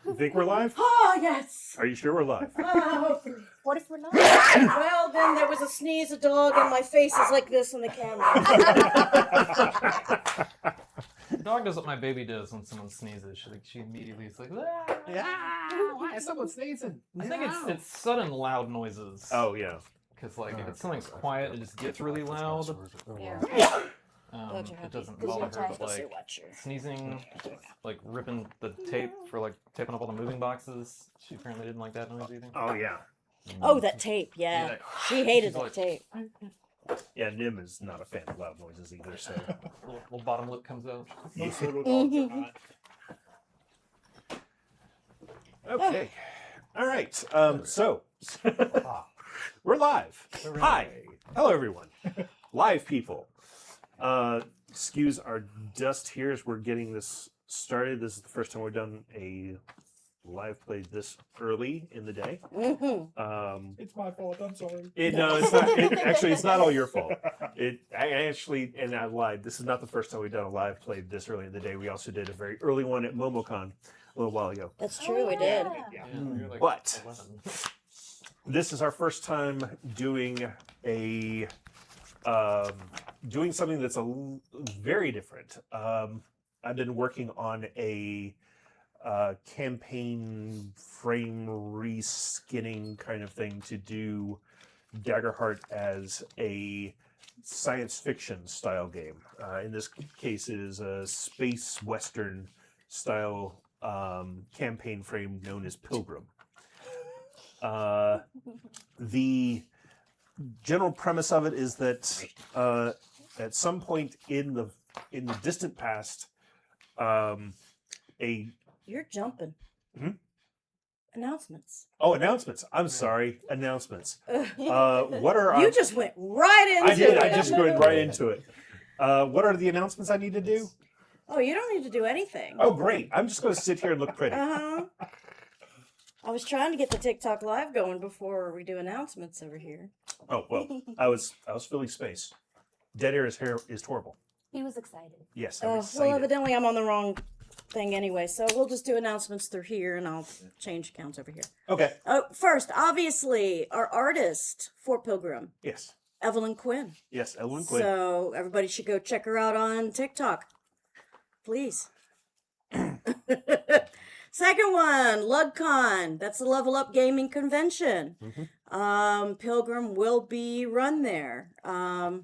You think we're live? Oh, yes. Are you sure we're live? What if we're not? Well, then there was a sneeze, a dog, and my face is like this in the camera. The dog does what my baby does when someone sneezes. She immediately is like, ah! Yeah, why is someone sneezing? I think it's sudden loud noises. Oh, yeah. Because like if it's something's quiet, it just gets really loud. Yeah. It doesn't Because bother you're her, tired. but like sneezing, like ripping the tape for like taping up all the moving boxes. She apparently didn't like that noise either. Oh, yeah. Oh, that tape, yeah. She hated that tape. Yeah, Nim is not a fan of loud noises either, so. Little bottom lip comes out. Most little dogs are not. Okay. All right. So, we're live. Hi. Hello, everyone. Live people. Excuse our dust here as we're getting this started. This is the first time we've done a live play this early in the day. It's my fault. I'm sorry. No, it's not. Actually, it's not all your fault. I lied. This is not the first time we've done a live play this early in the day. We also did a very early one at MomoCon a little while ago. That's true, we did. Yeah, you're like But 11. this is our first time doing doing something that's very different. I've been working on a campaign frame reskinning kind of thing to do Daggerheart as a science fiction style game. In this case, it is a space western style campaign frame known as Pilgrim. The general premise of it is that at some point in the distant past, You're jumping. Announcements. announcements. I'm sorry, announcements. What are You just went right into I did. it. I just went right into it. What are the announcements I need to do? Oh, you don't need to do anything. Oh, great! I'm just going to sit here and look pretty. Uh-huh. I was trying to get the TikTok live going before we do announcements over here. Oh well, I was filling space. Dead air is horrible. He was excited. Yes, I'm Well, excited. evidently I'm on the wrong thing anyway, so we'll just do announcements through here, and I'll change accounts over here. Okay. Oh, first, obviously, our artist for Pilgrim, Yes. Evelyn Quinn. Yes. Evelyn Quinn. So everybody should go check her out on TikTok, please. Second one, LUGCon. That's the Level Up Gaming Convention. Pilgrim will be run there. I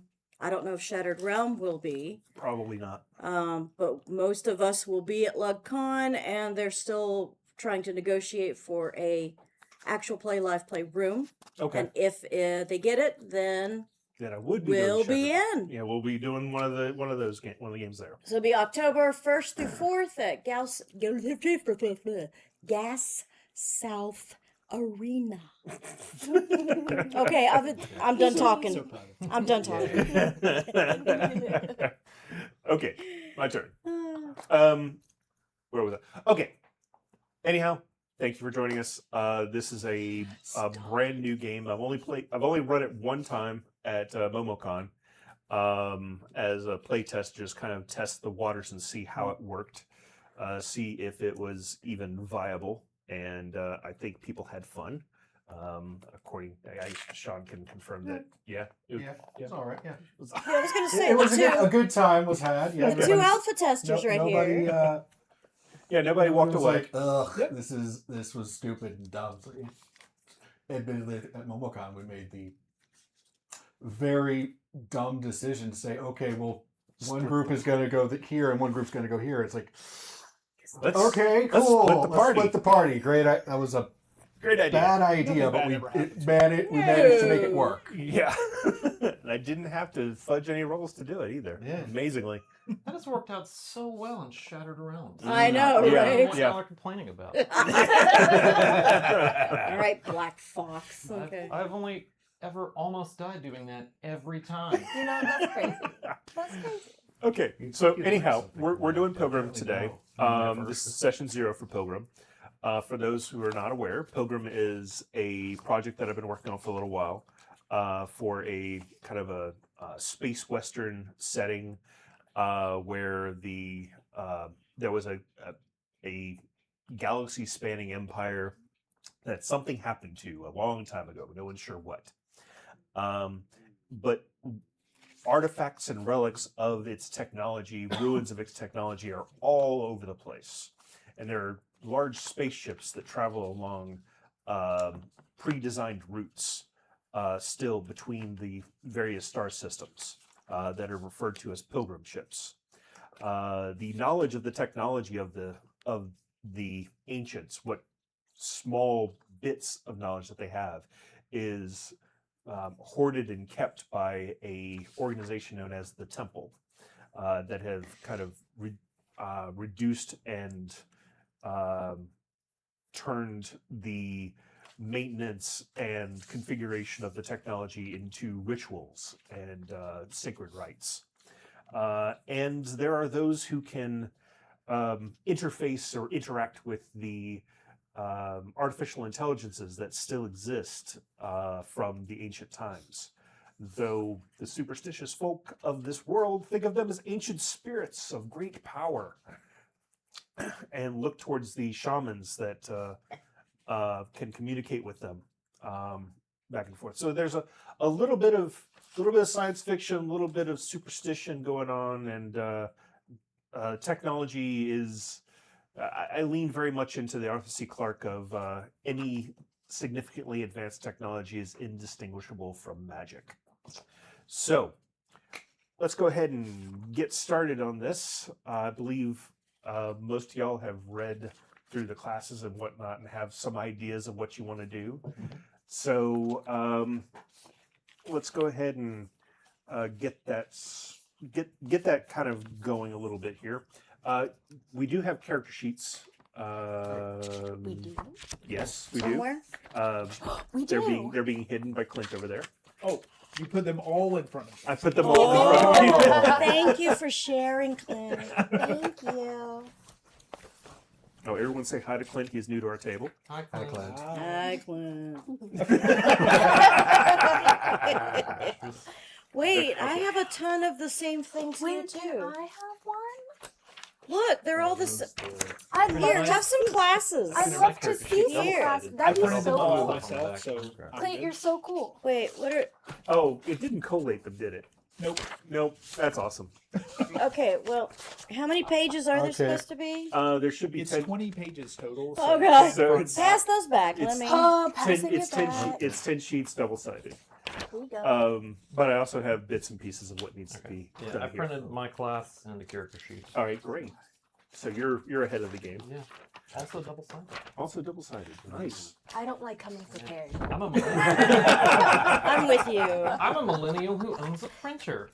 don't know if Shattered Realm will be. Probably not. But most of us will be at LUGCon, and they're still trying to negotiate for a actual play, live play room. Okay. And if they get it, then Then I would be. we'll doing be Shattered. in. Yeah, we'll be doing one of the games there. So it'll be October 1st through 4th at Gas South Arena. Okay, I'm done talking. I'm done talking. Okay, my turn. Where was I? Okay. Anyhow, thank you for joining us. This is a brand new game. I've only run it one time at MomoCon as a play test, just kind of test the waters and see how it worked, see if it was even viable, and I think people had fun. Sean can confirm that. Yeah. It's all right. Yeah. I was going to say, It was the a good time was had. Yeah. two, the two alpha testers right nobody, here. Yeah. Nobody walked was away. like, ugh, this was stupid and dumb. So, admittedly, at MomoCon, we made the very dumb decision to say, okay, well, one group is going to go here and one group's going to go here. It's like, okay, cool. Let's split the party. Great. That was a Great idea. bad idea, but we managed to make it work. Yeah. And I didn't have to fudge any rolls to do it either. Yeah. Amazingly. That has worked out so well in Shattered Realms. I know, Yeah. right? What's y'all are complaining about? All right, Black Fox. Okay. I've only ever almost died doing that every time. You know, that's crazy. That's crazy. Okay. So anyhow, we're doing Pilgrim today. This is session 0 for Pilgrim. For those who are not aware, Pilgrim is a project that I've been working on for a little while for a kind of a space western setting where there was a galaxy-spanning empire that something happened to a long time ago. No one's sure what. But artifacts and relics of its technology, ruins of its technology, are all over the place. And there are large spaceships that travel along pre-designed routes still between the various star systems that are referred to as pilgrim ships. The knowledge of the technology of the ancients, what small bits of knowledge that they have, is hoarded and kept by a organization known as the Temple that have kind of reduced and turned the maintenance and configuration of the technology into rituals and sacred rites. And there are those who can interface or interact with the artificial intelligences that still exist from the ancient times. Though the superstitious folk of this world think of them as ancient spirits of great power and look towards the shamans that can communicate with them back and forth. So there's a little bit of science fiction, a little bit of superstition going on, and technology is. I lean very much into the Arthur C. Clarke of any significantly advanced technology is indistinguishable from magic. So let's go ahead and get started on this. I believe most of y'all have read through the classes and whatnot and have some ideas of what you want to do. So let's go ahead and get that kind of going a little bit here. We do have character sheets. We do. Yes, we Somewhere? do. We do. They're being hidden by Clint over there. Oh, you put them all in front of me. I put them all in front of you. Thank you for sharing, Clint. Thank you. Oh, everyone say hi to Clint. He's new to our table. Hi, Hi, Clint. Clint. Hi, Clint. Wait, I have a ton of the same things here Wait, can too. I have one? Look, they're all the same. I'd Here, love have to. some classes. I'd love to see some Here. classes. I That'd be printed them so all cool. myself, so I'm Clint, good. you're so cool. Wait, what are? Oh, it didn't collate them, did it? Nope. Nope. That's awesome. Okay, well, how many pages are there Okay. supposed to be? There should be It's 10. 20 pages total. Oh, God. So it's Pass those back. it's- Let me. Oh, 10 passing it's it 10 back. it's 10 sheets double sided. Here we go. But I also have bits and pieces of what needs to be Yeah, done I here. printed my class and the character sheet. All right, great. So you're ahead of the game. Yeah. Also double-sided. Also double sided. Nice. I don't like coming prepared. I'm a millennial. I'm with you. I'm a millennial who owns a printer.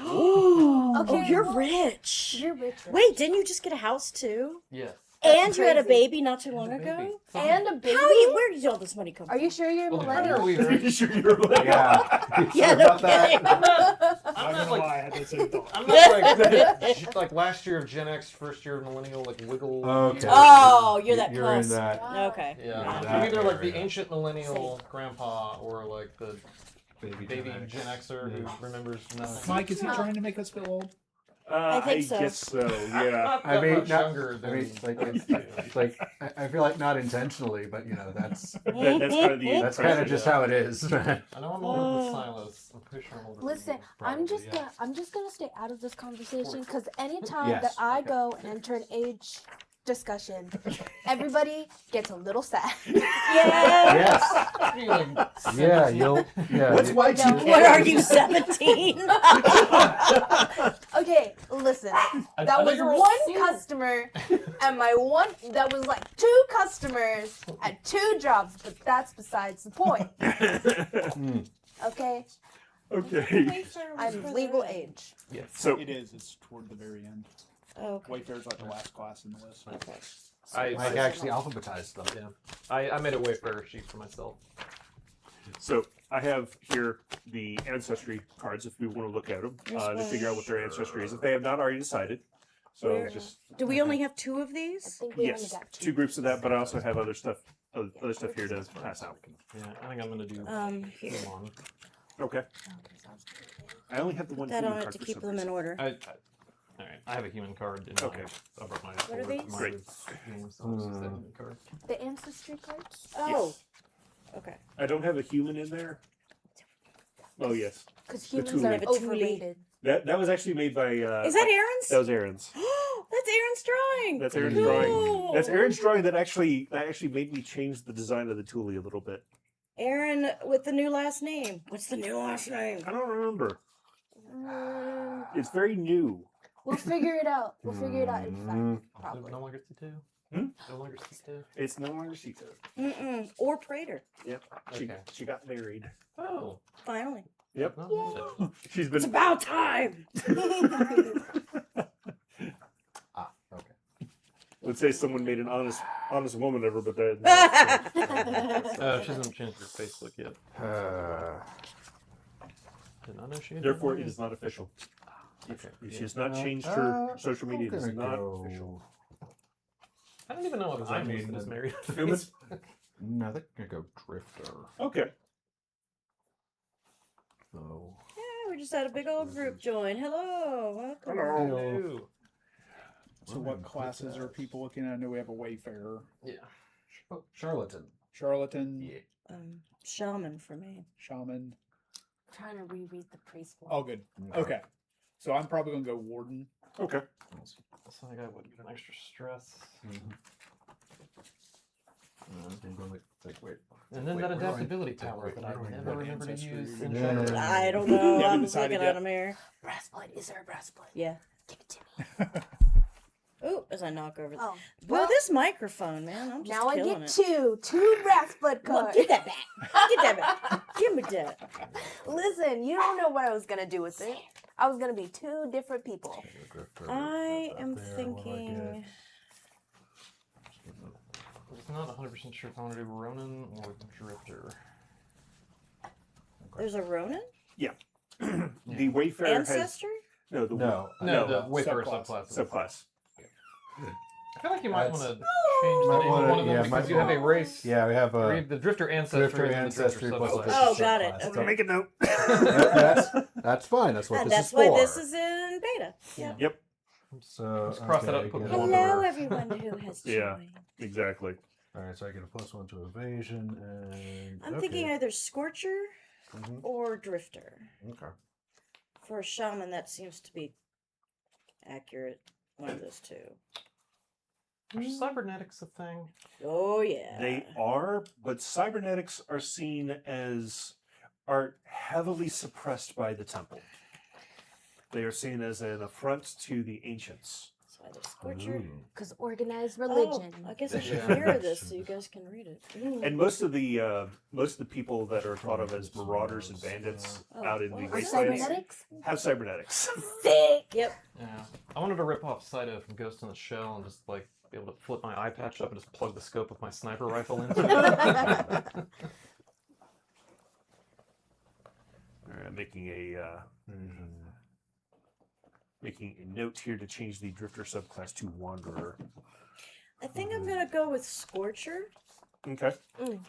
Oh, Okay, you're well, rich. You're rich. Wait, didn't you just get a house too? Yes. And you had a crazy. baby not too long And a baby. ago? So And a baby. Where did all this money come Are from? you sure you're a Well, the printer millennial? we were. Sure you're like, Yeah. Yeah, Sure no about that? kidding. I'm I'm not not gonna like lie, I had the same thought. I'm not like last year of Gen X, first year of millennial, like wiggle. Okay. Oh, you're that You're in cusp. that Okay. Yeah, Yeah, I'm that either like the area. ancient millennial grandpa or like the baby baby Gen X. Gen Xer Yeah. who remembers nothing. Mike, is he trying to make us feel old? I think so. guess so. Yeah. Not I that mean, much not- younger I than. mean, like it's like I feel like not intentionally, but you know that's That's kind of the that's kind of just how it is. I know I'm older than Silas. I'm pretty sure I'm older. Listen, than you, I'm probably, just yeah. gonna stay out of this conversation because anytime Yes. that I go and enter an age discussion, everybody gets a little sad. Yeah. Yes. You're like Yeah. 17. Yeah. What's why No. What are you, 17? Okay, listen. I That know was you're all one single. customer, and that was like 2 customers at 2 jobs, but that's besides the point. Okay, Okay. I'm legal age. Yes. So It is. It's toward the very end. Okay. Wayfair's like the last class in the list. Okay. Mike actually alphabetized them. Yeah. I made a Wayfarer sheet for myself. So I have here the ancestry cards if we want to look at them to figure out what their ancestry is if they have not already decided. So Where- just Do we only have 2 of I these? think we only yes, got 2 groups of that, but I also have other stuff here to pass out. Yeah, I think I'm gonna do Here. Okay. I only have the one That human on it card to for keep some them in reason. order. All right, I have a human card. In Okay. I brought my What are forward these? Great. game, so I'll just use that human card. The ancestry cards? Oh. Yes. Okay. I don't have a human in there. Oh yes, Because The humans Thule. are overrated. that was actually made by. Is that Aaron's? That was Aaron's. That's Aaron's drawing. That's Aaron's Cool. drawing. That's Aaron's drawing. That actually made me change the design of the Thule a little bit. Aaron with the new last name. What's the new last name? I don't remember. Mm, It's very new. we'll figure it out. We'll figure it out in fact. Probably. No longer C2. Hmm? No longer C2. It's no longer Sito. Mm-mm. Or Prater. Yep. Okay. She got married. Oh. Finally. Yep. Not it. She's It's been. about time. Okay. Let's say someone made an honest woman of her, but that. She hasn't changed her Facebook yet. Did not know she had Therefore, one it yet. is not official. Okay. She has not changed her social media. It is not official. I don't even know if Does that I'm mean listed as that- married. on Human? Facebook. No, they're gonna go drifter. Okay. So Yeah, we just had a big old group join. Hello. Welcome. Hello. So what classes are people looking at? I know we have a wayfarer, Yeah. charlatan. charlatan, Shaman for me. shaman. Trying to reread the priest one. All good. Okay. So I'm probably gonna go warden. Okay. So I got what, an extra stress. Wait. And then Wait, that where do I- adaptability wait, power wait, that where I do I never put remember to ancestry? use in Yeah. Shadowrun. I don't You know. haven't I'm decided looking yet? at him here. Breastplate. Is there a breastplate? Yeah. Give it to me. Ooh, as I knock over. Oh. Well, this microphone, man, I'm just Now I killing get it. two breastplate Well, cards. get that back. Get that back. Give me that. Listen, you don't know what I was gonna do with it. I was gonna be two different people. I am thinking. I'm not 100% sure if I want to do Ronin or Drifter. There's a Ronin? The Wayfarer has Ancestry? no the No. No, no, the Wayfarer subclass. subclass. subclass. I feel like you might want to change Might the name wanna- of one of them yeah, because might you have a race. Yeah, we have a The Drifter Ancestry. drifter and the ancestry Drifter plus a subclass. drifter Oh, got it. subclass. Okay. So Make a note. that's fine. That's what And this that's is why for. this is in beta. Yep. Yep. So Just cross that out and put get one Hello, over. everyone who has joined. Yeah. Exactly. All right, so I get a +1 to evasion, and I'm thinking either Scorcher Mhm. or Drifter. Okay. For a shaman, that seems to be accurate. One of those two. Is cybernetics a thing? Oh, yeah. They are, but cybernetics are seen as heavily suppressed by the temple. They are seen as an affront to the ancients. So either Scorcher. Because organized religion. Oh, I guess I should Yeah. mirror this so you guys can read it. Ooh. And most of the people that are thought of as marauders and bandits Oh, out in the well, Are wastelands cybernetics? have cybernetics. Sick. Yep. Yeah. I wanted to rip off Saito from Ghost in the Shell and just like be able to flip my eye patch up and just plug the scope of my sniper rifle into it. All right, I'm making a note here to change the drifter subclass to wanderer. I think I'm going to go with Scorcher Okay.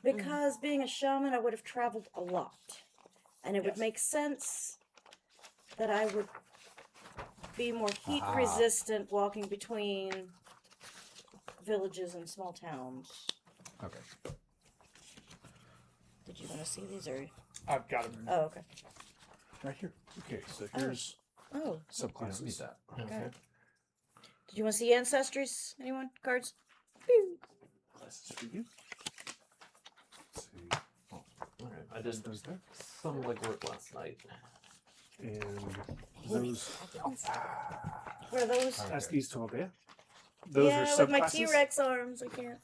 because being a shaman, I would have traveled a lot. And it would make sense that I would be more heat resistant walking between villages and small towns. Okay. Did you want to see these or? I've got them Oh, okay. right here. Okay, so here's Oh, You don't need subclasses. that. Okay. did you want to see ancestries? Anyone? Cards? Classes for you. Let's see. Alright, I did Those there. some legwork last night. And those. What are those? Pass these to Albea. Those yeah, are with my subclasses. T-Rex arms, I can't.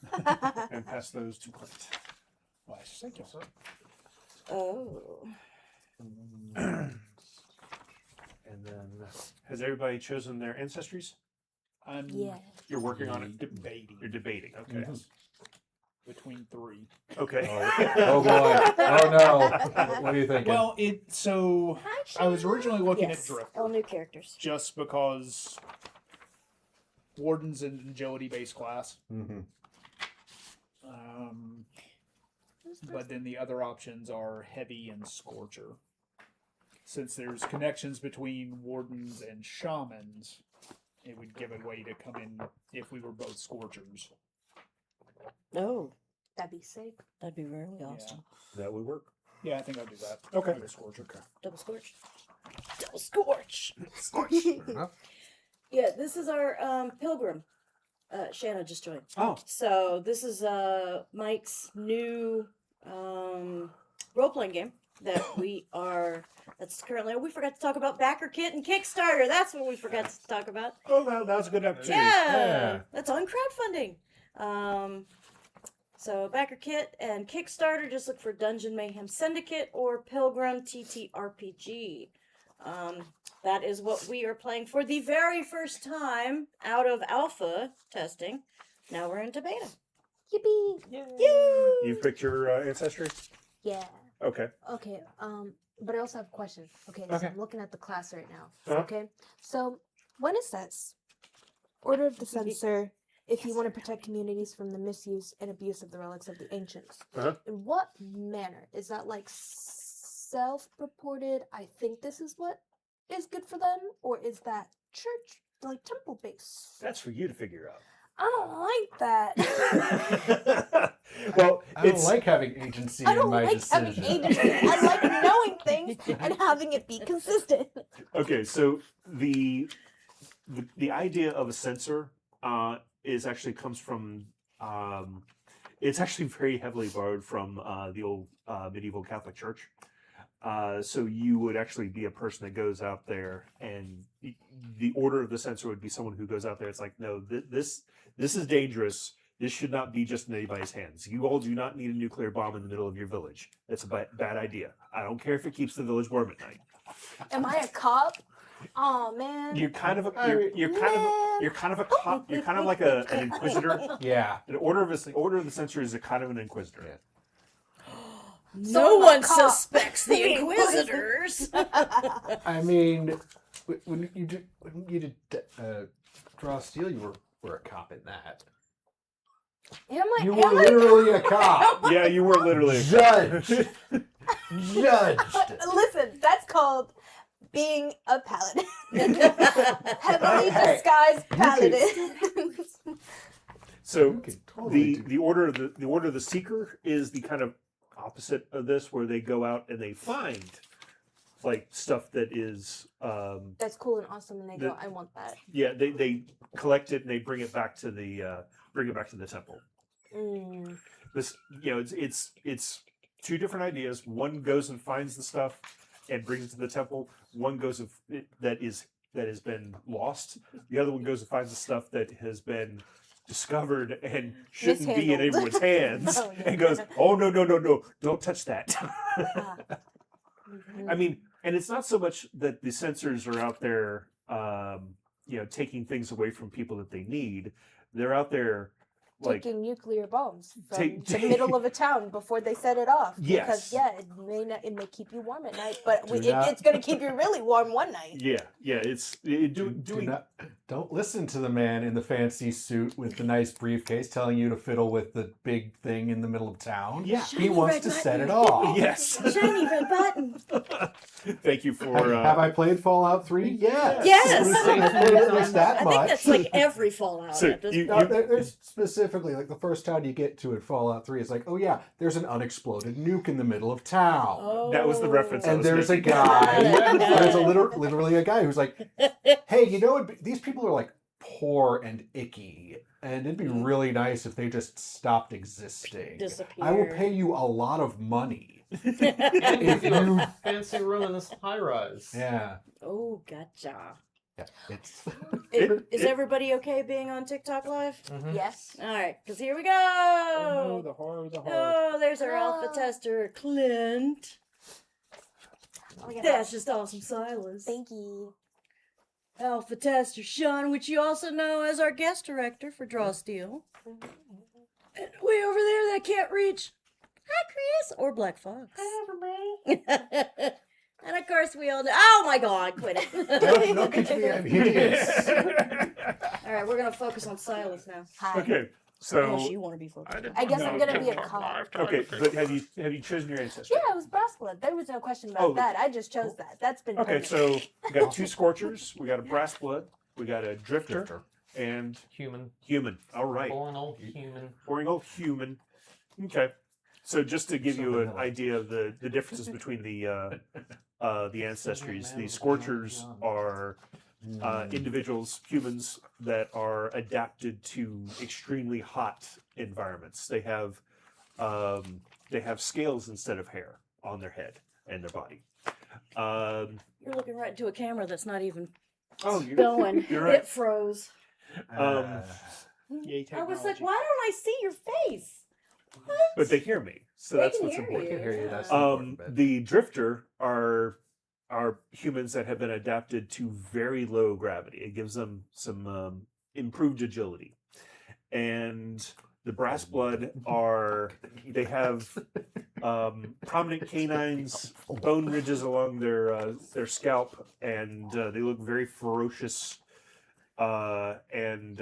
And pass those to Clint. Well, thank you. Oh. And then, has everybody chosen their ancestries? I'm Yeah. You're working on it. debating You're debating. Okay. between three. Okay. Oh boy. Oh no. What are you thinking? Well, I was originally looking Yes. at Drifter All new characters. just because Warden's an agility-based class. Mm-hmm. But then the other options are Heavy and Scorcher. since there's connections between wardens and shamans, it would give a way to come in if we were both scorchers. Oh, That'd be sick. that'd be really awesome. That would work. Yeah, I think I'll do that. Okay. I'll go scorcher. Double scorch. Double scorch. Fair enough. Yeah, this is our Pilgrim. Shanna just joined. Oh, So this is Mike's new role-playing game that that's currently, we forgot to talk about Backer Kit and Kickstarter. That's what we forgot to talk about. that was a good opportunity. Yeah, that's on crowdfunding. So Backer Kit and Kickstarter, just look for Dungeon Mayhem Syndicate or Pilgrim TTRPG. That is what we are playing for the very first time out of alpha testing. Now we're into beta. Yippee! You picked your ancestry? Yeah. Okay. Okay. But I also have a question. Okay. So Okay. I'm looking at the class right now. Uh-huh. Okay. So when it says Order of the Censor, if you want to protect communities from the misuse and abuse of the relics of the ancients, Uh-huh. in what manner is that? Like self-purported? I think this is what is good for them, or is that church, like temple based? That's for you to figure out. I don't like that. Well, I don't it's like having agency I in don't my like decision. having agency. I like knowing things and having it be consistent. okay. So the idea of a censor comes from it's actually very heavily borrowed from the old medieval Catholic Church. So you would actually be a person that goes out there, and the order of the censor would be someone who goes out there. It's like, no, this is dangerous. This should not be just in anybody's hands. You all do not need a nuclear bomb in the middle of your village. That's a bad idea. I don't care if it keeps the village warm at night. Am I a cop? Oh man. You're kind of a you're kind of a cop. You're kind of like an inquisitor. Yeah. The order of the censor is a kind of an inquisitor. Yeah. No I'm a one cop. suspects the Inquisitors. I mean, when you did Draw Steel, you were a cop in that. You were literally a cop. Yeah, you were literally a Judged. Listen, that's called being a paladin. Heavily Hey, disguised paladin. So You can totally do the order of the seeker is the kind of opposite of this, where they go out and they find like stuff that is That's cool and awesome, and they go, I want that. yeah, they collect it and they bring it back to the temple. Mm. This, you know, it's two different ideas. One goes and finds the stuff and brings it to the temple. One goes that has been lost. The other one goes and finds the stuff that has been discovered and shouldn't be in Mishandled. everyone's hands, Oh, yeah. and goes, oh no, don't touch that. Ah. Mhm. I mean, and it's not so much that the censors are out there, taking things away from people that they need. They're out there, like, Taking nuclear bombs from Take- the middle of a town before they set it off. Yes. Because it may keep you warm at night, but Do not- it's going to keep you really warm one night. yeah, it's don't listen to the man in the fancy suit with the nice briefcase telling you to fiddle with the big thing in the middle of town. Yeah. He Shiny wants red to set it button. off. Yes. Shiny red button. Thank you for. Have I played Fallout 3? Yes. Yes. I've played at least that I much. think that's like every Fallout So at this you- point. No, there's specifically, like, the first town you get to in Fallout 3, it's like, oh yeah, there's an unexploded nuke in the middle of town. Oh. That was the reference I And was there's a making. guy, Got it. there's literally a guy who's like, hey, you know, these people are like poor and icky, and it'd be really nice if they just stopped existing. Disappear. I will pay you a lot of money. And If you know, you- fancy room in this high rise. Yeah. Oh, gotcha. Yeah, it's Is everybody okay being on TikTok Live? Mhm. Yes. All right, because here we Oh, no, go. the horror, the horror. Oh, there's our alpha Ah. tester, Clint. Oh, yeah. That's just awesome, Silas. Thank you. Alpha tester, Sean, which you also know as our guest director for Draw Steel. And way over there that can't reach. Hi, Chris. Or Black Fox. And of course, we all know. Oh my God, quit it. don't kick me out. He is. All right, we're going to focus on Silas now. Hi. Okay, So Unless you want to be focused. I guess I'm gonna be a cop. okay, but have you chosen your ancestry? Yeah, it was brass blood. There was no question about Oh, that. I just chose that. That's been Okay, permanent. so we got 2 Scorchers, we got a Brass Blood, we got a Drifter, and Human. Human. All right. Boring old human. Boring old human. Okay. So just to give you an Something like- idea of the differences between the ancestries, the Scorchers are individuals, humans that are adapted to extremely hot environments. They have scales instead of hair on their head and their body. You're looking right into a camera that's not even Oh, you're, going. you're right. It froze. Yay, I was like, technology. why don't I see your face? What? But they hear me, so They that's can what's hear important. I can hear you. That's the Um, important bit. the Drifter are humans that have been adapted to very low gravity. It gives them some improved agility. And the Brass Blood they have prominent canines, bone ridges along their scalp, and they look very ferocious. And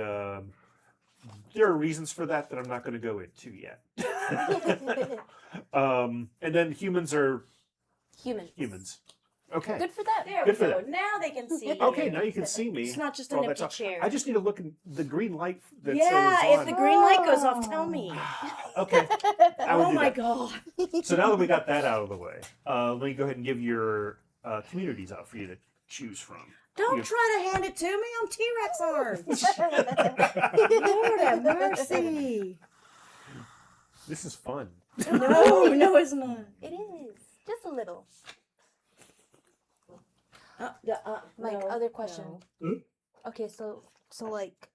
there are reasons for that I'm not going to go into yet. And then humans are Humans. humans. Okay. Good for them. There Good for we go. them. Now they can see. Okay, you. now you can see me. It's not just for an all that empty talk. chair. I just need to look in the green light that Yeah, says if the green light goes off, tell me. Okay. I will Oh do my that. god. So now that we got that out of the way, let me go ahead and give your communities out for you to choose from. Don't You- try to hand it to me. I'm T-Rex arms. Lord have mercy. This is fun. No, it's not. It is. Just a little. Mike, No, other question. no. Okay, so like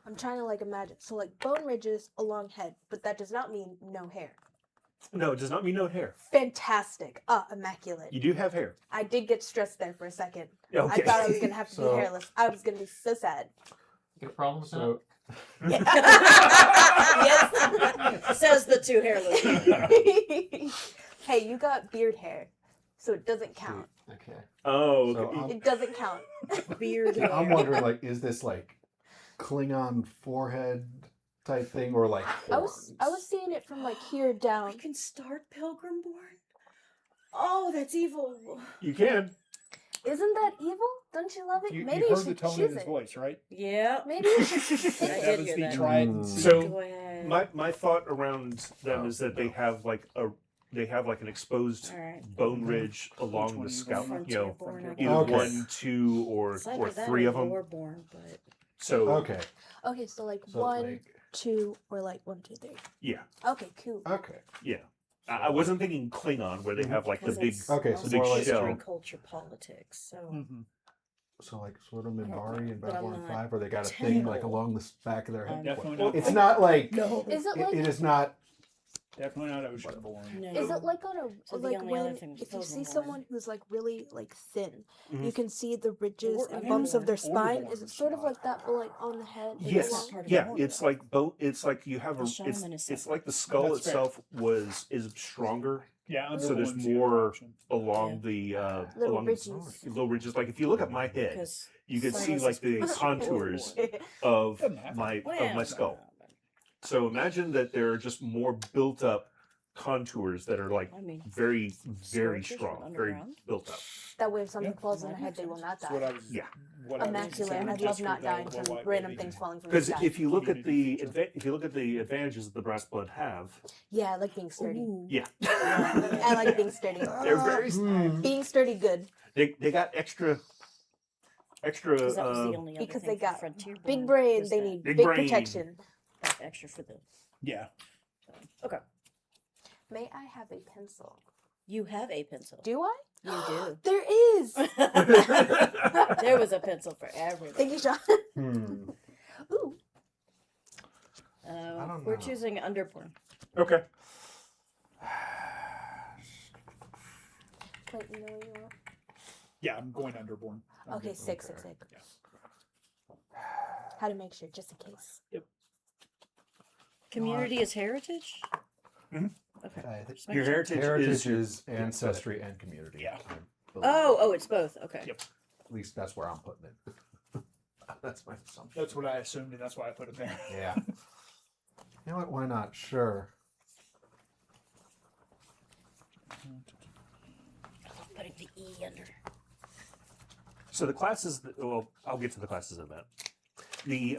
I'm trying to like imagine. So like bone ridges along head, but that does not mean no hair. No, it does not mean no hair. Fantastic. Immaculate. You do have hair. I did get stressed there for a second. Okay. I thought I was gonna have to So- be hairless. I was gonna be so sad. Got a problem with So Yes. Says the two hairless. Hey, you got beard hair, so it doesn't count. Okay. Oh, So, okay. It doesn't count. Beard I'm hair. wondering, like, is this like Klingon forehead type thing, or like I was seeing it from like here We down. can start Pilgrim Born. Oh, that's evil. You can. Isn't that evil? Don't you love it? You Maybe heard you the should tone of choose his it. voice, right? Yeah. Maybe you should I That did was hear the that. try it and see. So Go ahead. my thought around them Oh, is that they no. have like an exposed All right. bone ridge along one the is scalp. going You know, Born, either Okay. 1, 2, or It's either that 3 or of them. Loreborn, but So Okay. Okay, so like So 1, like, 2, or like 1, 2, 3. yeah, Okay, cool. okay. yeah. I wasn't thinking Klingon where they have like the 'cause big. it's Okay, so also more like history, shell. culture, politics. So Mm-hmm. So like sort of I don't Minbari know, and but I'm Babylon not 5, where they got a thing like technical. along the back of their head. Definitely Well, not. It's not like no. Is it like it is not. Definitely not ocean-born. No. is it like on a So the like only other when thing was if you see Pilgrim someone who's like really like thin, Mhm. you can see the ridges Or and bumps of their Or spine. born Is it is sort of not. like that, but like on the head? and Yes, along- part of yeah. the It's like both. It's like you have The a. shaman is It's separate. like the skull That's fair. itself is stronger Yeah, So there's underborn's the other more- option. along the Little along ridges. the little ridges. Like if you look at my head, Because you can see Silas like is the pretty contours straightforward. of Doesn't happen. my skull. So imagine that there are just more built up contours that are like I mean, very Scorchers from strong, very underground? built up. That way, if something Yeah. falls on their head, they will not That's what I die. was. Yeah. What I was Immaculate. saying, I'd love just not for dying the from white random lady. things falling from the Because sky. if you look at the Community if you look at the advantages that the brass blood have, Yeah, I like being sturdy. Ooh. yeah, I like being sturdy. they're very Being sturdy, good. they got extra 'Cause that was the uh, only other because thing they for got Frontier Big Born brain, was they that need Big big brain. protection. extra for the. Yeah. Okay, May I have a pencil? you have a pencil. Do I? You do. There is. There was a pencil for everything. Thank you, Sean. Ooh. don't We're know. choosing Underborn. okay. Wait, you know what you want? Yeah, I'm going underborn. Okay, six. Yeah. How to make sure, just in case. Community is heritage. Mhm. Okay. Just Your make sure. heritage, Heritage is your- is ancestry and community. Yeah. I believe. Oh, it's both. Okay. Yep. At least that's where I'm putting it. That's my assumption. That's what I assumed, and that's why I put it there. Yeah. You know what? Why not? Sure. Putting the E under. So the classes, well, I'll get to the classes in a minute. The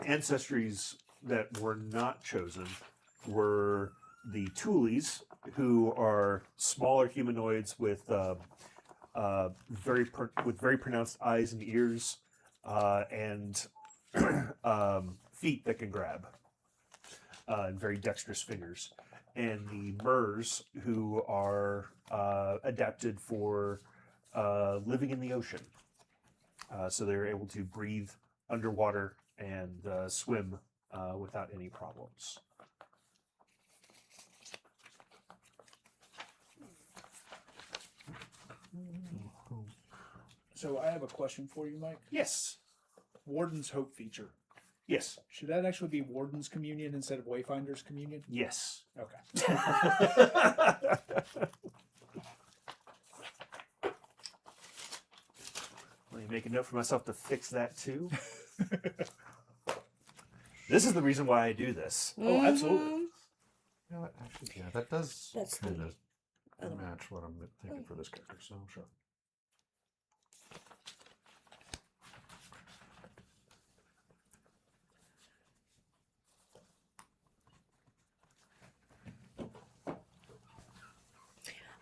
ancestries that were not chosen were the Toolies, who are smaller humanoids with very pronounced eyes and ears, and feet that can grab, and very dexterous fingers. And the Murs, who are adapted for living in the ocean. So they're able to breathe underwater and swim without any problems. So I have a question for you, Mike. Yes. Warden's Hope feature. Yes. Should that actually be Warden's Communion instead of Wayfinder's Communion? Yes. Okay. Let me make a note for myself to fix that too. This is the reason why I do this. Oh, absolutely. Mhm. You know what? Actually, yeah, that does That's kind the of other one. match what I'm thinking for this character. So sure.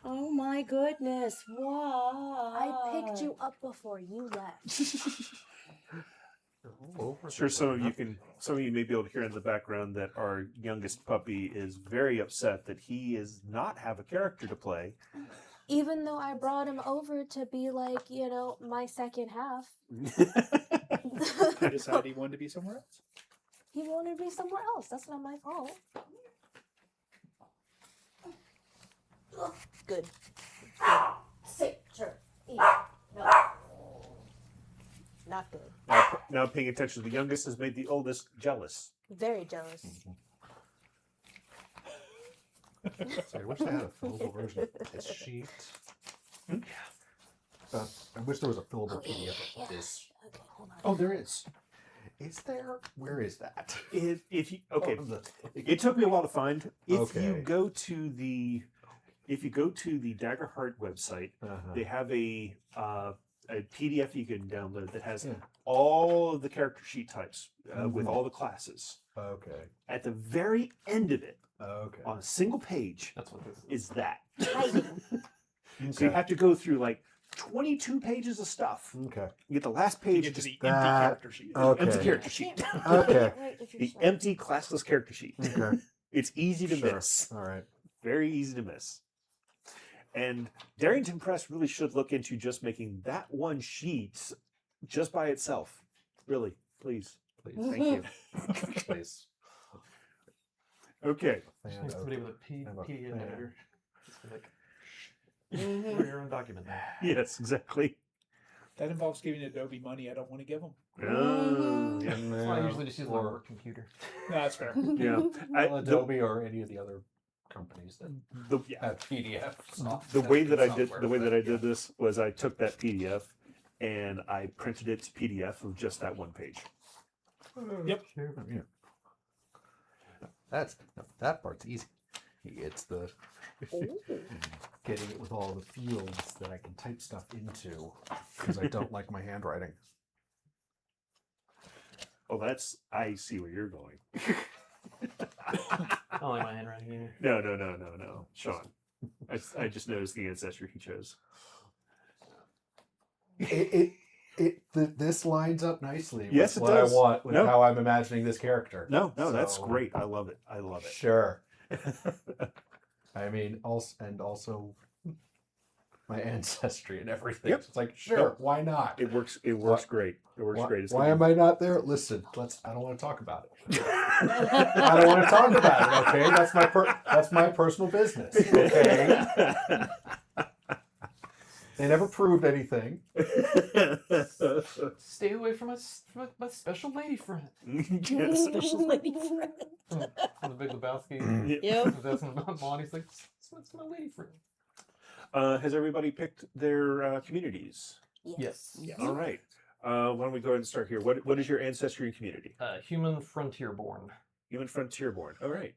Oh my goodness! Why? I picked you up before you left. I'm sure some of you may be able to hear in the background that our youngest puppy is very upset that he is not have a character to play. Even though I brought him over to be like, my second half. He decided he wanted to be somewhere else. He wanted to be somewhere else. That's not my fault. Good. Sit, sure. Eat. No. Not good. Now paying attention, the youngest has made the oldest jealous. Very jealous. So I wish they had a fillable version of this sheet. I wish there was a fillable PDF of this. Okay, hold on. Oh, there is. Is there? Where is that? If you okay, Oh, it took me a while to find. If you Okay. go to the Daggerheart website, they have a PDF you can download that has Yeah. all of the character sheet types with Mhm. all the classes. Okay. At the very end of it, Okay. on a single page, That's what this is. is that. Hiding. So you have to go through like 22 pages of stuff. Okay. You get the last To page, get to just the empty that- character sheet. Okay. empty character I sheet. can't- Okay. Wait, if you're The sorry. empty classless character sheet. Okay. It's easy to Sure. miss. All right. Very easy to miss. And Darrington Press really should look into just making that one sheet just by itself. Really, please. Please. Thank you. Please. Okay. Just Fan need of- somebody with a I'm a PDF fan. editor. Just be like, Mhm. for your own document. Now. Yes, exactly. That involves giving Adobe money I don't want to give them. Oh, yeah. So I usually just use my work computer. No, that's fair. Yeah. Well, Adobe or any of the other companies that The, have PDFs. the way that I did this was I took that PDF and I printed it to PDF of just that one page. Yep. Yeah. That part's easy. It's the getting it with all the fields that I can type stuff into because I don't like my handwriting. Oh, I see where you're going. I don't like my handwriting either. No. Sean. I just noticed the ancestry he chose. This lines up nicely Yes, with it what does. I want, with No. how I'm imagining this character. No, that's So- great. I love it. I love it. Sure. I mean, also my ancestry and everything. Yep. It's like, sure, Yep. why not? It works great. It works Why, great. It's why gonna am I not there? Listen, I don't want to talk about it. I don't want to talk about it. Okay, that's my personal business. Okay, they never proved anything. Stay away from my special lady friend. Yes. Special lady friend. From the Big Lebowski. Yep. That's when Monty's like, that's my lady friend. Has everybody picked their communities? Yes. All right. Why don't we go ahead and start here? What is your ancestry and community? Human frontier born. Human frontier born. All right.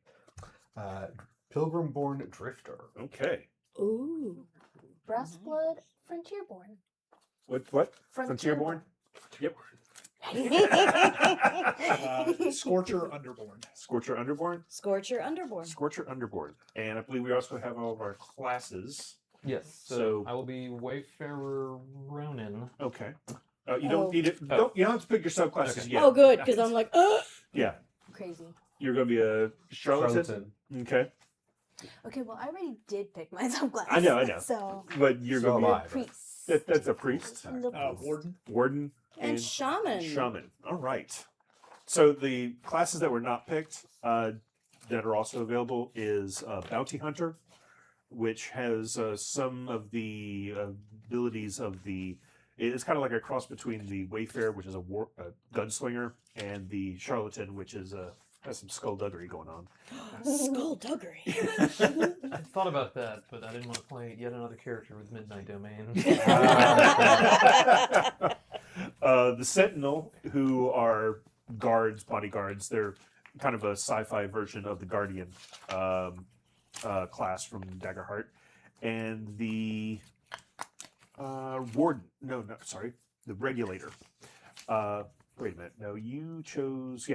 Pilgrim born drifter. Okay. Ooh. Brass blood, frontier born. What? Frontier born? Yep. Scorcher Underborn. Scorcher Underborn? Scorcher Underborn. Scorcher Underborn. And I believe we also have all of our classes. Yes. So- So I will be Wayfarer Ronin. Okay. You don't Oh. need it. Oh. You don't have to pick your subclasses Okay. yet. Oh, good, because I'm like, Yeah. Crazy. You're going to be a charlatan. Charlatan. Okay. Okay, well, I already did pick my subclass. I know. So, But you're So going am to I. be. priest. That's a priest. Warden. Warden. and shaman. Shaman. All right. So the classes that were not picked that are also available is Bounty Hunter, which has some of the abilities of the. It's kind of like a cross between the Wayfarer, which is a gunslinger, and the Charlatan, which is has some skullduggery going on. Skullduggery. I thought about that, but I didn't want to play yet another character with Midnight Domain. The Sentinel, who are guards, bodyguards, they're kind of a sci-fi version of the Guardian class from Daggerheart, and the Warden. No, sorry, the Regulator. Wait a minute. No, you chose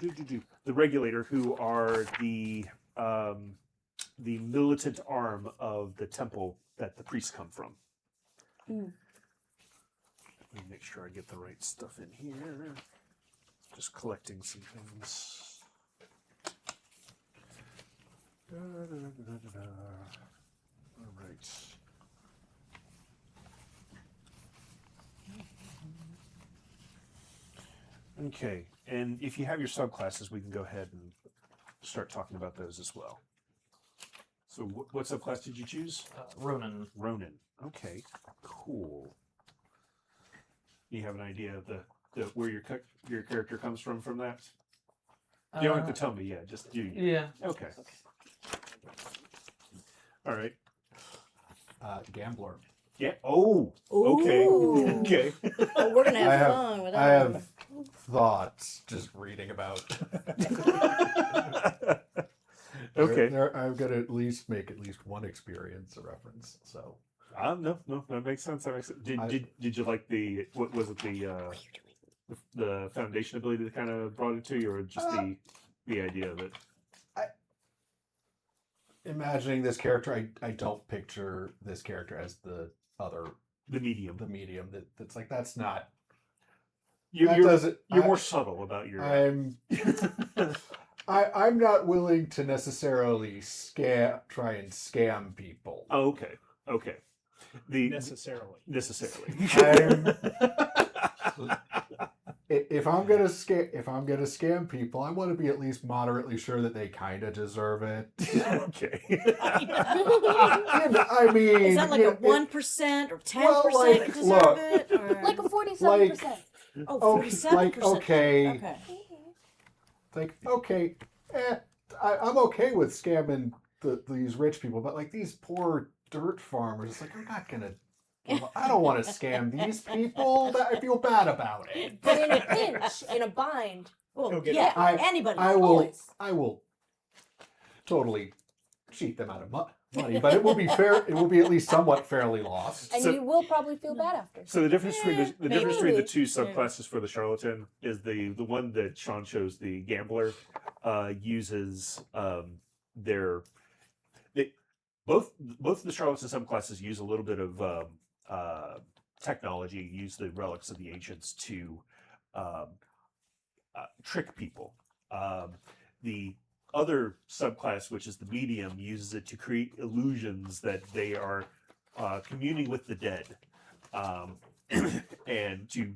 the Regulator, who are the militant arm of the temple that the priests come from. Mm. Let me make sure I get the right stuff in here. Just collecting some things. All right. Okay, and if you have your subclasses, we can go ahead and start talking about those as well. So, what subclass did you choose? Ronin. Ronin. Okay, cool. You have an idea of the where your character comes from that? You don't have to tell me yet. Just do. Yeah. Okay. All right. Gambler. Yeah. Oh. Okay. Ooh. Okay. Oh, we're gonna have, I have- fun with that. I have thoughts just reading about. Okay. I'm gonna at least make at least one experience a reference. So No, that makes sense. That makes sense. I- Did you like the what was it the foundation ability that kind of brought it to you, or just the idea of it? imagining this character, I don't picture this character as the other, The medium. the medium. That's like that's not. You're that you're, doesn't. you're I- more subtle about your. I'm not willing to necessarily try and scam people. Oh, okay. Okay. The Necessarily. necessarily. If I'm gonna scam people, I want to be at least moderately sure that they kind of deserve it. Okay. I mean, Is that like you a know, 1% or 10% well, like, deserve look, it? Or... Like a 47%. oh, okay, 47%. like okay, Okay. like okay, I'm okay with scamming these rich people, but like these poor dirt farmers, it's like I'm not gonna. I don't want to scam these people. I feel bad about it. But in a pinch, in a bind, Well, He'll get yeah, it. anybody. I will. always. I will totally cheat them out of money, but it will be fair. It will be at least somewhat fairly lost. and So- you will probably feel bad after. So the difference between the difference between the maybe. two subclasses for the charlatan is the one that Sean chose, the gambler, uses both the charlatan subclasses use a little bit of technology, use the relics of the ancients to trick people. The other subclass, which is the medium, uses it to create illusions that they are communing with the dead. And to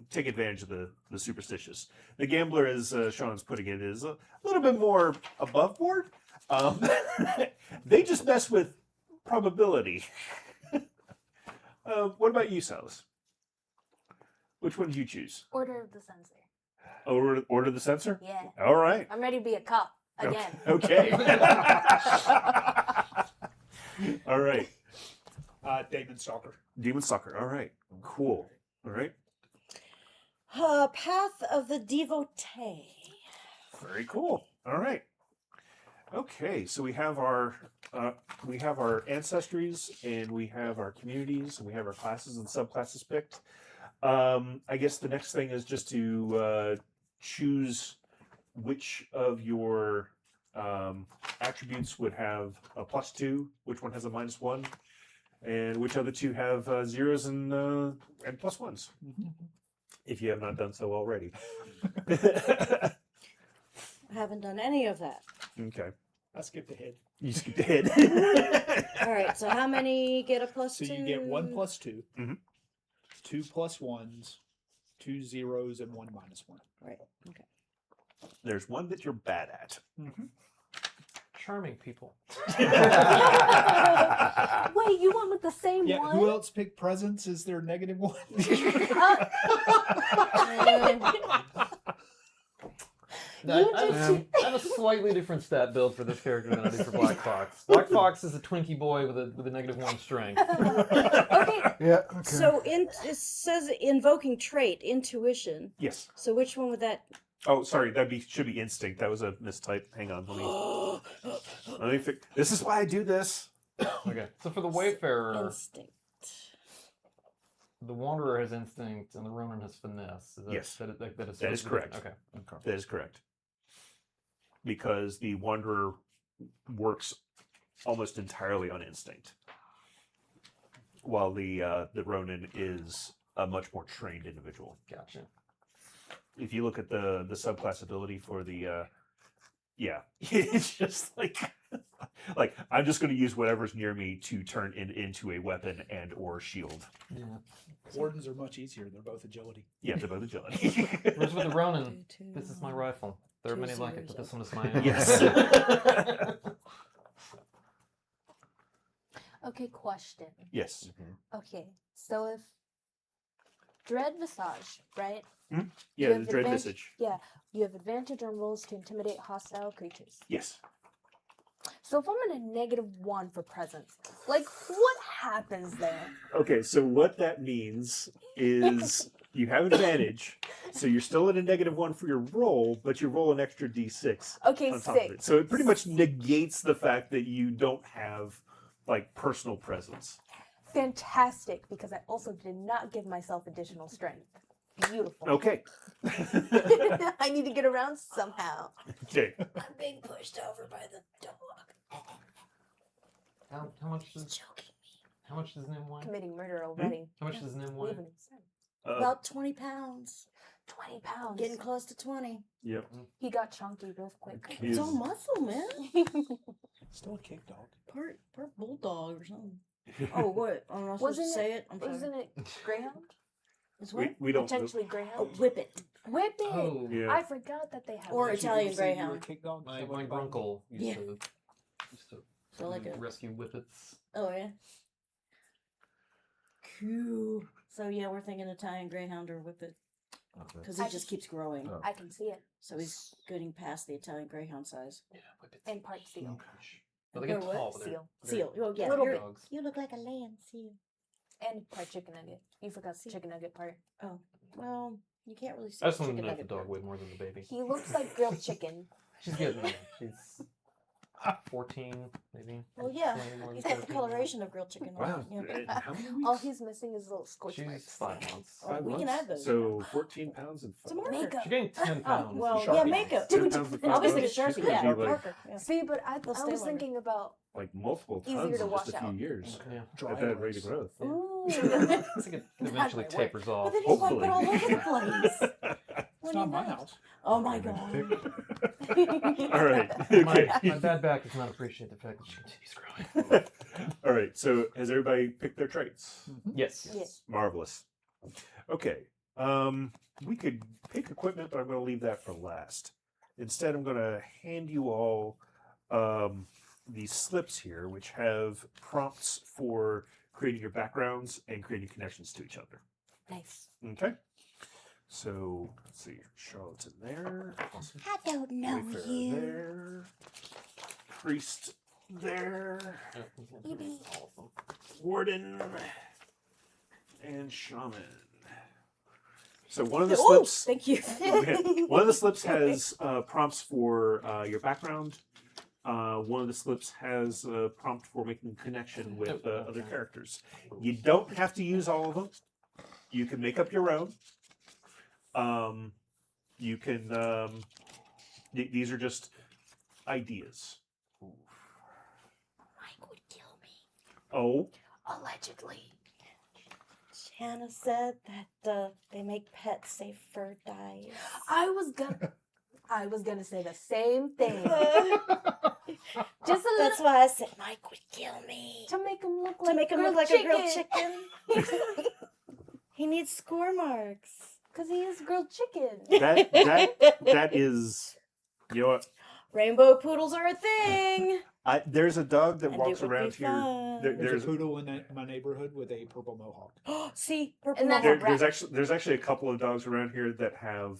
take advantage of the superstitious. The gambler, as Sean's putting it, is a little bit more above board. They just mess with probability. What about you, Silas? Which one did you choose? Order of the Censor. Order the censor? Yeah. All right. I'm ready to be a cop again. Okay. All right. Demon Stalker. Demon Stalker. All right. Cool. All right. Path of the Devotee. Very cool. All right. Okay, so we have our ancestries, and we have our communities, and we have our classes and subclasses picked. I guess the next thing is just to choose which of your attributes would have a +2, which one has a -1, and which other two have zeros and +1s. If you have not done so already. I haven't done any of that. Okay. I skipped ahead. You skipped ahead. All right, so how many get a +2? So you get 1 +2, Mhm. 2 +1s, 2 zeros, and 1 -1. Right, okay. There's one that you're bad at. Charming people. Wait, you went with the same Yeah, one? who else picked presents? Is there -1? I, You I, just- I have a slightly different stat build for this character than I do for Black Fox. Black Fox is a Twinkie boy with a -1 strength. Okay, Yeah. Okay. So it says invoking trait, intuition. Yes. So which one would that? Oh, sorry. Should be instinct. That was a mistype. Hang on. Let me fix. This is why I do this. Okay, so for the Wayfarer, Instinct. the Wanderer has instinct and the Ronin has finesse. Is that, Yes. that is correct. Okay. That is correct. Because the Wanderer works almost entirely on instinct, while the Ronin is a much more trained individual. Gotcha. If you look at the subclass ability for the yeah, it's just like I'm just going to use whatever's near me to turn into a weapon and or shield. Yeah. Wardens are much easier. They're both agility. Yeah, they're both agility. Whereas with the Ronin, this is my rifle. There are Two many like it, zeros but this up. one is my own. Yes. okay, question. Yes. Okay, so if Dread Visage, right? Yeah, You the have dread advantage- visage. Yeah, you have advantage on rolls to intimidate hostile creatures. Yes. So if I'm in a -1 for presence, like what happens there? Okay, so what that means is you have advantage, so you're still at a -1 for your roll, but you roll an extra d6 Okay, on top of it. 6. So it pretty much negates the fact that you don't have like personal presence. Fantastic, because I also did not give myself additional strength. Beautiful. Okay. I need to get around somehow. Okay. I'm being pushed over by the dog. How much does his name weigh? Committing murder already. How much does his name weigh? Leaving him sad. About 20 pounds. 20 pounds. Getting close to 20. Yep. He got chunky real quick. He It's is- all muscle, man. Still a kick dog. Part bulldog or something. Oh, what? I'm not supposed to Wasn't say it? I'm sorry. Isn't it Greyhound? It's what? we don't. Potentially Oh, Greyhound? whip it. Whip it! Oh, Yeah. I forgot that they have Or whip. Italian Did you say you were a Greyhound. kick dog? my Is that what you uncle used Yeah. to So like a. rescue whippets. Oh, yeah. Cool. So, yeah, we're thinking Italian Greyhound or whip it. Because he I- just keeps growing. Oh. I can see it. So he's getting past the Italian Greyhound size. Yeah, whippets. And part seal. Well, they get Or what? tall, but they're Seal. very Seal. Oh, yeah. Little you're- dogs. You look like a lamb, seal. And part chicken nugget. You forgot the chicken nugget part. Oh, well, you can't really see I just the wanted to chicken know if the nugget dog part. weighed more than the baby. He looks like grilled chicken. She's getting there. She's 14, maybe. Well, yeah. Slightly more than He's got the 14. coloration of grilled chicken. Wow. Yeah. How many All weeks? he's missing is little scorch She's marks. 5 months. Oh, we can add those. So 14 pounds and It's a 5. marker. Makeup. She gained 10 Oh, pounds. well, in yeah, Sharpie. makeup. 10 pounds and 5 Obviously, the months. She's Sharpie, gonna yeah, be like, marker. Yeah. See, but They'll I stay was longer. thinking about like multiple Easier tons to in just wash a few out. years. Yeah. Dry At that rate of erase. growth. ooh. I think it eventually Not my tapers But off. then you wipe it all Hopefully. over the place. It's When not you my know. house. Oh my god. All right. My bad back does not appreciate the fact that she continues growing. All right. So has everybody picked their traits? Yes. Yes. Marvelous. Okay. We could pick equipment, but I'm going to leave that for last. Instead, I'm going to hand you all these slips here, which have prompts for creating your backgrounds and creating connections to each other. Nice. Okay. So let's see. Charlotte's in there. I don't know Wayfarer you. there. Priest there. Maybe. Warden and shaman. So one of the Oh, slips. thank you. One of the slips has prompts for your background. One of the slips has a prompt for making a connection with other characters. You don't have to use all of them. You can make up your own. You can. These are just ideas. Mike would kill me. Oh, Allegedly. Shanna said that they make pets safer dies. I was gonna say the same thing. Just a That's little why I said Mike would kill me. to make him look To like make him grilled look like a grilled chicken. chicken. He needs score marks. Cause he is grilled chicken. that is. You know what? Rainbow poodles are a thing. There's a dog that And walks it would be around here. fun. There's a poodle in my neighborhood with a purple mohawk. See, purple And that's mohawk. There's actually a couple of dogs around here that have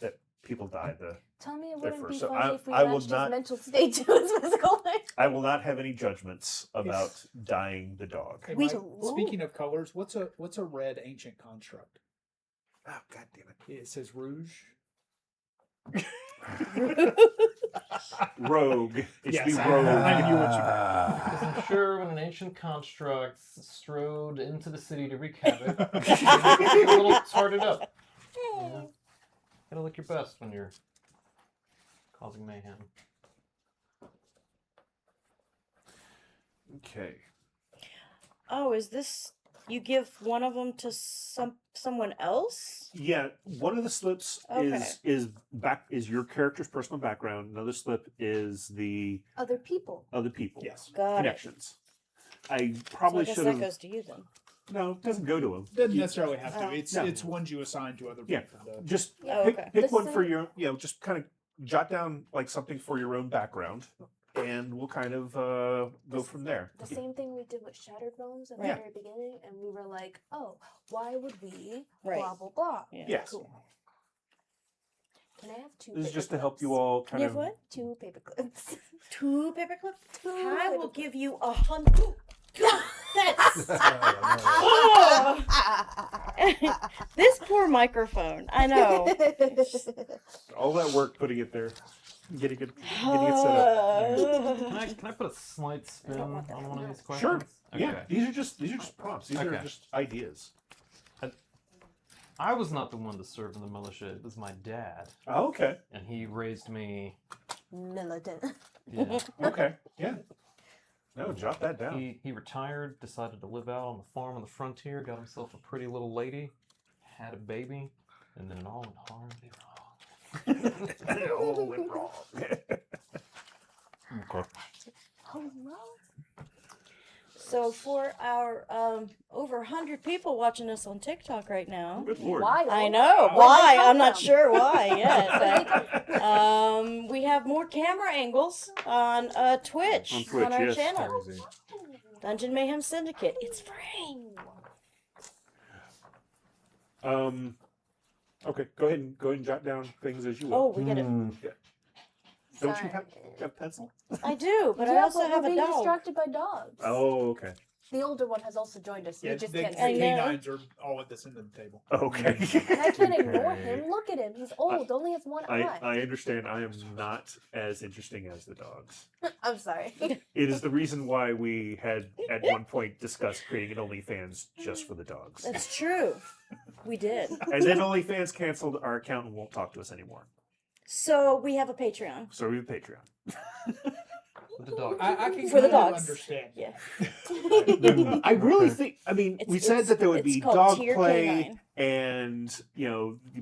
that people die. Tell me it They're wouldn't be first. So funny if we I will matched his not- mental state to his physical life. I will not have any judgments about dying the dog. Hey, We- Mike, speaking of colors, what's a red ancient construct? Oh, God damn it. It says rouge. Rogue. It should be Yes. rogue. I knew what you Because I'm sure when an ancient construct strode into the city to wreak havoc, a little tarted up. Yeah. Gotta look your best when you're causing mayhem. Okay. Oh, is this you give one of them to someone else? Yeah, one of the slips Okay. is your character's personal background. Another slip is the Other people. other people. Yes. Got Connections. I it. So I probably guess should that have. goes to you then. No, it doesn't go to him. Doesn't necessarily have to. Oh. It's No. it's ones you assign to other Yeah. people. to- Just Oh, pick, okay. pick The one for same- your, just kind of jot down like something for your own background, and we'll kind of go from there. The same thing we did with Shattered Realms at Yeah. the very beginning, and we were like, oh, why would we Right. blah blah blah. Yeah. Yes. Cool. Can I have two? This is just to paper help you clips? all You kind have of. what? 2 paper clips. 2 paper clips? Two I will paper give you 100. That's this poor microphone. I know. All that work putting it there, getting it set up. Can I put a slight spin on want that. one of these Sure. questions? Yeah, Okay. these are just prompts. These are Okay. just ideas. I was not the one to serve in the militia. It was my dad, Oh, okay. and he raised me. Militant. Yeah. Okay. Yeah. No, jot that down. He retired, decided to live out on the farm on the frontier, got himself a pretty little lady, had a baby, and then it all went horribly wrong. It all went wrong. Okay. Oh no. So for our over 100 people watching us on TikTok right now. Good lord. Why? I know Where'd why. they come I'm not from? sure why yet. But, we have more camera angles on Twitch On Twitch, our yes. channel. Crazy. Dungeon Mayhem Syndicate. It's free. Okay, go ahead and jot down things as you Oh, will. we get it. Don't you have a pencil? I do, but I Yeah, also but have we're a being dog. distracted by dogs. Oh, okay. The older one has also joined us. Yeah, You just the, can't the I see know. him. canines are all at this end of the table. Okay. And I can't ignore Okay. him. Look at him. He's old. Only has one eye. I understand. I am not as interesting as the dogs. I'm sorry. It is the reason why we had at one point discussed creating an OnlyFans just for the dogs. That's true. We did. And then OnlyFans canceled our account and won't talk to us anymore. So we have a Patreon. So we have Patreon. With the dog. I can For the kind of dogs. understand. Yeah. I really think. I mean, we said that there would it's be called dog Tier play, K9. and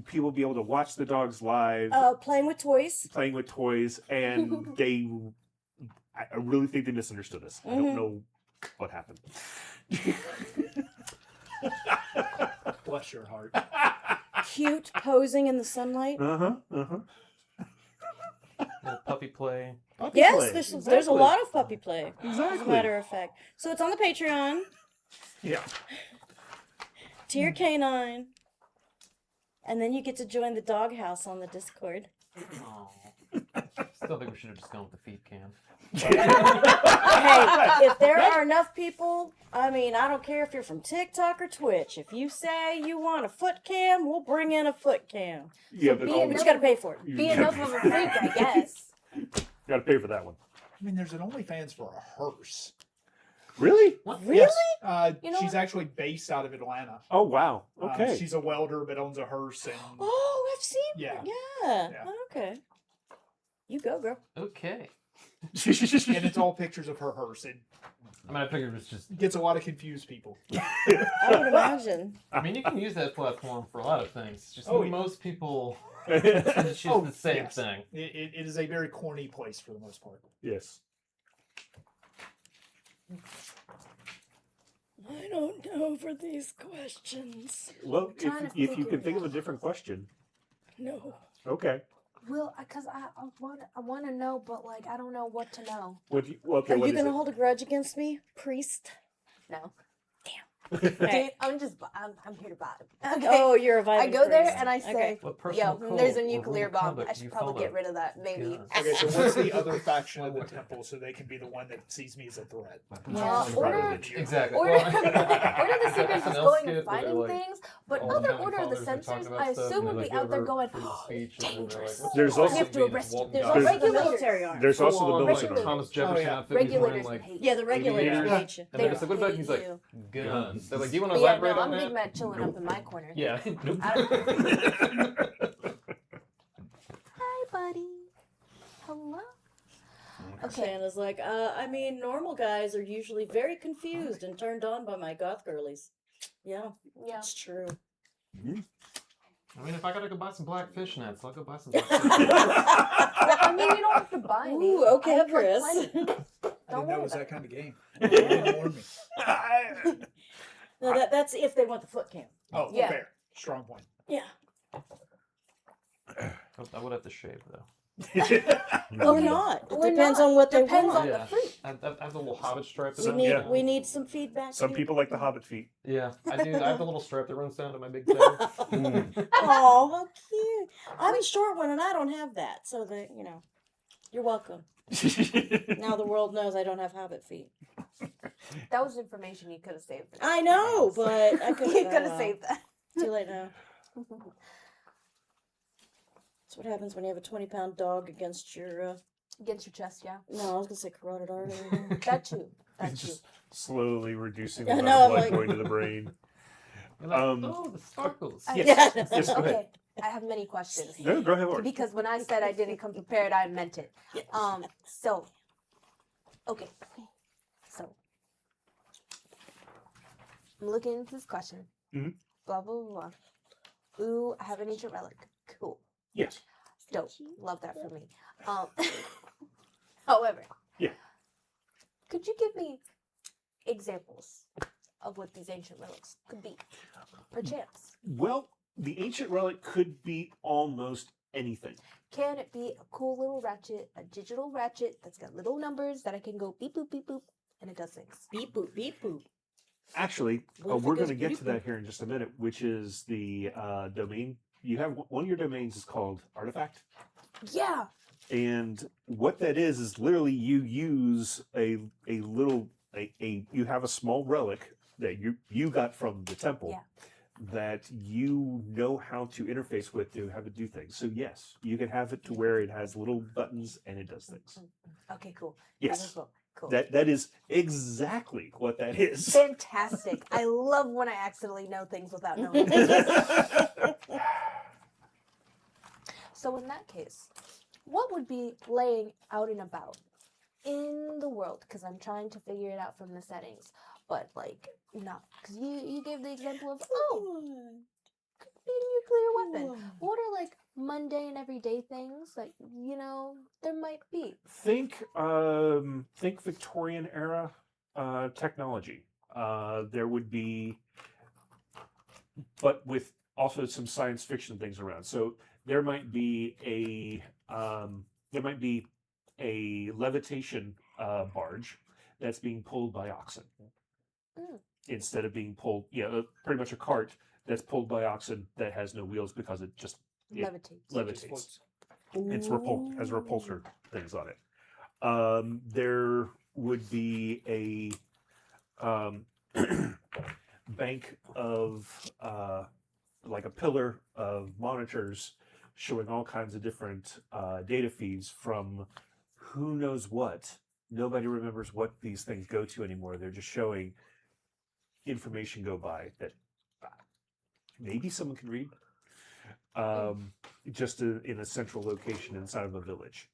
people be able to watch the dogs live, Playing with toys. playing with toys, and they. I really think they misunderstood us. I don't Mhm. know what happened. Bless your heart. Cute posing in the sunlight. Uh huh. Little puppy play. Yes, there's a lot of puppy play. As a Exactly. matter of fact. So it's on the Patreon. Yeah. Tier K9. And then you get to join the doghouse on the Discord. Aw. Still think we should have just gone with the feet cam. Hey, if there are enough people, I mean, I don't care if you're from TikTok or Twitch. If you say you want a foot cam, we'll bring in a foot cam. Yeah, but be all But you gotta pay for it. Be enough of a freak, I guess. got to pay for that one. I mean, there's an OnlyFans for a hearse. Really? Really? Yes. You know She's what? actually based out of Atlanta. Oh wow. Okay. She's a welder, but owns a hearse. And Oh, I've seen. Yeah. Yeah. Yeah. Okay. You go, girl. Okay. and it's all pictures of her hearse. It I mean, I figured it was just. gets a lot of confused people. I would imagine. I mean, you can use that platform for a lot of things. Just Oh, yeah. most people it's just the same yes. thing. It is a very corny place for the most part. Yes. I don't know for these questions. Well, trying to if you figure can it think of a out. different question. No. Okay. Well, because I want to know, but like I don't know what to know. What? Okay. Are what you is gonna it? hold a grudge against me, priest? No. Okay. Dude, I'm here to vibe. Okay. Oh, you're a vibe. I go there and I say, Okay. What personal yo, code there's a or nuclear rule of bomb. conduct I do should you probably follow? get rid of that, maybe. God. Okay, so what's the other faction of the temple so they can be the one that sees me as a threat? Order, Exactly. order, Well, order the secrets is SNL going skit and where they're finding like, things, but all the other founding order of the fathers are talking censors, about I stuff, assume and would they be out there give going, freedom of speech, and then they're like, dangerous. what's There's going on? also- We have to Being arrest Walton there's Guy. also Also the regulators. military arm. There's also the Full on, military. like Thomas Jefferson yeah. outfit. He's wearing Regulators like hate Yeah, the regulators aviators, hate you. and They then it's like, what about? hate He's like, you. guns. They're like, do you want to But yeah, elaborate no, on I'm that? Big Mac chilling up in my corner. Yeah. Hi, buddy. Hello. Okay. Santa's like, I mean, normal guys are usually very confused and turned on by my goth girlies. Yeah, Yeah. it's true. I mean, if I gotta go buy some black fish nets, I'll go buy some black fish I mean, you don't have to buy any. Ooh, I okay, have, like, Chris. plenty. I didn't know worry it was about that kind of game. You didn't warn me. No, that's if they want the foot cam. Oh, Yeah. fair. Strong point. Yeah. I would have to shave though. Or not. It Or depends not. on what they Depends want. on the freak. I have the little hobbit stripe. that We I need have. we need some feedback. Some people like the hobbit feet. Yeah, I do. I have the little stripe that runs down to my big toe. Oh, how cute! I'm a short one, and I don't have that. So that you're welcome. Now the world knows I don't have hobbit feet. That was information you could have saved. For I know, but I could. You could have saved that. Too late now. That's what happens when you have a 20-pound dog against your. Against your chest, yeah. No, I was gonna say carotid artery. That too. That too. Just slowly reducing I the know, amount of I'm blood like- going to the brain. You're like, Um, oh, the sparkles. I- Yes. Yeah. Yes, go ahead. Okay, I have many questions. No, go ahead, Lauren. Because when I said I didn't come prepared, I meant it. So, okay. So, I'm looking into this question. Mhm. Blah, blah, blah, blah. Ooh, I have an ancient relic. Cool. Yes. Dope. Love that for me. However. Yeah. Could you give me examples of what these ancient relics could be? Perchance. Well, the ancient relic could be almost anything. Can it be a cool little ratchet, a digital ratchet that's got little numbers that I can go beep boop, and it does things? Beep boop, beep boop. Actually, What if it we're goes going to get to beep-boop? that here in just a minute, which is the domain. You have one of your domains is called Artifact. Yeah. And what that is literally you use a little you have a small relic that you got from the temple Yeah. that you know how to interface with to have it do things. So yes, you can have it to where it has little buttons and it does things. Okay, cool. Yes. Cool. That is exactly what that is. Fantastic. I love when I accidentally know things without knowing. So in that case, what would be laying out and about in the world? Because I'm trying to figure it out from the settings, but like not because you gave the example of could be a nuclear weapon. What are like mundane everyday things that there might be? Think Victorian era technology. There would be, but with also some science fiction things around. So there might be a levitation barge that's being pulled by oxen instead of being pulled. Pretty much a cart that's pulled by oxen that has no wheels because it Levitates. levitates. It's has repulsor things on it. There would be a bank of like a pillar of monitors showing all kinds of different data feeds from who knows what. Nobody remembers what these things go to anymore. They're just showing information go by that maybe someone can read. Just in a central location inside of a village.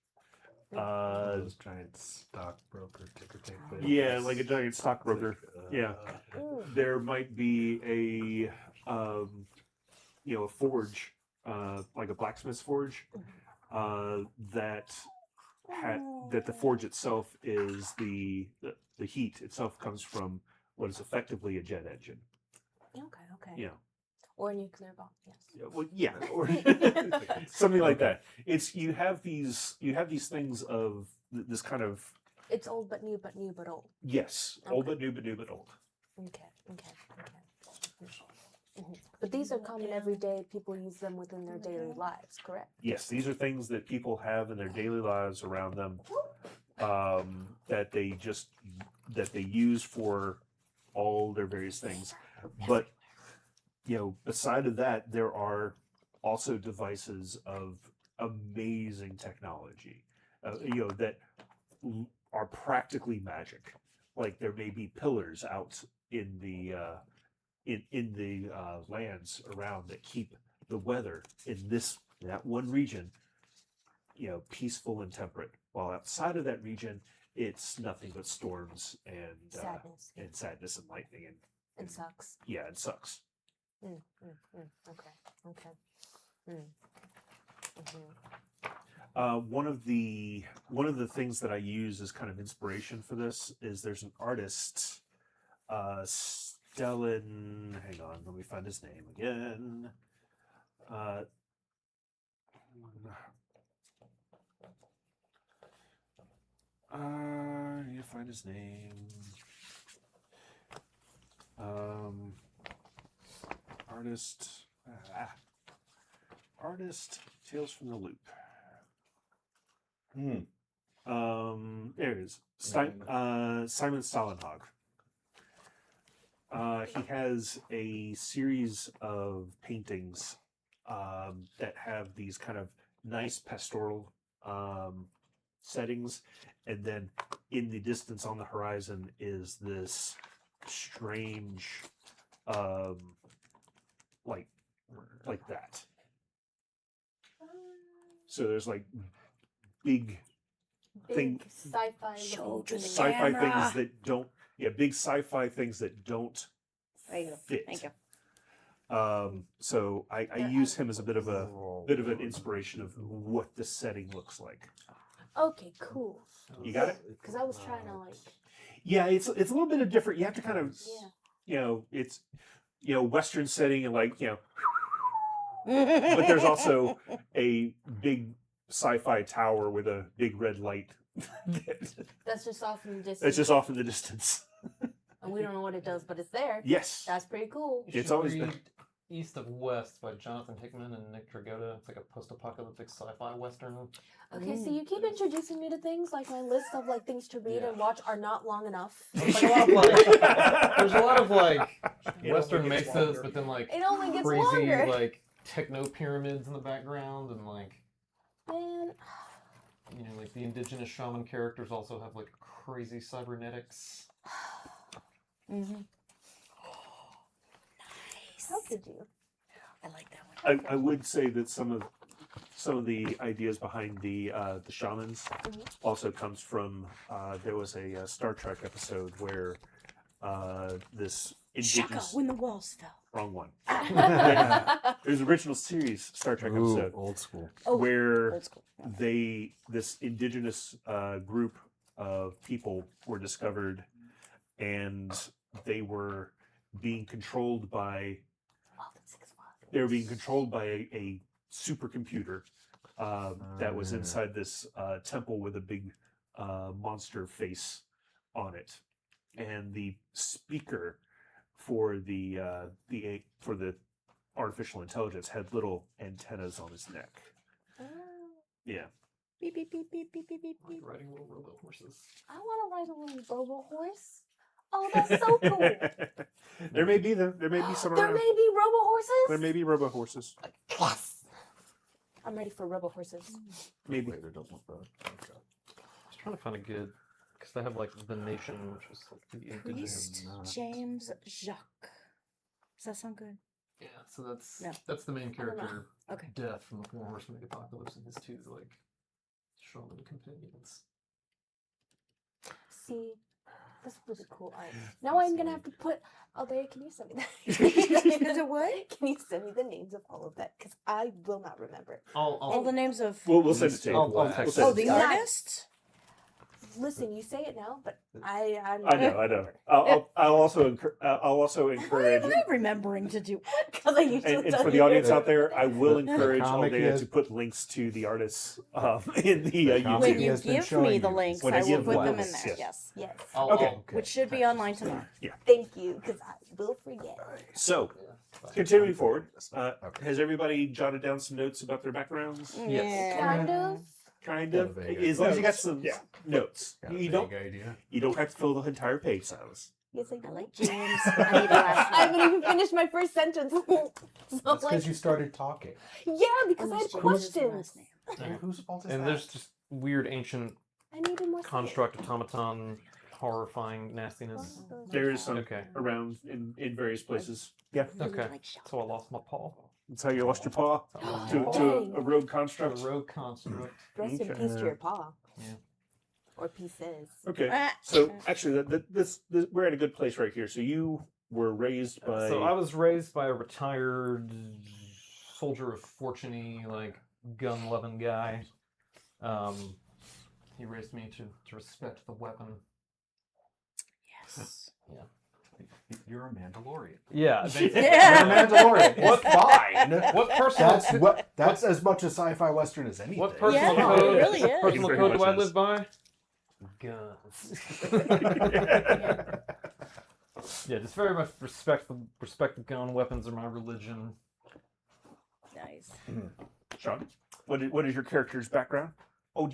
Those giant stockbroker ticker tape. Yeah, like a giant stockbroker. Yeah. Ooh. There might be a a forge, like a blacksmith's forge, that the forge itself is the heat itself comes from what is effectively a jet engine. Okay. Yeah. Or a nuclear bomb, yes. Yeah, well, yeah, or something like that. It's you have these things of this kind of It's old but new but new but old. yes, old but new but old. Okay. But these are common everyday, people use them within their daily lives, correct? Yes, these are things that people have in their daily lives around them, that they use for all their various things. But beside of that, there are also devices of amazing technology, that are practically magic. Like there may be pillars out in the lands around that keep the weather in that one region, peaceful and temperate. While outside of that region, it's nothing but storms and sadness and lightning And sucks. Yeah, it sucks. Okay. One of the things that I use as kind of inspiration for this is there's an artist, Stellan. Hang on, let me find his name again. I need to find his name. Artist Tales from the Loop. There it is. Simon Stalenhag. He has a series of paintings that have these kind of nice pastoral settings, and then in the distance on the horizon is this strange, like that. So there's like big sci-fi sci-fi things that don't big sci-fi things that don't fit. Thank you. So I use him as a bit of an inspiration of what the setting looks like. Okay, cool. You got it? Because I was trying to Yeah, it's a little bit of different. You have to kind of it's Western setting and but there's also a big sci-fi tower with a big red light. That's just off in the distance. It's just off in the distance. And we don't know what it does, but it's there. Yes. That's pretty cool. It's always been. East of West by Jonathan Hickman and Nick Dragotta. It's like a post-apocalyptic sci-fi western. Okay, so you keep introducing me to things like my list of things to read and watch are not long enough. There's a lot of western mesas, but then it only gets crazy longer. techno pyramids in the background, and Man. The indigenous shaman characters also have crazy cybernetics. Mm-hmm. How could you? I like that one. I would say that some of the ideas behind the shamans also comes from there was a Star Trek episode where this Shaka indigenous when the walls fell. wrong one. There's an original series Star Trek episode old school, where Old school. this indigenous group of people were discovered, and they were being controlled by a supercomputer that was inside this temple with a big monster face on it, and the speaker for the artificial intelligence had little antennas on his neck. Yeah. Beep beep beep beep beep beep beep beep. Riding little robot horses. I want to ride a little robo horse. Oh, that's so cool. There may be some There around. may be robo horses. There may be robo horses. Yes. I'm ready for robo horses. Maybe. Wait, it doesn't look bad. Okay. I was trying to find a good, because they have like the nation, which is like the indigenous. Priest James Jacques. Does that sound good? Yeah, so that's No. that's the main don't know. character, Okay. Death from the Four Horsemen of the Apocalypse, and his two like shaman companions. See, this is really cool art. Now I'm gonna have to put. Oh, there. Can you send me that? Is it what? Can you send me the names of all of that? Because I will not remember it. All the names of. We'll send it to you. I'll text We'll Oh, send the it to you. artists. Listen, you say it now, but I'm. I know. I'll also encourage. Why am I remembering to do? Because I usually And tell for the you. audience out there, I will The encourage comic Aldea is- to put links to the artists in the comic When YouTube. you has been give showing me the you. links, When I I will give put the them in links, there. yes. Yes. Yes. Okay. Which should be online tomorrow. Thank you, because I will forget. So, Yeah. continuing forward, Okay. has everybody jotted down some notes about their backgrounds? Yes. Kind of. Kind Yeah, of. vague As long as you got notes. some Yeah. notes. Got a You vague don't. idea. You don't have to fill the entire page, Silas. Yes, I I do. like James. I need a last I haven't even finished my first sentence. So That's like, because you started talking. yeah, because I had questions. And whose fault is And that? there's just weird ancient I needed more. construct automaton, horrifying nastiness. There is some Okay. around in various places. Yeah, Okay. So I lost my paw. that's how you lost your paw Oh. to a rogue A construct. rogue construct. Rest in Okay. peace to your paw. Yeah. Or pieces. Okay, Ah. so actually, this we're at a good place right here. So you were raised by. So I was raised by a retired soldier of fortune-y, like gun-loving guy. He raised me to respect the weapon. Yes. You're a Mandalorian. Yeah. basically. Yeah. You're a Mandalorian. It's fine. What personal That's as much a sci-fi western as anything. what personal Yeah, code? it really is. Personal It very code do much I is. live by? Guns. Yeah, just very much respect the gun. Weapons are my religion. Nice. Sean, what is your character's background? Oh,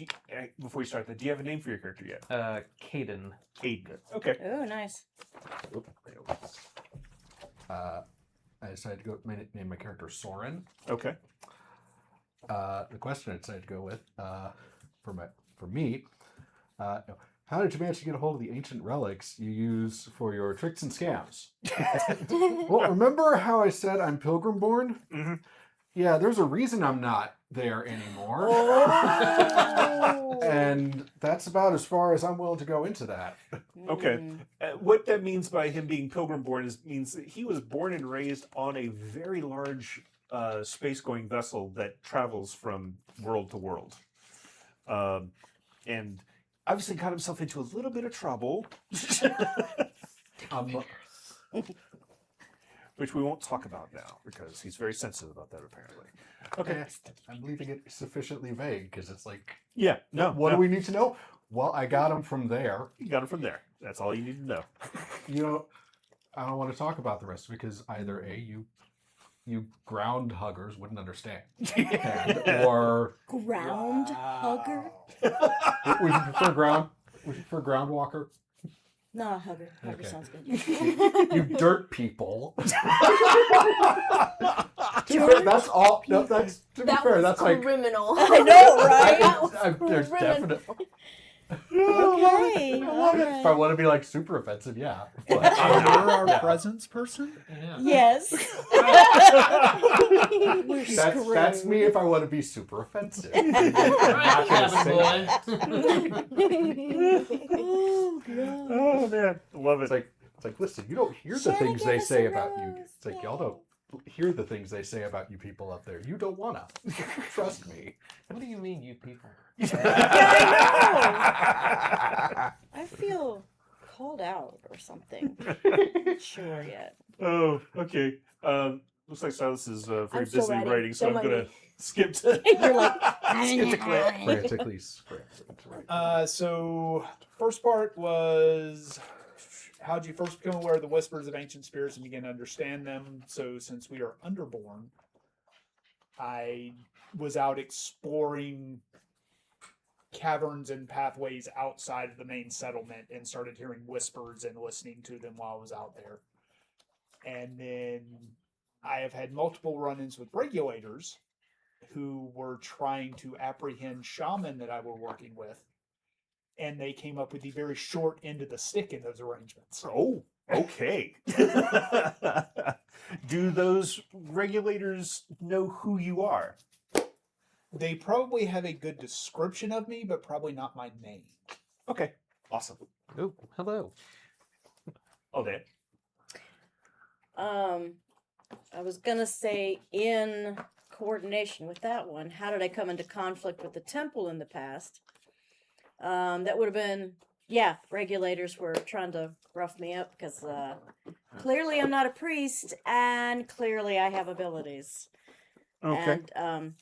before you start that, do you have a name for your character yet? Caden. Caden. Okay. Oh, nice. I decided to name my character Soren. Okay. The question I decided to go with for me, how did you manage to get a hold of the ancient relics you use for your tricks and scams? Well, remember how I said I'm Pilgrim born? Mhm. Yeah, there's a reason I'm not there anymore. Oh. And that's about as far as I'm willing to go into that. Okay. Mm. What that means by him being pilgrim born means that he was born and raised on a very large space-going vessel that travels from world to world, and obviously got himself into a little bit of trouble, which we won't talk about now because he's very sensitive about that apparently. Okay. I'm leaving it sufficiently vague because it's like, Yeah. No. what no. do we need to know? Well, I got him from there. You got it from there. That's all you need to know. You know, I don't want to talk about the rest because either A, you ground huggers wouldn't understand, or Ground hugger? would you prefer ground? Would you prefer ground walker? No, hugger. Hugger Okay. sounds good. You dirt people. To be fair, that's all. No, that's to be That fair. was That's like. criminal. I know, right? That was There's criminal. definitely. Okay. If I want to be like super offensive, yeah. But, You're our presence person? Yeah. Yes. We're that's screwed. me if I want to be super offensive. Right, Not gonna say- cabin boy. Oh, God. Oh man, love it. It's like, listen, you don't hear the Shannon things gave they us say a about you. rose. It's like y'all don't hear the things they say about you people up there. You don't wanna. Trust me. What do you mean, you people? I feel called out or something. Not sure yet. Oh, okay. Looks like Silas is very I'm still busy writing. writing, so Don't I'm mind gonna me. skip to You're like, skip to clip. Frantically scrambling. So first part was how did you first become aware of the whispers of ancient spirits and begin to understand them? So since we are underborn, I was out exploring caverns and pathways outside of the main settlement and started hearing whispers and listening to them while I was out there. And then I have had multiple run-ins with regulators who were trying to apprehend shaman that I were working with. And they came up with the very short end of the stick in those arrangements. Oh, okay. Do those regulators know who you are? They probably have a good description of me, but probably not my name. Okay, awesome. Oh, hello. Oh, Dan. I was gonna say, in coordination with that one, how did I come into conflict with the temple in the past? That would have been, yeah, regulators were trying to rough me up because clearly I'm not a priest and clearly I have abilities. Okay. And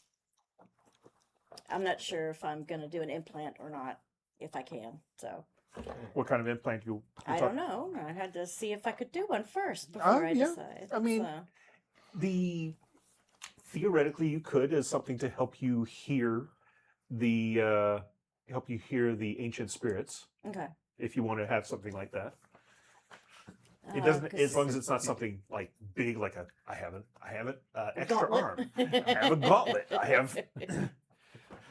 I'm not sure if I'm gonna do an implant or not, if I can. So What kind of implant you I talk- don't know. I had to see if I could do one first before I yeah. decide. I mean, so. Theoretically you could, as something to help you hear the ancient spirits, Okay. if you want to have something like that. It Uh, doesn't, 'cause- as long as it's not something like big, like I have an extra Gauntlet. arm. I have a gauntlet. I have.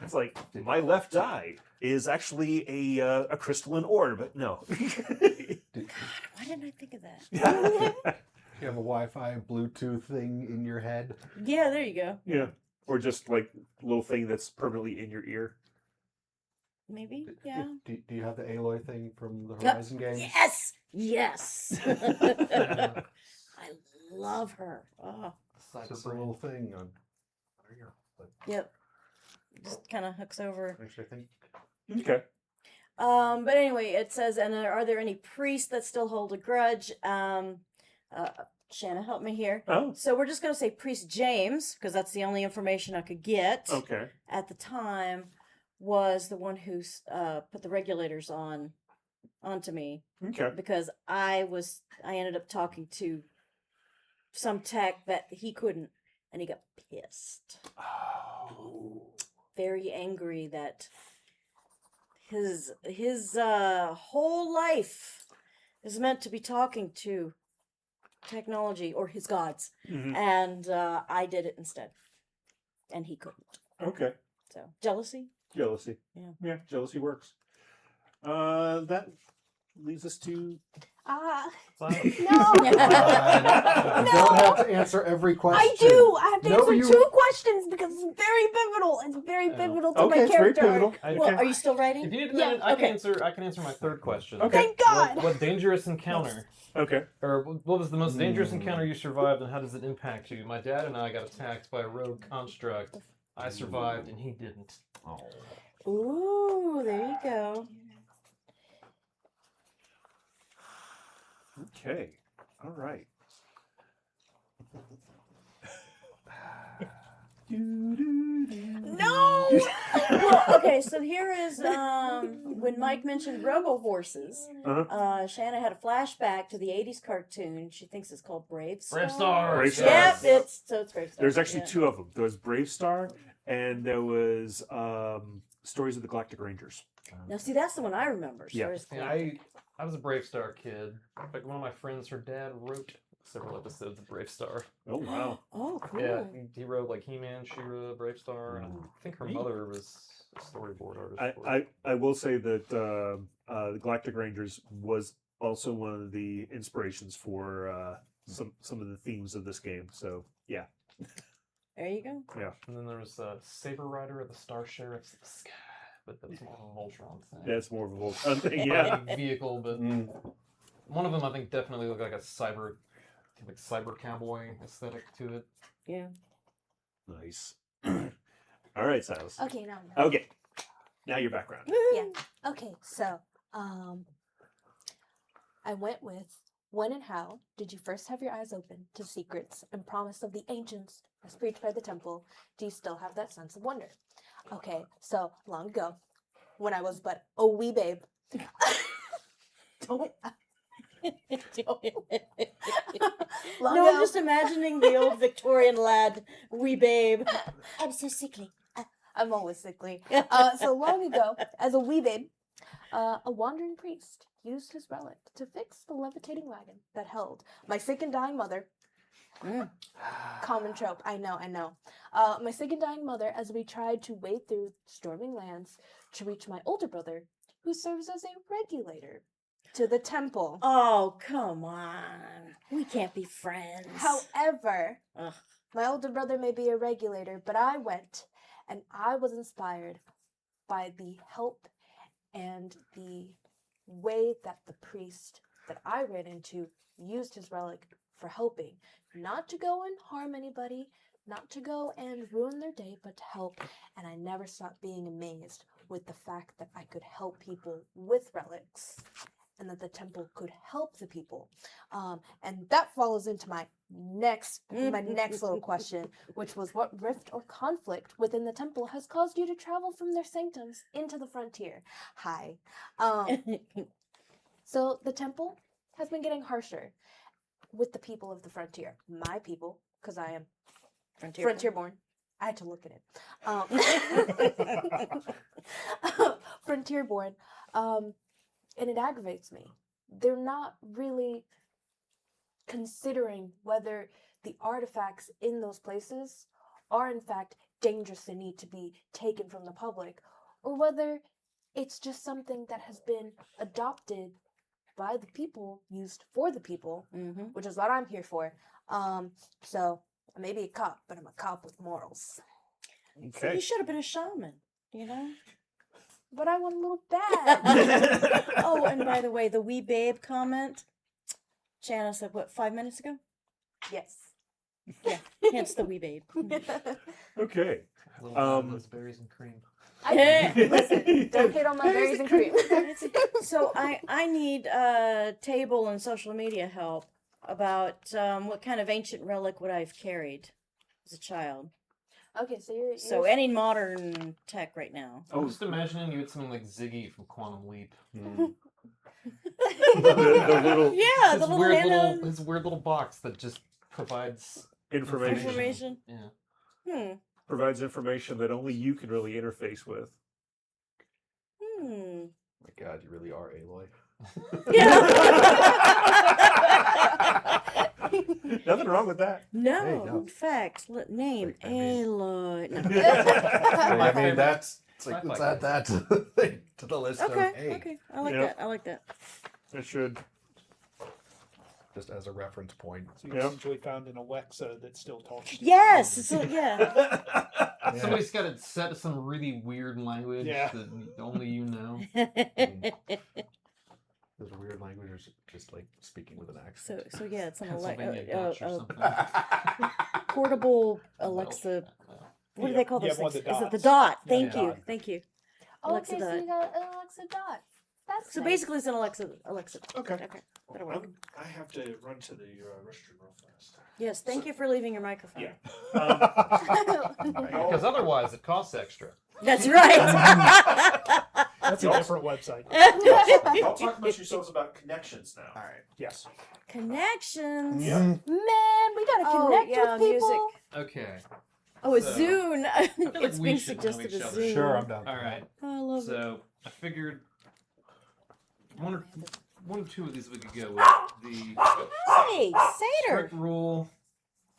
It's like my left eye is actually a crystalline orb. No. Why didn't I think of that? You have a Wi-Fi Bluetooth thing in your head. Yeah, there you go. Yeah. Or just like a little thing that's permanently in your ear. Maybe, yeah. Do you have the Aloy thing from the Horizon games? Yes, yes. I love her. Oh, It's just a little thing on here. But yep. Just kind of hooks over. actually, I think Okay. But anyway, it says, and are there any priests that still hold a grudge? Shanna, help me here. Oh. So we're just gonna say Priest James, because that's the only information I could get Okay. at the time. Was the one who put the regulators onto me. Okay. Because I ended up talking to some tech that he couldn't, and he got pissed, Oh. very angry that his whole life is meant to be talking to technology or his gods, Mhm. and I did it instead, and he couldn't. Okay. So jealousy. Jealousy. Yeah. Jealousy works. That leads us to No. you don't have to answer every question. I do. I have to No, answer you- 2 questions because it's very pivotal. It's very pivotal to okay, my it's very character. pivotal. I- Well, are you still writing? If you need a Yeah, minute, I okay. can answer my third question. Okay. Thank God. What dangerous encounter, Okay. or what was the most dangerous encounter you survived, and how does it impact you? My dad and I got attacked by a rogue construct. I survived, and he didn't. Oh. Ooh, there you go. Okay. All right. No. Well, okay, so here is when Mike mentioned robo horses. Uh-huh. Shanna had a flashback to the '80s cartoon. She thinks it's called Brave Star. Brave Star. Brave Star. Yep, it's Brave Star. There's actually yeah. 2 of them. There was Brave Star, and there was Stories of the Galactic Rangers. Now, see, that's the one I remember. Yeah. Stories of Yeah, Galactic. I was a Brave Star kid. In fact, one of my friends, her dad wrote several episodes of Brave Star. Oh wow. Oh, cool. Yeah, he wrote like He-Man, She-Ra, Brave Star, and I think her mother was a storyboard artist. for it. I will say that the Galactic Rangers was also one of the inspirations for some of the themes of this game. So yeah. There you go. And then there was Saber Rider of the Star Sheriffs of the Sky, but that was more of a Voltron thing. That's more of a Voltron thing. Yeah. Vehicle, but one of them I think definitely looked like a cyber cowboy aesthetic to it. Yeah. Nice. All right, Silas. Okay, now. Okay. Now your background. Yeah. Okay, so I went with when and how did you first have your eyes open to secrets and promise of the ancients as preached by the temple? Do you still have that sense of wonder? Okay, so long ago, when I was but a wee babe. Don't. Long No, I'm ago- just imagining the old Victorian lad, wee babe. I'm so sickly. I'm always sickly. So long ago, as a wee babe, a wandering priest used his relic to fix the levitating wagon that held my sick and dying mother. Common trope, I know. My sick and dying mother as we tried to wade through storming lands to reach my older brother, who serves as a regulator to the temple. Oh, come on. We can't be friends. However, Ugh. my older brother may be a regulator, but I went and I was inspired by the help and the way that the priest that I ran into used his relic for helping. Not to go and harm anybody, not to go and ruin their day, but to help. And I never stopped being amazed with the fact that I could help people with relics and that the temple could help the people. And that follows into my next little question, which was what rift or conflict within the temple has caused you to travel from their sanctums into the frontier? Hi. So the temple has been getting harsher with the people of the frontier. My people, because I am frontier born. I had to look at it. Frontier born. And it aggravates me. They're not really considering whether the artifacts in those places are in fact dangerous and need to be taken from the public, or whether it's just something that has been adopted by the people, used for the people, which is what I'm here for. So I may be a cop, but I'm a cop with morals. So you should have been a shaman, you know? But I want a little badge. Oh, and by the way, the wee babe comment, Jana said, what, 5 minutes ago? Yes. Yeah, hence the wee babe. Okay. Those berries and cream. Listen, don't hit on my berries and cream. So I need table and social media help about what kind of ancient relic would I have carried as a child. Okay, so you're So any modern tech right now. I was just imagining you had something like Ziggy from Quantum Leap. the little Yeah, the His little weird hand his weird little box that just provides information. Yeah. Provides information that only you can really interface with. My God, you really are Aloy. Nothing wrong with that. No, Hey, no. in fact, name I mean- Aloy. No. I mean, that's it's like, Sci-fi let's add that to the thing, to the list of, hey, Okay, I like Yep. that. I like that. It should. just as a reference point. So you Yep. essentially found an Alexa that still talks to you. Yes, it's yeah. Somebody's got it set to some really weird language Yeah. that only you know. There's a weird language, or just like speaking with an accent. So yeah, it's an Pennsylvania Dutch or something. portable Alexa. What do they call You those have one things? of the Is it the dots. dot? Yeah, Thank the you, dot. thank you. Oh, Alexa okay, so Dot. you got an Alexa Dot. That's So nice. basically, it's an Alexa. Okay. Okay, that'll work. I have to run to the restroom real fast. Yes, thank you for leaving your microphone. Yeah. Because otherwise it costs extra. That's right. That's a different website. Y'all talk amongst yourselves about connections now. All right. Yes. Connections. Yeah. Man, we gotta connect with people. music. Okay. Oh, a So, Zune. like It's we been should know suggested each a other. Zune. Sure, I'm down. All right. Oh, I love it. So I figured one or two of these we could go with. The Hey, Satyr. strict rule,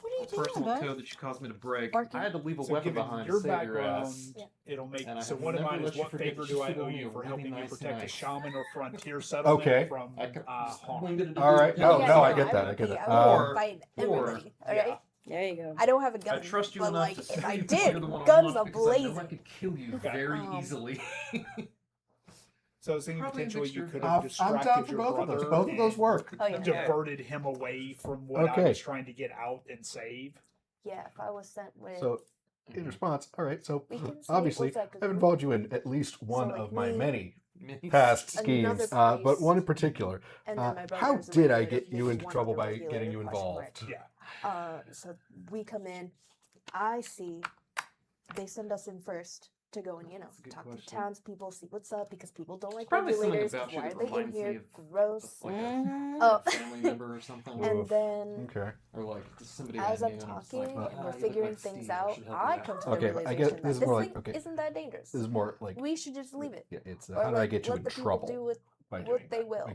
What are you the doing, personal bud? code that she caused me to break. Barking. I had to leave a So weapon given behind your to save your background, ass. it'll make And I so have one of never mine let is you what forget favor that do you I should owe own you a for really helping me nice protect a knife. shaman or frontier settlement Okay. from I could harm? winged it to All do right. the No, penalty. no, I know, get that. I would get be- that. I would Or- fight or- everybody. All right. There you go. I don't have a gun. I trust you but enough like, to if say I you're did, the one I guns want are because I know I blazing. could kill you Okay. very easily. So I was thinking Probably a potentially you mixture. could have I'm distracted down for your both of brother those. Both of those and work. Oh yeah. diverted him away from what I Okay. was trying to get out and save. Yeah, if I was sent with. So, in response, all right. So, We can say obviously, it's like a I've group. involved you in at least one like of my me, many Many- past Another schemes, but priest, one in particular. and then my brother How is a did I regulator, get you which is into one of trouble the by regulator getting you question mark. involved? Yeah. So we come in. I see. They send us in first to go and That's a good talk to question. townspeople, see what's up because people don't like Probably something regulators. about you Why are that they in reminds me here? of Gross. like Mhm. Oh. a family member or something. And then Okay. Or like just somebody as I I'm knew, and it's talking like, and "Ah, we're you look figuring like things Steve, I out, should help I you out." come to Okay, the but I realization guess that this is this more thing like, okay, isn't that dangerous. this is more like We should just leave it. yeah, it's Or how do I like, get you let in the people trouble do what by doing what they that? will. By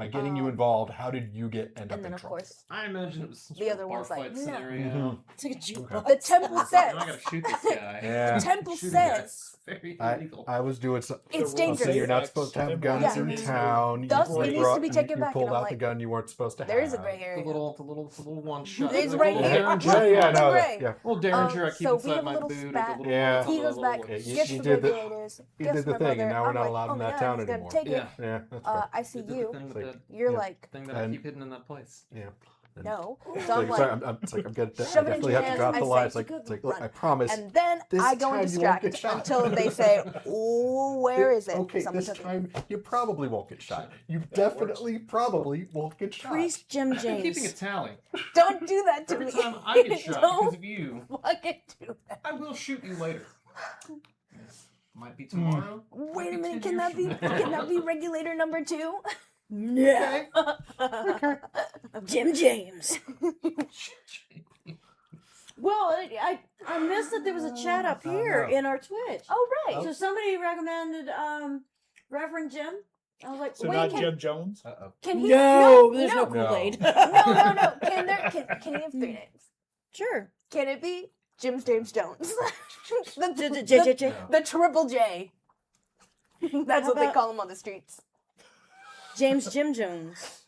getting you involved. How did you end up And in then of trouble? course I imagine it was some The sort other of bar one's like, fight "No." scenario. It's like a jukebox. the temple It's like, says "No, I gotta shoot this guy. Yeah. the temple Shooting guy says is very I illegal. I was doing some. it's The rules dangerous. So you're not X supposed to have and guns Yeah. in is town. Thus, it needs to be taken you back, pulled and I'm out the like, gun you weren't supposed to there is a have. gray The area. little one shot. It's like right little here. Derringer. Look, Yeah, the no, gray. yeah. Little Derringer I keep So we inside have a my little boot. spat. Or the little Yeah. He goes back, Yeah, gets you the did the- regulators, you gets did the my thing, and brother. now we're I'm not like, allowed oh in my that God, town he's gonna anymore. take Yeah. it. Yeah, that's right. I see You did you. the thing It's with like- that You're yeah. like, thing that I And- keep hidden in that place. Yeah. And no. it's So I'm like, sorry, like, it's like I'm gonna shove it definitely into your have to drop hands, the I line. say, It's like, look, run. I promise. and then this I go time and you won't distract get shot. until they say, oh, where is it? Okay, Someone this took it. time you probably won't get shot. You That definitely probably won't get shot. Priest Jim I'm keeping a James. tally. Don't do that to Every me. time I get shot Don't because of you, fucking do that. I will shoot you later. Might be tomorrow. Wait a Might minute, 10 can that be years from now. can that be regulator number 2? No. Jim James. Well, I missed that there was a chat up here no. in our Twitch. Oh right. So somebody recommended Reverend Jim. I was like, So wait, not can, Jim Jones. Uh-oh. Can he no, there's no no. Kool-Aid. No. Can he have 3 names? Sure. Can it be James Jones? J. The triple J. That's How what they about- call him on the streets. James Jim Jones.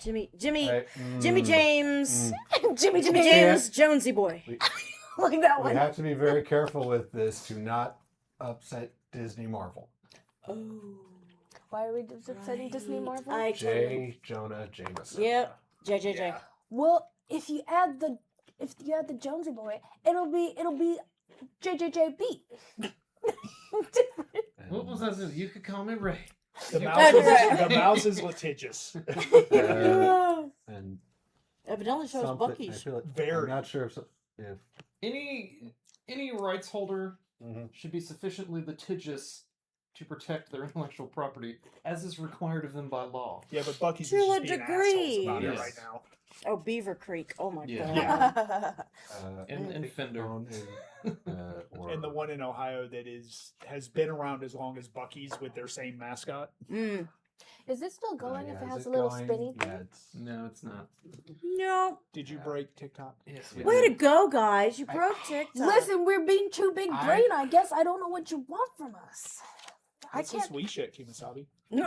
Jimmy Right, James. Jimmy Jimmy James. James Jonesy boy. Like that We one. have to be very careful with this to not upset Disney Marvel. Oh. Why are we upsetting Disney Marvel? I J. Jonah Jameson. Yep. J. Well, if you add the Jonesy boy, it'll be JJJB. Different. What was that? You could call me Ray. The You- mouse is litigious. And Evidently shows something, I Bucky's. feel like, Very. I'm not sure if Any rights holder Mhm. should be sufficiently litigious to protect their intellectual property, as is required of them by law. Yeah, but Bucky's To is a just being degree. assholes about it Yes. right now. Oh, Beaver Creek. Oh my Yeah. god. And Fender. And the one in Ohio that has been around as long as Bucky's with their same mascot. Mm. Is it still going if yeah, it is has a little going? spinny Yeah, thing? it's, No, it's not. No. Did you break TikTok? Yes. Way to go, guys. You broke TikTok. Listen, we're being too big brain, I guess. I don't know what you want from us. I This is can't. we shit, Kimasabi. No.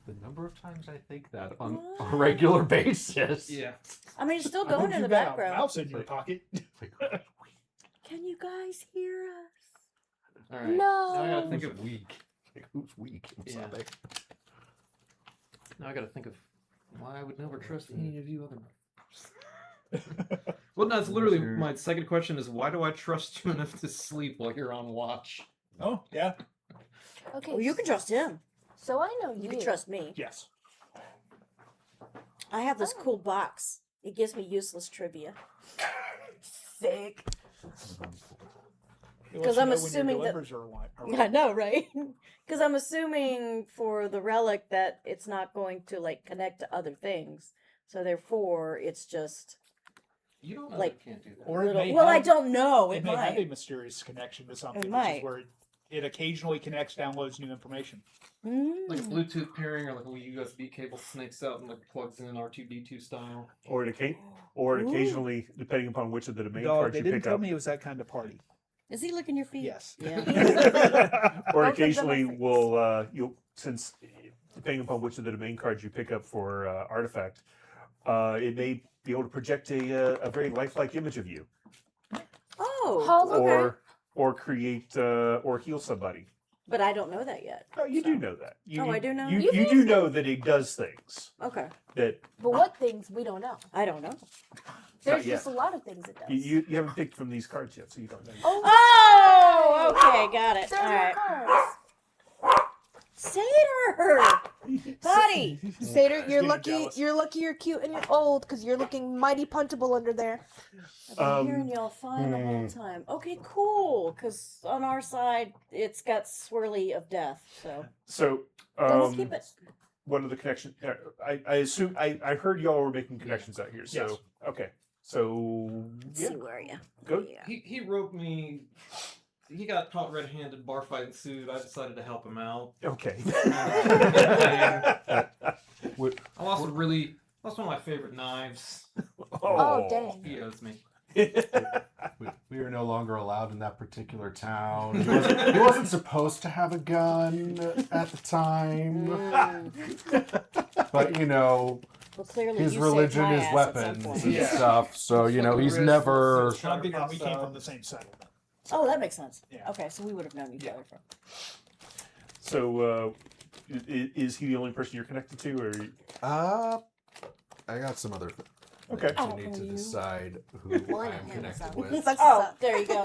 the number of times I think that on a regular basis. Yeah. I mean, it's still I hope going in you the got a background. mouse in your pocket. Can you guys hear us? All right. Now I gotta No. think of. weak. Like, who's weak? Yeah. Now I gotta think of why I would never trust any of you other. Well, that's literally Sure. my second question: is why do I trust you enough to sleep while you're on watch? Oh, yeah. Okay. Well, you can trust him. So I know You can trust me. Yes. I have this cool box. It gives me useless trivia. Sick. It 'Cause lets you I'm know when your assuming that- delivers are I know, right? Because I'm assuming for the relic that it's not going to like connect to other things. So therefore, it's just You don't know Like- you can't do that. Or it little. may Well, I have- don't know. It It may have a might. mysterious connection to something, which might. is where it occasionally connects, downloads new information. Like a Mm. Bluetooth pairing, or like a USB cable snakes out and like plugs in R2D2 style. Or occasionally, depending upon which of the domain Dog, cards they you didn't pick tell up, me it was that kind of party. Is he licking your feet? Yes. Yeah. or Both of them are occasionally fixed. you'll since depending upon which of the domain cards you pick up for artifact, it may be able to project a very lifelike image of you, Oh. Halls, okay. or create or heal somebody. But I don't know that yet. Oh, you do know that. Oh, I do know? You, You you do know that it does things Okay. that But what things we don't know? I don't know. There's yet. just a lot of things it does. you haven't picked from these cards yet, so you don't know. Oh, Oh, okay, got it. there's All more right. cards. Say it to her. Buddy! Satyr, you're getting lucky. jealous. You're lucky. You're cute and you're old because you're looking mighty puntable under there. I've been hearing y'all fine the whole time. Okay, cool. Because on our side, it's got swirly of death. So we'll keep it. One of the connections. I assume I heard y'all were making connections out here. So Yes. okay. So Let's yeah, see where you. Good. Yeah. He roped me. He got caught red-handed. Bar fight ensued. I decided to help him out. okay. I lost lost one of my favorite knives. Oh, dang. He owes me. We are no longer allowed in that particular town. He wasn't supposed to have a gun at the time. But, you know, Well, clearly his you saved religion my is ass at some weapons point. and Yeah. stuff. So, you know, he's never... I figured we came from the same settlement. Oh, that makes sense. Yeah. Okay, so we would have known each Yeah. other from. So is he the only person you're connected to, or? I got some other things. Okay. I need to decide who Well, I I know am him, connected so. with. Sucks Oh, us up. there you go.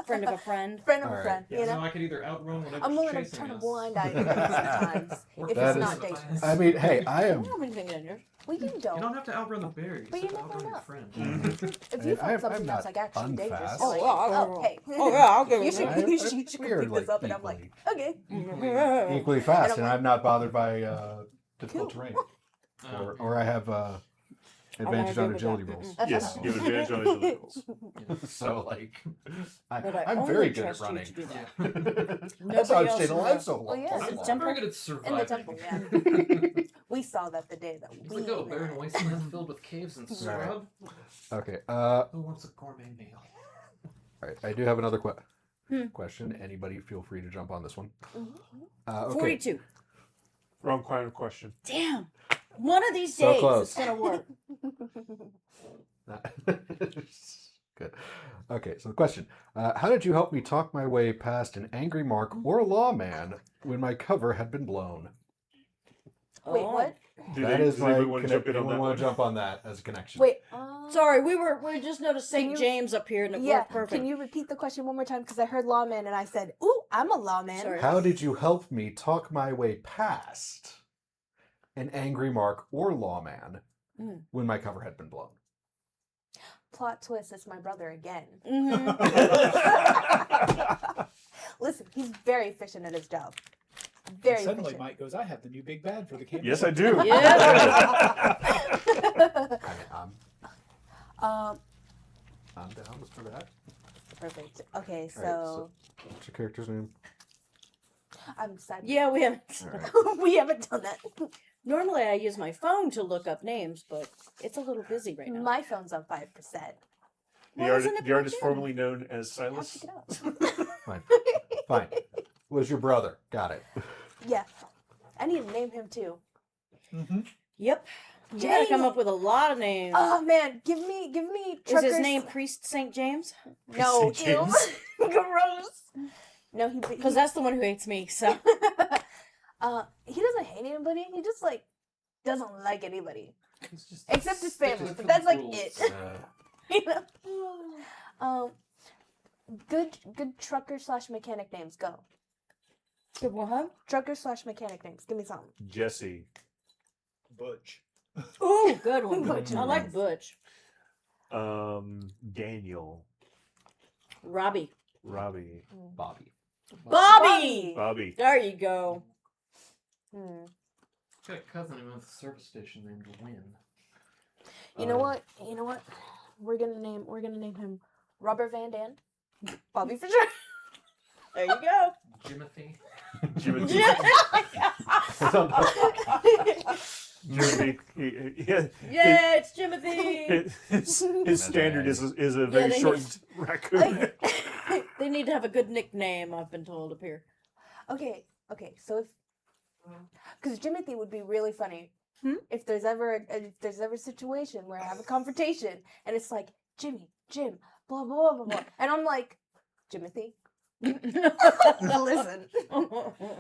Friend of a friend. Friend of a Alright. friend. Yeah, You so know. I could either outrun whatever's I'm willing to chasing turn a us. blind eye to it sometimes if That it's is- not dangerous. I mean, hey, I I am... don't have anything dangerous. Well, you You don't. don't have to outrun the bear. You But just you have to never outrun your know. friend. If you I'm find something not that's like actually dangerous, unfast. you're like, Oh, oh, hey. Oh, yeah, I'll give you you should, that. you should, you should We are, pick this like, up. And I'm like, okay. equally fast, And and I'm I'm not bothered by difficult Cool. terrain. Oh, Or I have advantage on agree with agility that. rolls. Yes, you have advantage on his rolls. So, like, But I I'm only very good at trust you running. to do that. That's Nobody how I've else stayed will alive know. so long. Well, yeah. Is it I'm temple? very good at In surviving. the temple, yeah. We saw that the day that It's we like, oh, barren met. wasteland filled with caves and scrub. Okay. Who wants a gourmet meal? All right. I do have another question. Anybody feel free to jump on this one. Okay. 42. Wrong kind of question. Damn. One of these So days close. it's going to work. Good. Okay, so the question. How did you help me talk my way past an angry mark or a lawman when my cover had been blown? Wait, Oh. what? Does anybody want to jump in on that want one? to jump on that as a connection? Wait. Sorry, we just noticed Can St. you- James up here and it Yeah, worked perfect. can you repeat the question one more time? Because I heard lawman and I said, ooh, I'm a lawman. Sorry. How did you help me talk my way past an angry mark or lawman when my cover had been blown? Plot twist, it's my brother again. Mm-hmm. Listen, he's very efficient at his job. And Very suddenly efficient. Mike goes, I have the new big bad for the campaign. Yes, I do. Yeah. I'm down for that. Perfect. Okay, so, so- What's your character's name? I'm sad. Yeah, we haven't. All right. We haven't done that. Normally I use my phone to look up names, but it's a little busy right now. My phone's on 5%. The, Why isn't it the artist plugged in? formerly known as I have to Silas. get out. Fine. Fine. Was your brother? Got it. Yeah. I need to name him too. Mm-hmm. Yep. You gotta come Dang. up with a lot of names. Oh man, give me Is Trucker's... his name Priest St. James? No, St. ew. James. Gross. No, Because that's the one who hates me, so. he doesn't hate anybody. He just like doesn't like anybody It's just except his stick family. to But the that's like rules. it. You know? Good trucker / mechanic names. Go. Good one, huh? Trucker / mechanic names. Give me something. Jesse. Butch. Ooh, good one. Butch. I like Butch. Daniel. Robbie. Robbie. Bobby. Bobby! Bobby. There you go. Hmm. Got a cousin who owns a service station named Win. You know what? You know what? We're gonna name him Robert Van Dam. Bobby for sure. There you go. Jimothy. Jimothy. Jimothy. Yeah, it's Timothy. His standard is a very they shortened raccoon. They need to have a good nickname, I've been told up here. Okay. So if because Jimothy would be really funny if there's ever a situation where I have a confrontation and it's like Jim, blah blah blah blah blah, and I'm like Jimothy. Listen,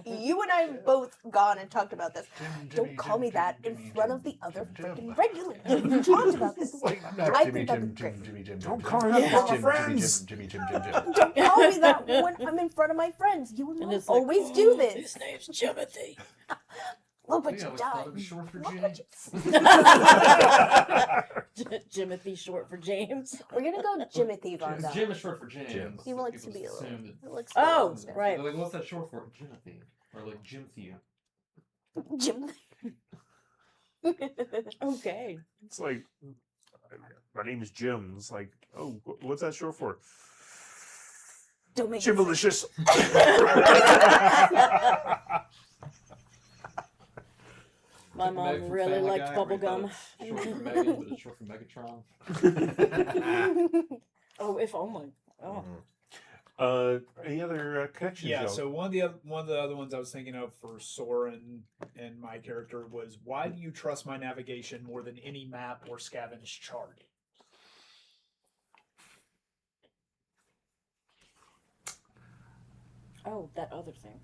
you and I have both gone and talked about this. Don't call me that in front of the other freaking regulars. We've talked about this. I'm not I Jimmy think that'd Jim be great. Jim Jimmy Jim. Don't Jim, call Jim, her that Jim, in front of Jim, my Jimmy, friends. Jimmy Jim. Don't call me that when I'm in front of my friends. You and And I it's like, always do this. His name's Timothy. Look what Yeah, you we thought it done. was short for Look James. what Jimothy short for James. We're gonna go Jimothy on that. Jim is short for James. Jim. He likes to People be a little. assume that- He likes Oh, to be right. They're like, what's that short for? Jimothy. Or like Jimthy. Jim. Okay. It's like, my name is Jim. It's like, oh, what's that short for? Don't make it Jimmalicious. My mom really liked bubble gum. Short for Megan, but it's short for Megatron. Oh, if only. Oh. Any other connections? Yeah, y'all? so one of the other ones I was thinking of for Soren and my character was, why do you trust my navigation more than any map or scavenge chart? Oh, that other thing.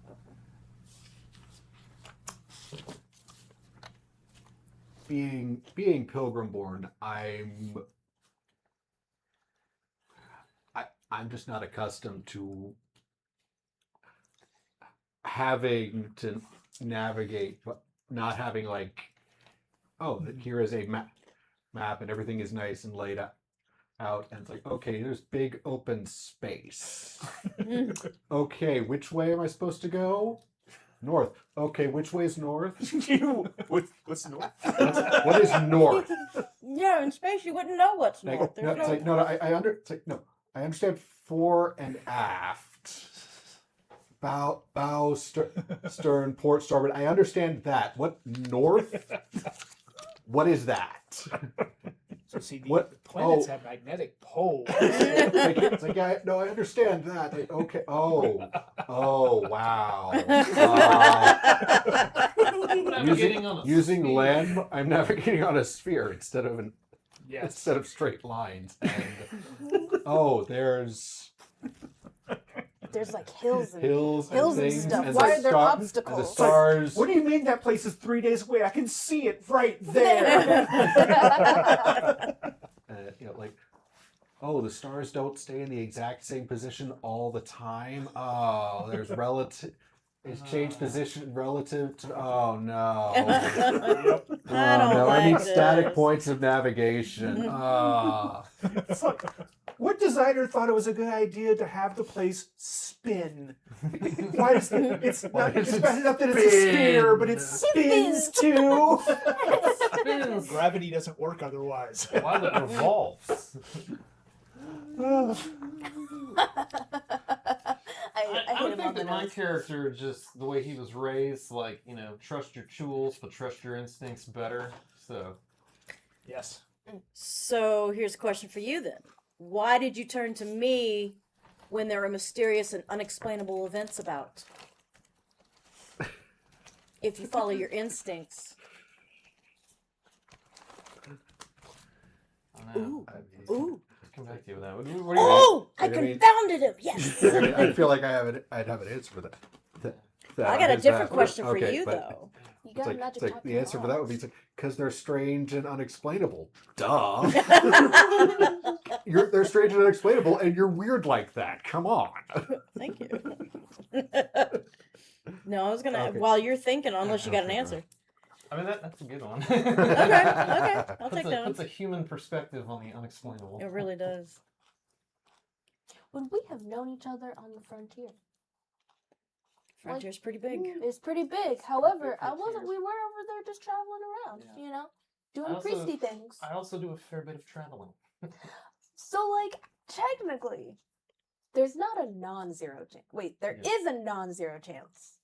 Being Pilgrim born, I'm just not accustomed to having to navigate, but not having like, oh, here is a map and everything is nice and laid out, and it's like, okay, there's big open space. Okay, which way am I supposed to go? North. Okay, which way is north? What's north? What is north? Yeah, in space you wouldn't know what's Like, north. no, There's it's like, no, it's like, no, I understand fore and aft, bow, stern, port, starboard. I understand that. What north? What is that? So see, the What? planets Oh. have magnetic poles. It's like I understand that. Like, okay. Oh, wow. Navigating on a Using sphere. land, I'm navigating on a sphere instead of Yes. straight lines. And There's like hills and hills and things, stuff. and Why the are there star- obstacles? And the stars. What do you mean that place is 3 days away? I can see it right there. Like, oh, the stars don't stay in the exact same position all the time. Oh, there's relative. It's changed position relative to. Oh no. Yep. I don't no, I like need static this. points of navigation. It's like, what designer thought it was a good idea to have the place spin? Why does it's not it's bad enough that it's a sphere, but it spins too? Spins Gravity doesn't work otherwise. while it revolves. I I hit him think on the that my nose. character, just the way he was raised, like, trust your tools, but trust your instincts better. So, Yes. So here's a question for you then. Why did you turn to me when there are mysterious and unexplainable events about? If you follow your instincts. I don't know. Ooh. Come back to you with that. What do you Oh! I I mean- confounded him! Yes! I feel like I'd have an answer for that. I got a Is different that- question for okay, you, but though. You It's got a like, magic top the answer for that would be because they're strange and unexplainable. Duh. They're strange and unexplainable, and you're weird like that. Come on. Thank you. No, I was gonna. Okay. While you're thinking, unless you got an Okay, answer. I mean, that's a good one. Okay, I'll Puts take a, that puts one. a human perspective on the unexplainable. It really does. Would we have known each other on the frontier? Frontier's pretty big. It's pretty big. However, we were over there just traveling around, Yeah. doing I also- priesty things. I also do a fair bit of traveling. So, like, technically, there's not a non-zero chance. Wait, there Yeah. is a non-zero chance.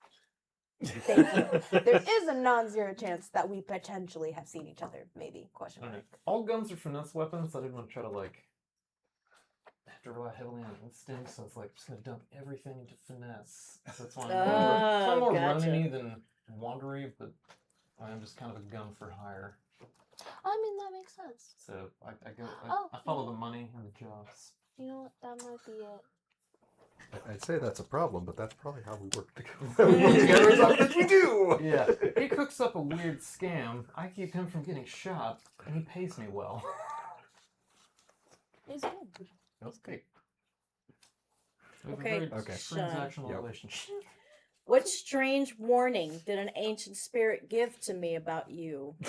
Thank you. There is a non-zero chance that we potentially have seen each other. Maybe? Question I don't know. mark. All guns are finesse weapons. I didn't want to try to have to rely heavily on instinct, so it's like I'm just gonna dump everything into finesse. So that's why I'm more gotcha. runny than wandery, but I'm just kind of a gun for hire. I mean, that makes sense. So I Oh, follow the money and the jobs. You know what? That might be it. I'd say that's a problem, but that's probably how we work together as often as we do. Yeah, he cooks up a weird scam. I keep him from getting shot, and he pays me well. It's good. Okay. We have a Okay, very Okay. transactional Yep. relationship. What strange warning did an ancient spirit give to me about you? I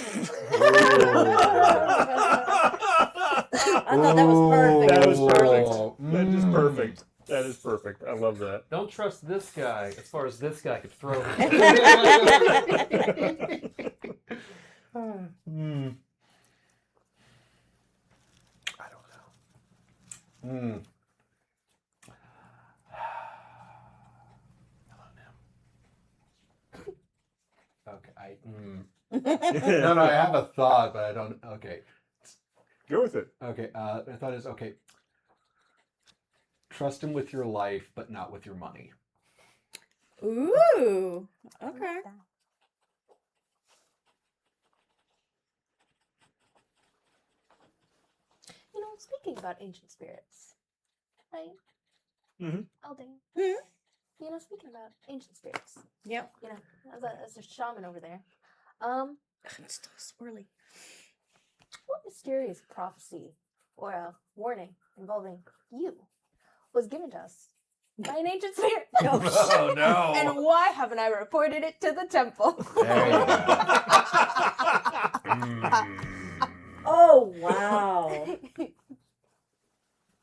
thought that was perfect. That was perfect. Oh, That is perfect. That is perfect. I love that. Don't trust this guy as far as this guy could throw him. I don't know. Okay, no, I have a thought, but I don't. Okay, Go with it. okay. My thought is okay. Trust him with your life, but not with your money. Ooh. Okay. You know, speaking about ancient spirits, right? Mhm. Alding. Mhm. You know, speaking about ancient spirits, Yep. you know, as a shaman over there, I'm still swirly. what mysterious prophecy or a warning involving you was given to us by an ancient spirit? Oh no! And why haven't I reported it to the temple? There you go. Oh, wow.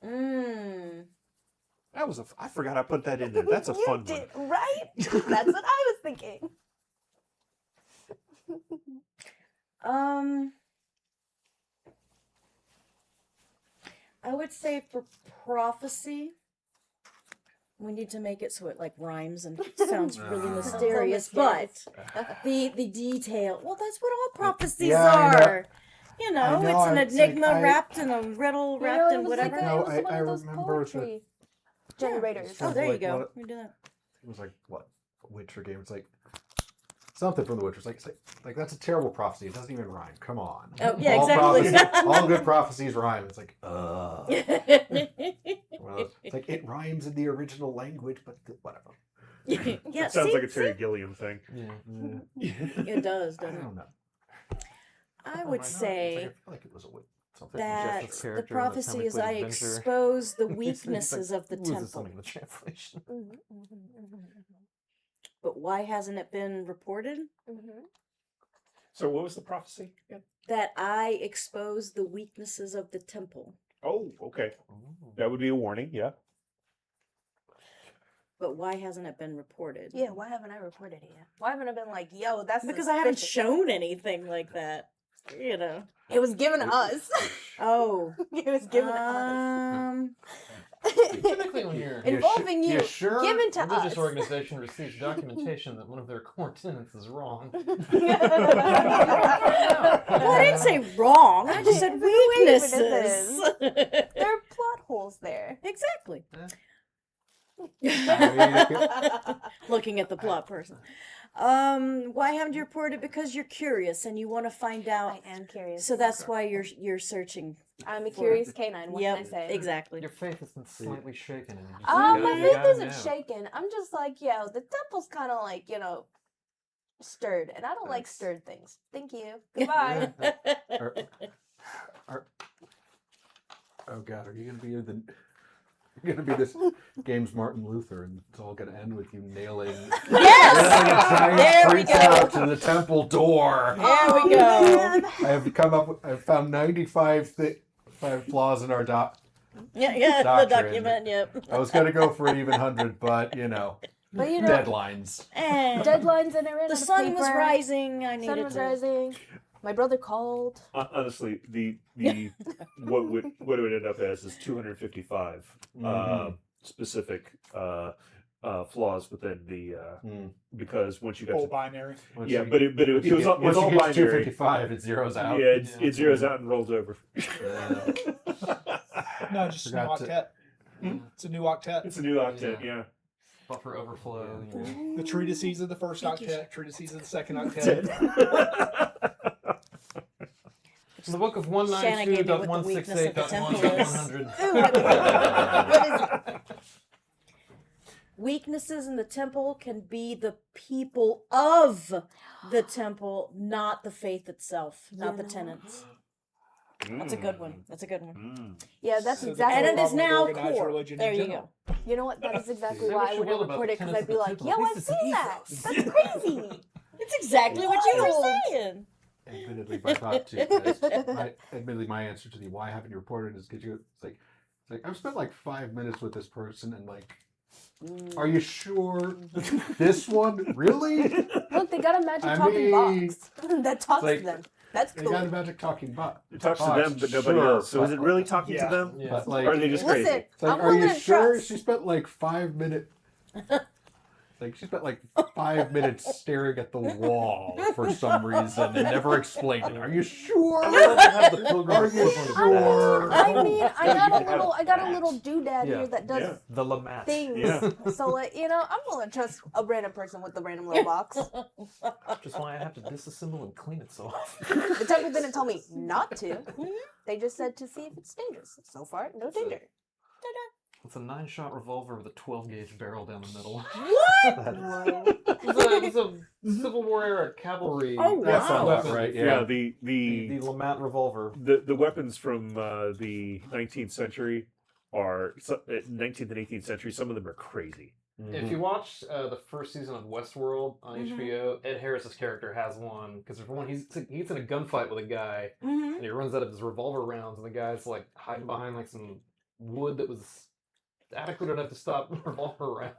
Mmm. That was I forgot I put that in there. That's a You fun did, one. right? That's what I was thinking. I would say for prophecy, we need to make it so it like rhymes and sounds really mysterious, but the detail, well, that's what all prophecies Yeah, I know. are. You know, I know, it's an it's like enigma wrapped in a riddle You know, wrapped it in was whatever. Like No, it was one I of those remember the- poetry generators. Oh, there you Like go. what- We do that. It was like what Witcher game. It's like something from the Witcher. It's like that's a terrible prophecy. It doesn't even rhyme. Come on. Oh, yeah, all exactly. prophecies- all good prophecies rhyme. It's like One of those- it's like it rhymes in the original language, but whatever. Yeah, It sounds see, like a Terry Gilliam thing. it does, I doesn't it? don't know. I Oh, would right now, it's say like, I feel like it was something. that Jeff's the character in the prophecy is Temple I Adventure. expose the He's like, weaknesses of the "Who is this temple. in the translation?" But why hasn't it been reported? So what was the prophecy? That I expose the weaknesses of the temple. Oh, okay. That would be a warning. Yeah. But why hasn't it been reported? Yeah, why haven't I reported it yet? Why haven't I been like, yo, that's Because I haven't suspicious. shown anything like that. You know. It was given to us. Oh. It was given to us. Typically, when you're Involving you. sure? Given to religious us. organization receives documentation that one of their core tenets is wrong. Well, I didn't say wrong. I just said weaknesses. There are plot holes there. Exactly. I Looking at the plot person. Why haven't you reported? Because you're curious and you want to find out. I am curious. So that's why you're searching. I'm a curious canine. What Yep, can I say? exactly. Your faith has been slightly shaken, and you just My you faith gotta isn't know. shaken. I'm just like, yo, the temple's kind of like, stirred, and I don't like stirred things. Thank you. Goodbye. Oh God, are you gonna be You're gonna be this game's Martin Luther, and it's all gonna end with you nailing Yes! giant There we prints go. out to the temple door. There we go. I've found 95 5 flaws in our doc. Yeah, the Doctrine. document, yep. I was gonna go for an even 100, but But deadlines. And deadlines and I ran the out of sun was paper. rising. I Sun needed was to. rising. My brother called. Honestly, the what it would end up as is 255 specific flaws within the because once you got Full to, binary. Once yeah, you- but it was all, once it's all you get to binary. 255, it zeroes out. Yeah, it zeroes out and rolls over. No, just a new Forgot to- octet. It's a new octet. It's a new octet, yeah. Buffer overflow. You know. The treatises of the first octet, treatises of the second octet. In the book of Shanna gave me what the weakness of the temple is. 192.1.100. Weaknesses in the temple can be the people of the temple, not the faith itself, not the tenants. That's a good one. That's a good one. Yeah, that's So the exactly. And it is problem with now organized core. religion in There you general. go. You know what? That is exactly Say why what I you wouldn't will about record the it, because tenets I'd be of the like, temple. yo, At I've least it's seen an that. ethos. That's crazy. It's exactly what you were saying. Admittedly, my thought too. Admittedly, my answer to the why haven't you reported is because it's like I've spent like 5 minutes with this person and like, are you sure this one really? Look, they got a magic I talking mean, box that talks like, to them. That's They cool. got a magic talking bot. It talks to box, them, but nobody sure, else. So is but- it really talking Yeah. to them? Yeah. But Or like, are they just Listen, crazy? it's like, I'm are you willing to sure? trust. She spent like 5 minutes. Like she spent like 5 minutes staring at the wall for some reason and never explained it. Are you sure? I would love to have the Pilgrim Are you equivalent of sure? that. I mean, I Yeah, got you a could little, have I got a that. little doodad Yeah. here that does Yeah. The Lamat. things. Yeah. So, like, you know, I'm willing to trust a random person with the random little box. Which is why I have to disassemble and clean it so often. The temple didn't tell me not to. They just said to see if it's dangerous. So far, no danger. It's a 9-shot revolver with a 12-gauge barrel down the middle. Whoa. It's a Civil War era cavalry. Oh, wow. That sounds weapon. about right. Yeah, Yeah. The Lamat revolver. the weapons from the 19th century are 19th and 18th century. Some of them are crazy. If you watch the first season of Westworld on Mhm. HBO, Ed Harris's character has one because there's one he's in a gunfight with a guy Mm-hmm. and he runs out of his revolver rounds and the guy's like hiding behind like some wood that was adequate enough to stop the revolver round.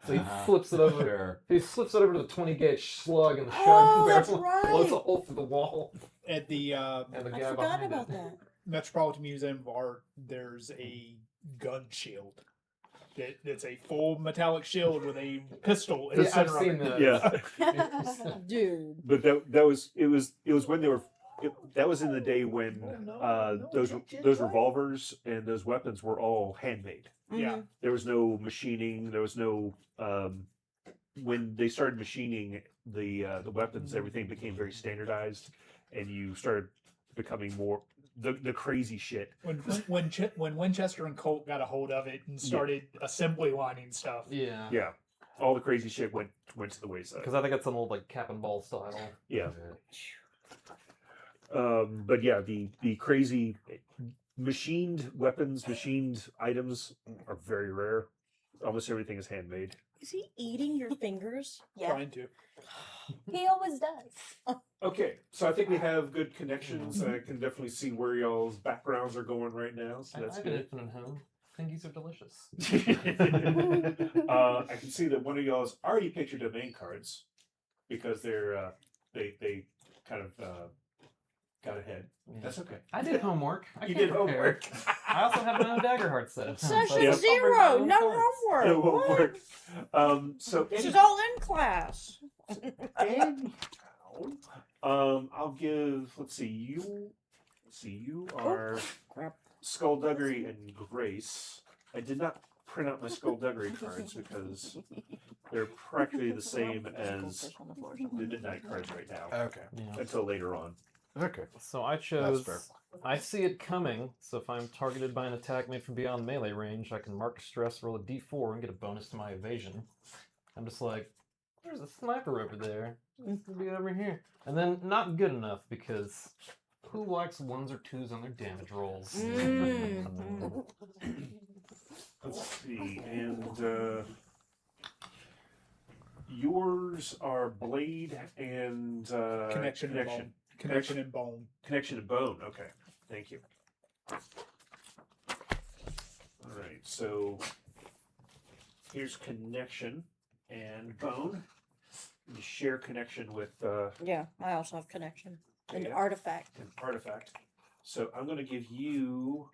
So he flips it over. Sure. He flips it over to the 20-gauge slug and the Oh, shotgun that's barrel right. blows a hole through the wall. At the And the I guy forgot behind about it. that. Metropolitan Museum of Art, there's a gun shield. It's a full metallic shield with a pistol in the Yeah, I've center of seen it. that. Yeah, Dude. but that was it was when they were. That was in the day when those revolvers and those weapons were all handmade. Yeah. There was no machining. There was no when they started machining the weapons, everything became very standardized, and you started becoming more the crazy shit. When Winchester and Colt got a hold of it and started assembly lining stuff. Yeah. Yeah, all the crazy shit went to the wayside. Because I think it's an old like cap and ball style. Yeah. But yeah, the crazy machined weapons, machined items are very rare. Almost everything is handmade. Is he eating your fingers? Yeah, Trying to. he always does. Okay, so I think we have good connections. I can definitely see where y'all's backgrounds are going right now, so I that's have an good. infinite home. Fingies are delicious. I can see that one of y'all's already picked your domain cards because they're they kind of got ahead. Yeah. That's okay. I did homework. I You came did prepared. homework. I also have my own Daggerheart set. at home, so Session I can cover zero. my own No cards. homework. It won't What? work. So This any- is all in class. I'll give. Let's see. You are Crap. Skullduggery and Grace. I did not print out my Skullduggery cards because they're practically the same as the Midnight cards right now Okay. Yeah. until later on. Okay. So I chose. fair. I see it coming. So if I'm targeted by an attack made from beyond melee range, I can mark stress, roll a d4, and get a bonus to my evasion. I'm just like, there's a sniper over there. It could be over here. And then not good enough because who likes 1s or 2s on their damage rolls? Mm. Let's see, and yours are Blade and Connection and bone. Connection and bone. Connection and Bone. Okay, thank you. All right, so here's Connection and Bone. You share Connection with Yeah, I also have connection. An Yeah. artifact. an Artifact. So I'm going to give you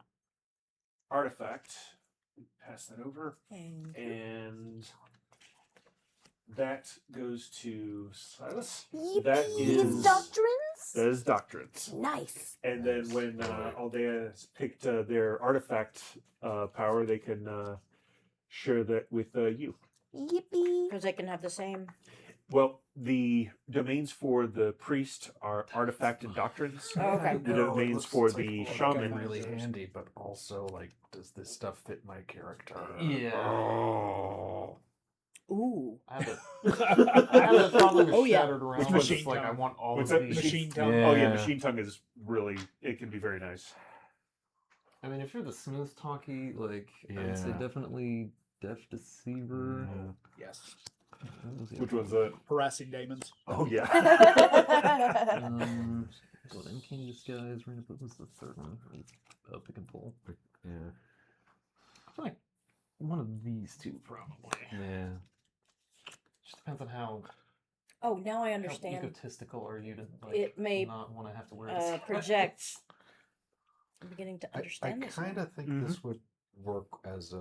Artifact. Pass that over. And that goes to Silas. That Yippee! is It's doctrines? That is Doctrines. Nice. And then when Aldea picked their artifact power, they can share that with you. Yippee. Because they can have the same. Well, the domains for the priest are artifact and doctrines. Oh, okay. The domains for the shaman. really handy, but also like, does this stuff fit my character? Yeah. Oh. Ooh. I have a problem with Oh, yeah. Shattered Realms. With It's machine like tongue. I want all What's of that? these. Machine tongue. Yeah. Oh yeah, machine tongue is really it can be very nice. I mean, if you're the smooth talky, like I'd say Yeah. definitely Deaf Deceiver. Yes. What was the Which other one's that? Harassing demons. Oh yeah. Got Uncanny Disguise. What was the third one? Pick and pull. Yeah. I feel like one of these two probably. Yeah. Just depends on how Oh, now I how understand. egotistical are you to like It may not want to have to wear this. project. I'm beginning to I understand this. kind now. of think this would work as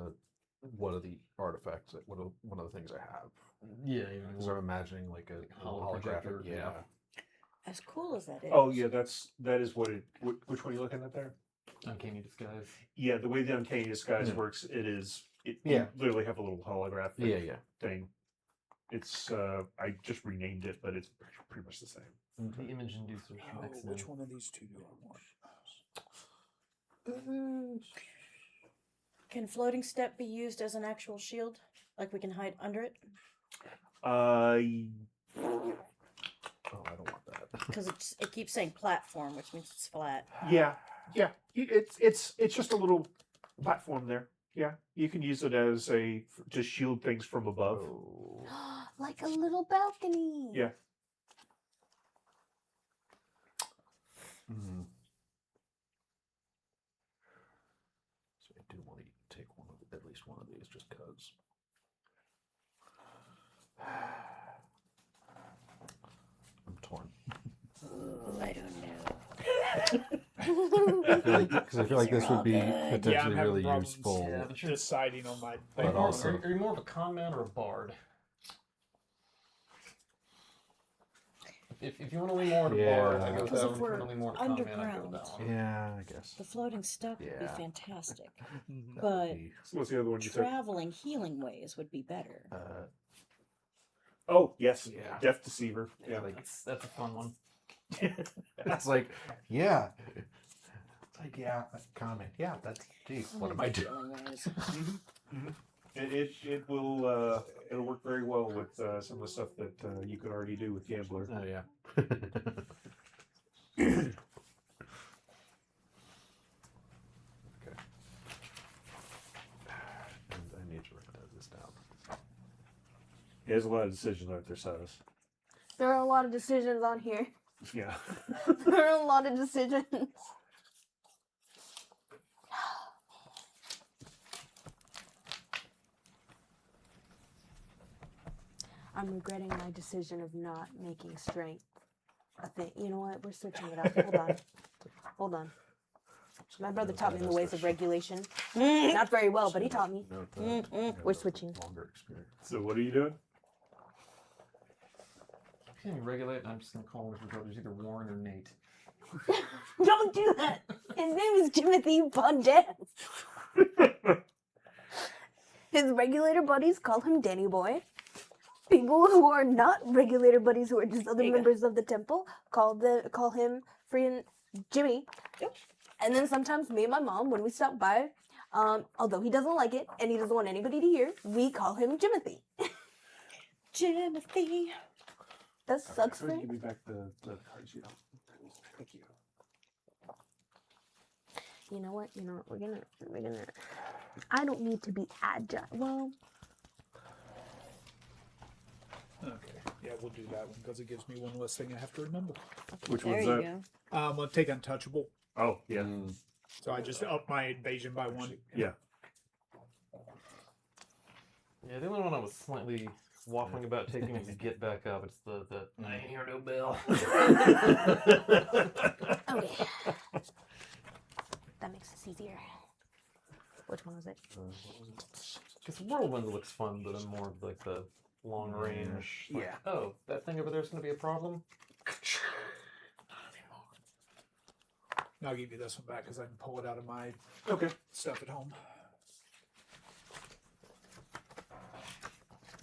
one of the artifacts, like one of the things I have. Yeah, Because I'm imagining like a Hollow holographic. projector, Yeah. As cool as that is. Oh yeah, that is what it. Which one are you looking at there? Uncanny Disguise. Yeah, the way the Uncanny Disguise Yeah. works, you Yeah. literally have a little holographic Yeah. thing. It's I just renamed it, but it's pretty much the same. The Image Inducer from Oh, X-Men. which one of these two do I want? Can floating step be used as an actual shield? Like we can hide under it? Uh, Oh, I don't want that. Because it keeps saying platform, which means it's flat. yeah. It's just a little platform there. Yeah, you can use it as to shield things from above. Oh. Like a little balcony. Yeah. Mm. So I do want to take at least one of these, just cause. I'm torn. I don't know. Because I feel like this would be Yeah, I'm potentially having really problems. useful. Yeah, but you're Deciding on my. Are you, But more, also- are you more of a con man or a bard? If you want to lean more on a Yeah. bard, I go with Because that if one. If you we're want to lean more on a con man, I go with underground, that one. Yeah, I guess. the floating step would be Yeah. fantastic. Mhm. That But would be, So what's the other one you took? traveling healing ways would be better. Oh yes, Yeah. Deaf Deceiver. Yeah. like That's a fun one. that's like, yeah. It's like, yeah, that's a comment. Yeah, that's gee, what am I doing? Healing ways. It will it'll work very well with some of the stuff that you could already do with Gambler. Oh yeah. Okay. And I need to write this down. There's a lot of decisions on their size. There are a lot of decisions on here. Yeah. There are a lot of decisions. I'm regretting my decision of not making strength a thing. You know what? We're switching it up. Hold on. Hold on. My brother taught me the ways of regulation. Not very well, but he taught me. Note that. Yeah, We're that's switching. Longer experience. So what are you doing? Can you regulate? I'm just gonna call one of your brothers either Warren or Nate. Don't do that. His name is Timothy Bondet. His regulator buddies call him Danny Boy. People who are not regulator buddies, who are just other There you go. members of the temple, call him freaking Jimmy. Yep. And then sometimes me and my mom, when we stop by, although he doesn't like it and he doesn't want anybody to hear, we call him Jimothy. Jimothy. That sucks for Give him. me back the cards. Thank you. You know what? We're gonna. I don't need to be agile. Well, Okay. Yeah, we'll do that one because it gives me one less thing I have to remember. Which There one's you that? go. I'm gonna take Untouchable. Oh yeah. So I just upped my invasion by one. Yeah. Yeah, the only one I was slightly waffling about taking is Get Back Up. It's the I hear no bell. okay. That makes this easier. Which one was it? Because Whirlwind looks fun, but I'm more of like the long range. Like, Yeah. oh, that thing over there is going to be a problem. And I'll give you this one back because I can pull it out of my Okay. stuff at home.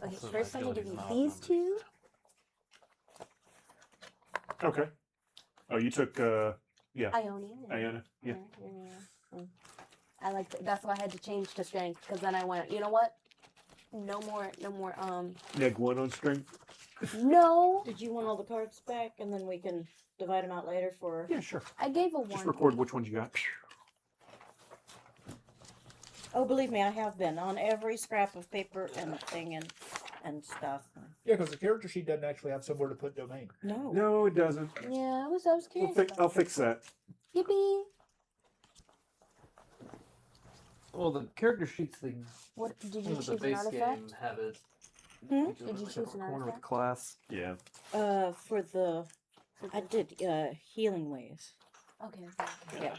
Okay, Also, first my I'm gonna give ability's you not these outnumbered. two. Okay. Oh, you took Ionian. Iona. Yeah. Mm. I like that's why I had to change to strength because then I went. You know what? No more. Neg one on strength. No. Did you want all the cards back, and then we can divide them out later for? Yeah, sure. I gave a Just one. record which ones you got. Oh, believe me, I have been on every scrap of paper and thing and stuff. Yeah, because the character sheet doesn't actually have somewhere to put domain. No. No, it doesn't. Yeah, I was curious. I'll fix that. Yippee! Well, the character sheets thing. What did you The choose an base artifact? game have it. Hmm? Did you choose an corner with artifact? the class? Yeah. For the I did healing ways. Okay. Yeah.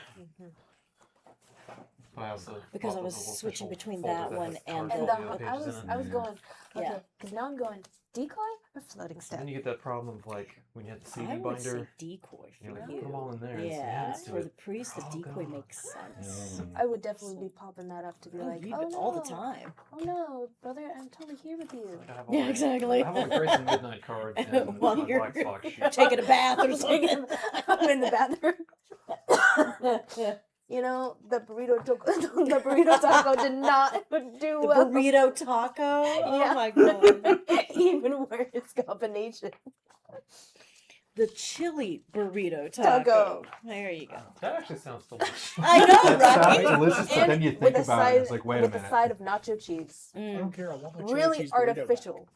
But I also Because bought I the was little switching official between folder that one has and cards And with the all the other pages in it. I was going, okay, Yeah. because now I'm going decoy or floating And step. then you get that problem of like when you had the CD I would say binder, decoy you're for like, you. put them all in there. Yeah, let's do for it. the priest, the Oh, decoy God. makes sense. I would definitely be popping that up to be Oh, like, you oh do no, all the time. oh no, brother, I'm totally here with you. I have all Yeah, my- exactly. I have all the Grace and Midnight cards and While my you're Black Fox sheet. taking a bath or something. I'm in the bathroom. You know, the burrito taco did not do The well. burrito taco. Oh Yeah. my god. Even worse combination. The chili burrito Taco. taco. There you go. That actually sounds delicious. I know, That sounds right? delicious, but And then you with think a about side, it, it's like, wait a with minute. a side of nacho cheese. I Mm. don't care. I want my chili Really cheese burrito back. artificial.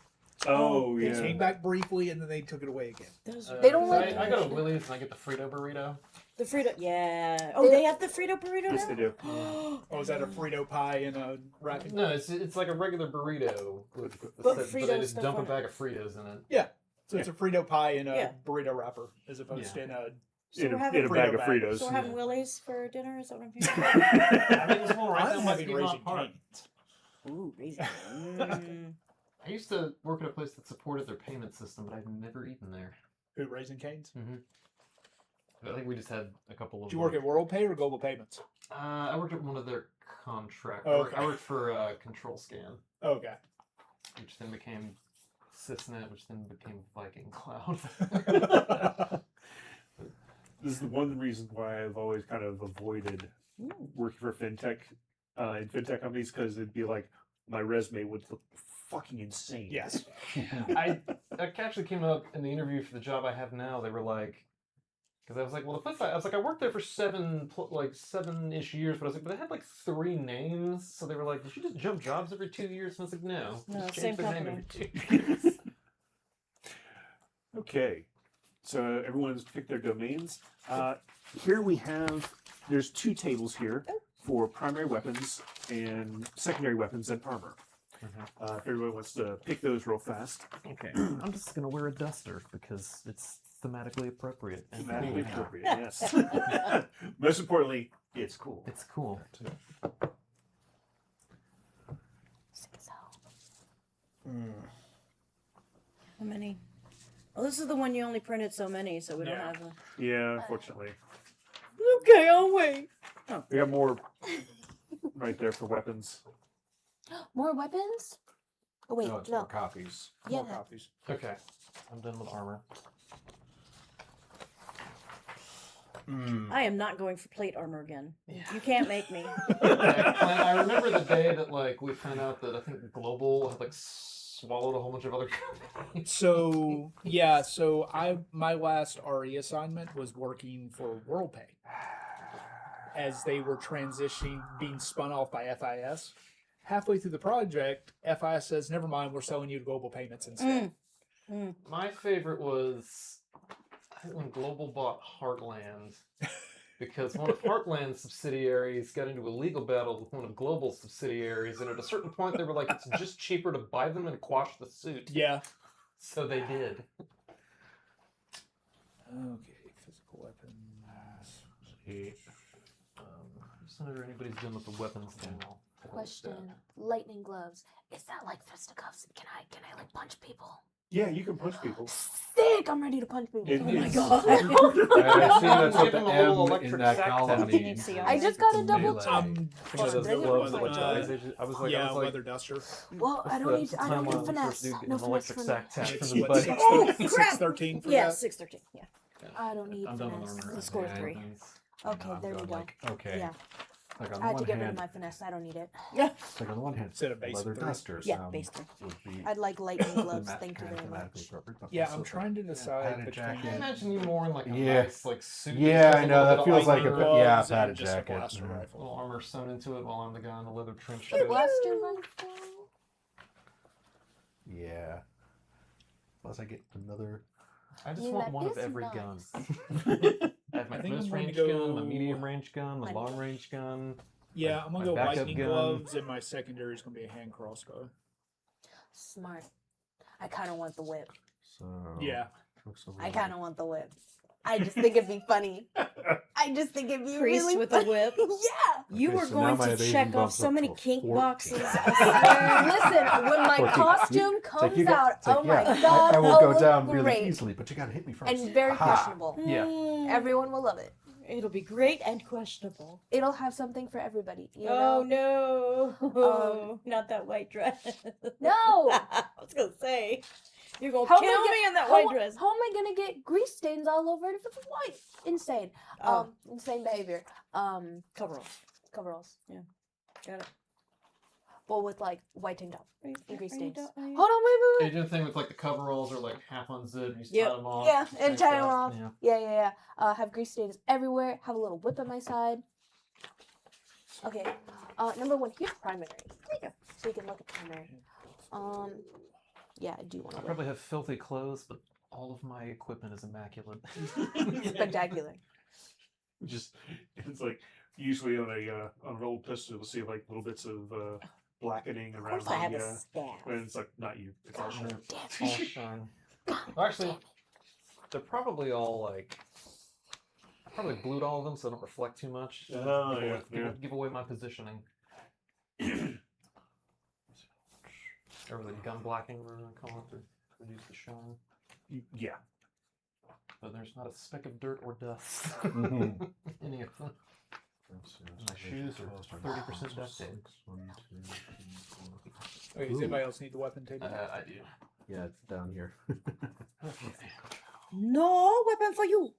Oh, It yeah. came back briefly, and then they took it away again. Those They don't so like- I go to Willie's and I get the Frito burrito. the Frito. Yeah. Oh, They- they have the Frito burrito Yes, now? they do. Oh, is that a Frito pie and a wrapping? No, it's like a regular burrito, with the But but Frito they just stuff dump a on it. bag of Fritos in it. Yeah. So it's a Frito pie in a Yeah. burrito wrapper, as opposed to in a. So In we're a having bag of Frito bag. Fritos. So we're having Willie's for dinner, is that what I'm hearing? I mean, this one right I'm now might having be Raising not hard. Cane's. Ooh, raisin. Mm. I used to work at a place that supported their payment system, but I've never eaten there. Who, Raising Cane's? I think we just had a couple of. Did you work at World Pay or Global Payments? I worked at one of their contracts. Oh, okay. I worked for Control Scan, Okay. which then became Sysnet, which then became Viking Cloud. This is one of the reasons why I've always kind of avoided working for fintech in fintech companies, because it'd be like my resume would look fucking insane. Yes. I actually came up in the interview for the job I have now. They were like, because I was like, well, the place I was like, I worked there for 7-ish years, but I was like, but they had like 3 names, so they were like, did you just jump jobs every 2 years? And I was like, no, No, just same change their name company. every 2 years. Okay, so everyone's picked their domains. Here we have, there's 2 tables here for primary weapons and secondary weapons and armor. If everyone wants to pick those real fast. Okay, I'm just gonna wear a duster because it's thematically appropriate. And Thematically cool. appropriate, yes. Most importantly, it's cool. It's cool. How many? Well, this is the one you only printed so many, so we don't Yeah. have a... Yeah, unfortunately. Okay, I'll wait. We got more right there for weapons. More weapons? Oh wait, No, it's no. more copies. Yeah. More copies. Okay, I'm done with armor. I am not going for plate armor again. You can't make me. I remember the day that like we found out that I think Global had like swallowed a whole bunch of other companies. So yeah, so my last RE assignment was working for WorldPay as they were transitioning, being spun off by FIS. Halfway through the project, FIS says, "Never mind, we're selling you to Global Payments instead." My favorite was I think when Global bought Heartland because one of Heartland's subsidiaries got into a legal battle with one of Global's subsidiaries, and at a certain point they were like, it's just cheaper to buy them and quash the suit. Yeah. So they did. Okay, physical weapons. Just whenever anybody's done with the weapons thing. Question: lightning gloves. Is that like fisticuffs? Can I like punch people? Yeah, you can punch people. Sick! I'm ready to punch people. It- Oh my it's- god. I see that's what Give the him a little M in electric that sack column tap. means. I just got a double Melee. check. One of those They gloves look that like like that. I was like, Yeah, I was like, leather duster. Well, I don't need. I don't need finesse. Do No an finesse electric for me. sack tap It's from what, the bike. Oh, crap. 613 for Yeah, that? 613. Yeah. I don't need I'm done with finesse. armor. The score Yeah, 3. Okay, there we go. Okay. Yeah. Like on I had to one get rid of hand, my finesse. I don't need it. it's like on the one hand, Instead of base leather 3. duster Yeah, sound base 3. would be I'd like lightning gloves. thema- Thank you kind of very thematically much. appropriate, but Yeah, also I'm it's trying to decide padded between. I jacket. imagine you more in like a Yeah. nice like suit. Yeah, just I a know, little that bit of feels like lightning a gloves yeah, and padded just a jacket. blaster Mhm. rifle. little armor sewn into it while I'm the guy in the leather trench The coat. blaster rifle. Yeah. Plus, I get another. I just mean, want that one of is every nice. gun. I have my I think I'm close going range to gun, my go- medium range gun, my My- long range gun. Yeah, I'm gonna my go backup lightning gun. gloves, and my secondary is gonna be a hand crossbow. Smart. I kind of want the whip. So. Yeah, I kind of want the whip. I just think it'd be funny. I just think it'd be Priest really with funny. a whip. Yeah. You Okay, were so now going my to evasion check off bumps so up many to a kink 14. boxes. I Listen, when my 14. costume It's comes like you got- out, it's like, oh my yeah, god, I will I'll go look down really great. easily, but you gotta hit me first. And very Aha. questionable. Yeah. Everyone will love it. It'll be great and questionable. It'll have something for everybody. You Oh know? no! Not that white dress. No! I was gonna say you're gonna How am kill I me get- in that how, white dress. How am I gonna get grease stains all over it if it's white? Insane. Oh. Insane behavior. Coveralls. Coveralls. Got it. But with like white tank top. Are you- And grease are you stains. do- are you- Hold on, wait, They do the thing with like the coveralls are like half unzipped. You just Yep. tie them off. Yeah, and like tie that. 'em off. Yeah. Yeah. Have grease stains everywhere. Have a little whip at my side. Okay. Number 1, here's primary. There you go. So you can look at primary. Yeah, I do want I to probably have filthy clothes, but all of my equipment is immaculate. spectacular. Just it's like usually on an old pistol, you'll see like little bits of blackening Of around course, I have the. a staff. When it's like not you, it's all shit. All shine. Well, actually, they're probably all like. I probably blued all of them so they don't reflect too much. Oh, give, yeah, away, yeah. give away my positioning. Or the gun blacking, we're gonna call it, to reduce the shine. Yeah. But there's not a speck of dirt or dust. Mhm. Any of them. My shoes are 30% duct tape. Okay, does anybody else need the weapon table? I do. Yeah, it's down here. No weapon for you.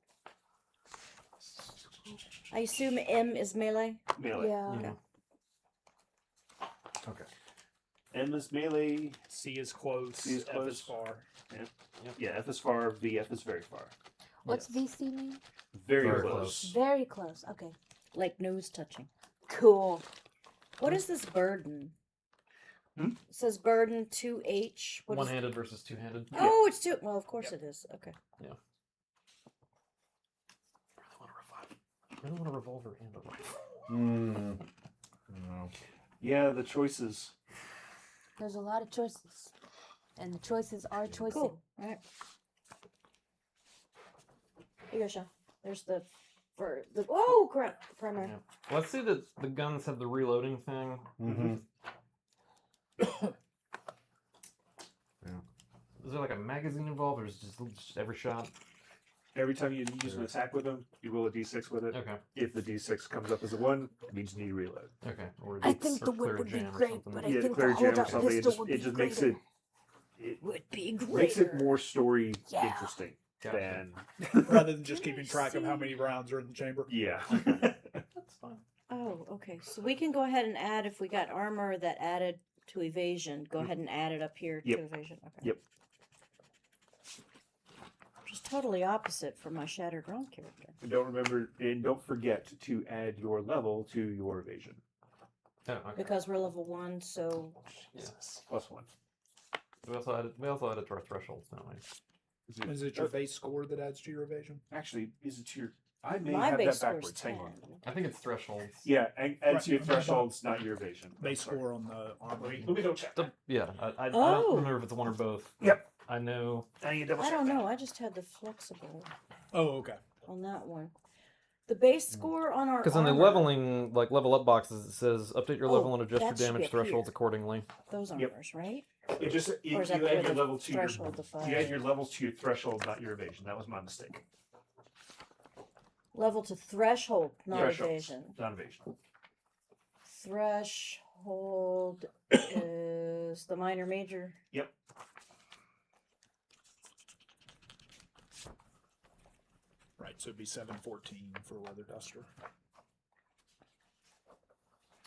I assume M is melee. Melee. Yeah. Yeah. Okay. M is melee. C is close. C is F close. is far. Yeah, F is far. VF is very far. What's Yes. VC mean? Very, Very close. Very close. Okay. Like nose touching. Cool. What is this burden? Hmm? It says burden 2H. What is- One-handed versus two-handed. Oh, it's 2. Well, of course Yep. it is. Okay. I don't want a revolver and a rifle. No. Yeah, the choices. There's a lot of choices. And the choices are choices. Cool. All right. Here you go, Sean. There's the oh crap, the primary. Yeah. Well, let's see that the guns have the reloading thing. Mm-hmm. Is there like a magazine involved, or is it just every shot? Every time you use an attack with them, you roll a d6 with it. Okay. If the d6 comes up as a 1, it means you need to reload. Okay. Or I it's- think or the clear whip would be jam or great, something. but I Yeah, think clear the jam or hold-up something. pistol would It be just makes greater. it Would be great. makes it more story Yeah. interesting Gotcha. than Rather than just keeping track of how many rounds are in the chamber. yeah. That's fine. Oh, okay. So we can go ahead and add if we got armor that added to evasion. Go ahead and add it up here Yep. to evasion. Okay. Yep. Which is totally opposite from my shattered realm character. And don't forget to add your level to your evasion. Oh, okay. Because we're level 1, so Jesus. +1. We also added to our thresholds, don't we? Is it your base score that adds to your evasion? Actually, is it your? I may my have base that score is backwards. 10. Hang on. I think it's thresholds. Yeah, and add to your Right. thresholds, not your evasion. Base Sorry. score on the armor. Let me go check. Yeah, I Oh. don't remember if it's one or both. Yep. I know. I need to double I check don't that. know. I just had the flexible Oh, okay. on that one. The base score on our Because in the armor- leveling, like level up boxes, it says update your Oh, level and adjust your that should be damage up thresholds here. accordingly. those Yep. armors, right? It just you Or is that add where your the level to your threshold defined? you add your levels to your threshold, not your evasion. That was my mistake. Level to threshold, not Thresholds, evasion. not evasion. Threshold is the minor major. Yep. Right, so it'd be 714 for Weather Duster.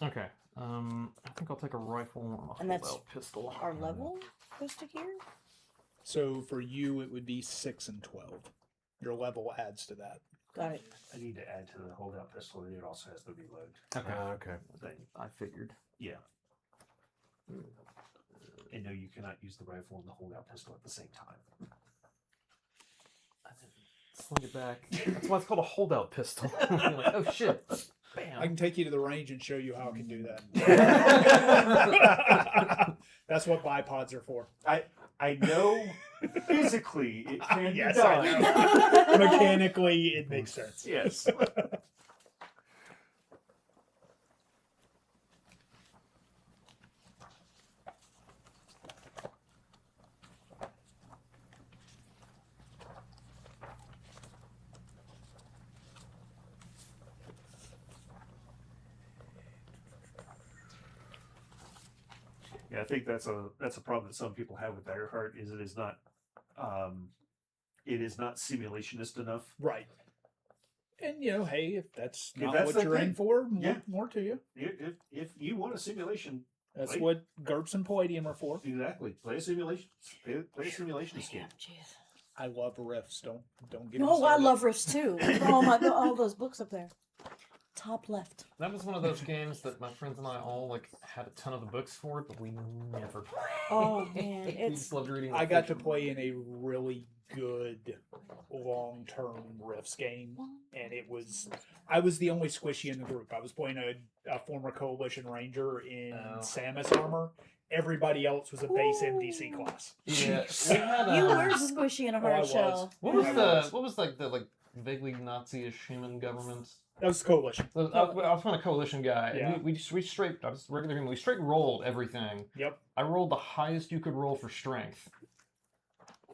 Okay. I think I'll take a rifle and a And that's holdout pistol. Our level goes to here? So for you, it would be 6 and 12. Your level adds to that. Got it. I need to add to the holdout pistol. It also has to reload. Okay. Okay. Thing. I figured. Yeah. And no, you cannot use the rifle and the holdout pistol at the same time. Sling it back. That's why it's called a holdout pistol. You're like, oh shit. Bam. I can take you to the range and show you how I can do that. That's what bipods are for. I know physically it can Yes, be done. I know. Mechanically, it makes sense. Yes. Yeah, I think that's a problem that some people have with Daggerheart is it is not simulationist enough. Right. And hey, if that's If not that's what the you're in thing, for, yeah. more to you. If you want a simulation, That's Right. what GURPS and Palladium are for. exactly, play a simulation. Play a simulation game. Jeez. I love riffs. Don't get me No, I started. love riffs too. Oh my god, all those books up there. Top left. That was one of those games that my friends and I all had a ton of the books for it, but we never played. Oh man, We it's just loved reading. I got to play in a really good long-term riffs game, and I was the only squishy in the group. I was playing a former Coalition Ranger in Samus armor. Everybody else was a base MDC class. Yeah, we had, you were squishy in a I hard was. shell. What was I the was. what was the vaguely Nazi-ish human government? That was Coalition. I was on a coalition guy. Yeah. And we straight. I was regular human. We straight rolled everything. Yep. I rolled the highest you could roll for strength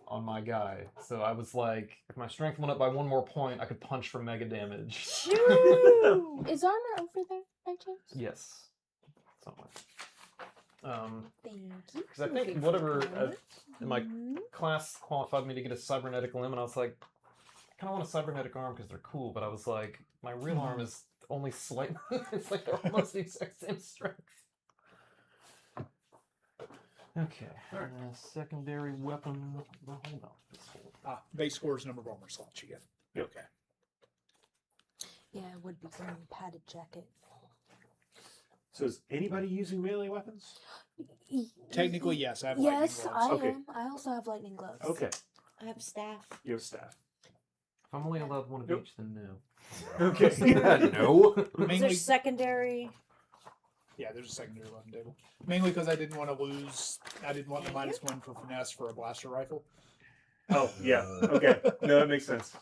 on my guy. So I was like, if my strength went up by one more point, I could punch for mega damage. Shoo! Is armor over there by chance? Yes. Somewhere. Thank you. Because I think whatever my class qualified me to get a cybernetic limb, and I was like, I kind of want a cybernetic arm because they're cool, but I was like, my real arm is only slightly. It's like they're almost the exact same strength. Okay. Secondary weapon. Well, hold on. Base scores, number of armor slots you get. Yep. Okay. Yeah, it would be wearing a padded jacket. So is anybody using melee weapons? Technically, yes. I have Yes, lightning gloves. I Okay. am. I also have lightning gloves. Okay, I have staff. you have staff. If I'm only allowed one of Nope. each, then no. Okay. No. Is there Mainly, secondary? yeah, there's a secondary weapon table. Mainly because I didn't want to lose. I didn't want the -1 for finesse for a blaster rifle. Oh yeah. Okay. No, that makes sense.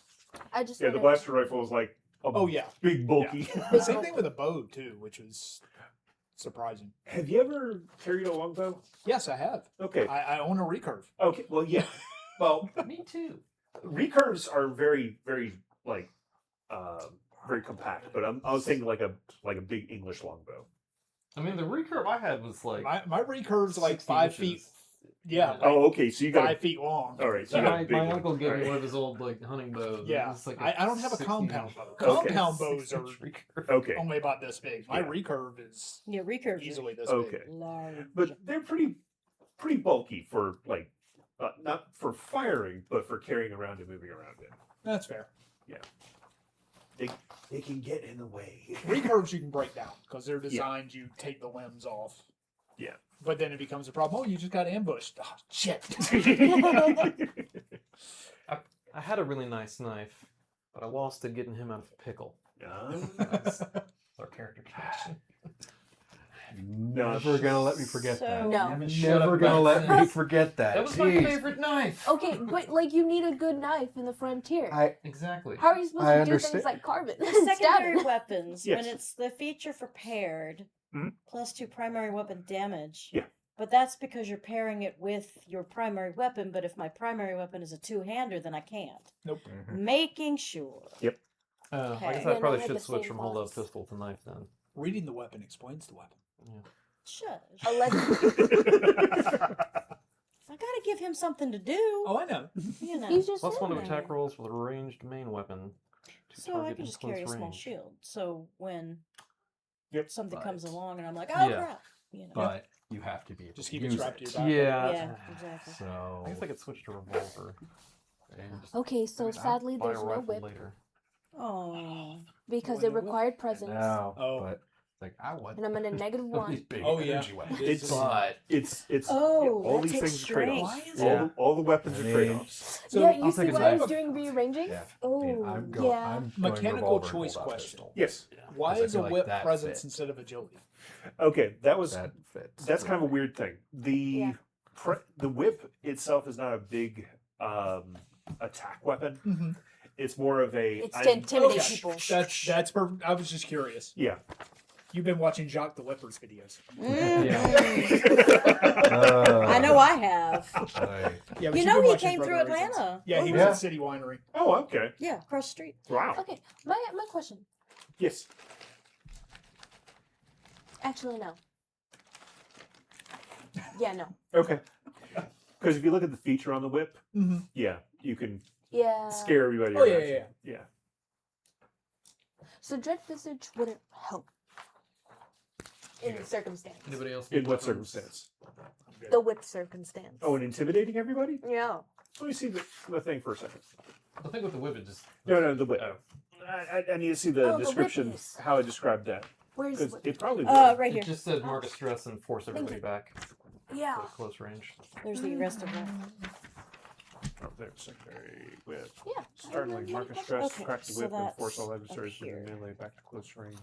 I just Yeah, the wanted- blaster rifle is like Oh yeah. big bulky. Same thing with a bow too, which was surprising. Have you ever carried a longbow? Yes, I have. Okay. I own a recurve. Okay. Well, yeah. Well, Me too. recurves are very, very very compact. But I was thinking like a big English longbow. I mean, the recurve I had was like My recurve's like 60 5 inches. feet. Yeah, like Oh, okay. So you got 5 feet long. all right. So you got a my, big my one. uncle gave All me right. one of his old hunting bows. Yeah, It was like I don't have a 60 compound inch- bow. Okay. Compound bows 60 are inch recurve. Okay. only about this big. My Yeah. recurve is Yeah, recurve. easily this Okay. big. Large. But they're pretty bulky for like not for firing, but for carrying around and moving around in. That's fair. They can get in the way. Recurves you can break down because they're designed. You take the limbs off. Yeah. But then it becomes a problem. Oh, you just got ambushed. Oh, shit. I had a really nice knife, but I lost it getting him out of a pickle. That's Our character connection. Never gonna let me forget that. So- No. Haven't shut Never up gonna about let me since. forget that. That was my Jeez. favorite knife. Okay, but like you need a good knife in the frontier. Exactly. How are you supposed I to do understand. things like carve it? The and stab secondary it? weapons, Yes. when it's the feature for paired, Mhm. +2 primary weapon damage. Yeah. But that's because you're pairing it with your primary weapon, but if my primary weapon is a two-hander, then I can't. Nope. Making sure. I Okay. guess Yeah, I no, probably I had should the switch same from holdout thoughts. pistol to knife then. Reading the weapon explains the weapon. Shush. Allegedly. I gotta give him something to do. Oh, I know. You know. He's just Plus one of sitting there. attack rolls with a ranged main weapon. To So I target can in just carry a close small range. shield. So when Yep. something But- comes along, and I'm like, oh Yeah. crap. You know. But you have to be able Just to keep it use strapped to it. your back. Yeah, exactly. So I guess I could switch to revolver. And just, Okay, so I'll sadly buy a there's no rifle whip later. Oh. because Boy, it no whip? required presence, now, Oh. but like I want and I'm at a negative these 1. big Oh, yeah. energy weapons. It's but it's Oh, all that these takes things are trade-offs. strength. Yeah. All the weapons I are mean, trade-offs. So yeah, you I'll see take a what I was knife. doing rearranging? yeah. Oh, I mean, I'm going, yeah. I'm going Mechanical revolver and choice hold-out question. pistol. Yes. Why Because I is a feel like whip that presence fits. instead of agility? Okay, that was That fits. that's kind of a weird thing. The Yeah. the whip itself is not a big attack weapon. Mm-hmm. It's more of a It's to intimidate Okay. people. That's perfect. I was just curious. yeah. You've been watching Jacques the Whipper's videos. I know I have. Yeah, but You you've know been he watching came through Brother Reasons. Atlanta. Yeah, he Oh, was yeah. at City Winery. Oh, okay. Yeah, across the street. Wow. Okay, my question. Yes. Actually, no. Yeah, no. Okay. Because if you look at the feature on the whip, Mm-hmm. yeah, you can Yeah. scare everybody. Oh, yeah, around yeah, you. Yeah. So Dread Visage wouldn't help in the circumstance. Anybody else? In need what weapons? circumstance? The whip circumstance. Oh, and intimidating everybody? Yeah. Let me see the thing for a second. The thing with the whip is just. No, the whip. Oh. I need to see the Oh, the description, whip is- how I described that. Where's Because whip? it probably Right would. here. It just said mark a stress and force everybody you. back Yeah. to close range. There's the rest of them. Oh, there's secondary whip. Yeah. Startling, mark a stress, Okay, crack the so whip, and that's force all up adversaries within here. melee back to close range.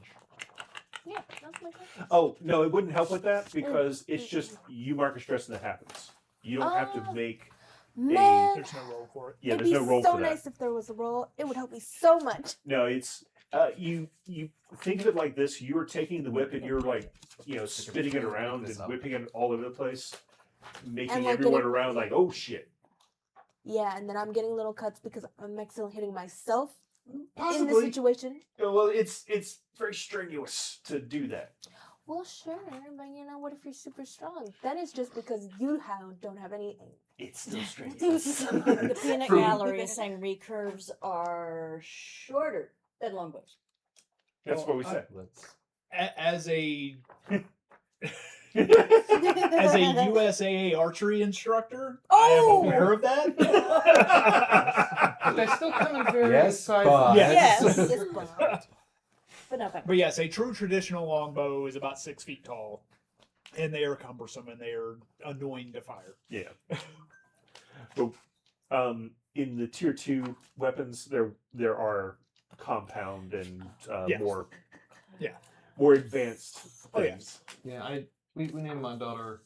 Yeah, that's my question. Oh, no, it wouldn't help with that because it's just you mark a stress and it happens. You don't have to Oh. make. Man, There's no roll for it. Yeah, it'd there's be no roll so for that. nice if there was a roll. It would help me so much. No, it's you think of it like this: you're taking the whip and you're like spinning it around and whipping it all over the place, making And, like, everyone getting- around like, oh shit. Yeah, and then I'm getting little cuts because I'm accidentally hitting myself in this Possibly. situation. Well, it's very strenuous to do that. Well, sure, but what if you're super strong? That is just because don't have any. It's still strenuous. The peanut From- gallery is saying recurves are shorter than longbows. That's what we Well, said. As a as a USAA archery instructor, I Oh! am aware of that. But they still come in very Yes, sized. but- Yes. Yes, but- But no, thank But yes, a true traditional longbow is about 6 feet tall, and they are cumbersome and they are annoying to fire. Yeah. But in the tier 2 weapons, there are compound and Yes. more Yeah. more advanced Oh, yeah. things. Yeah, we named our daughter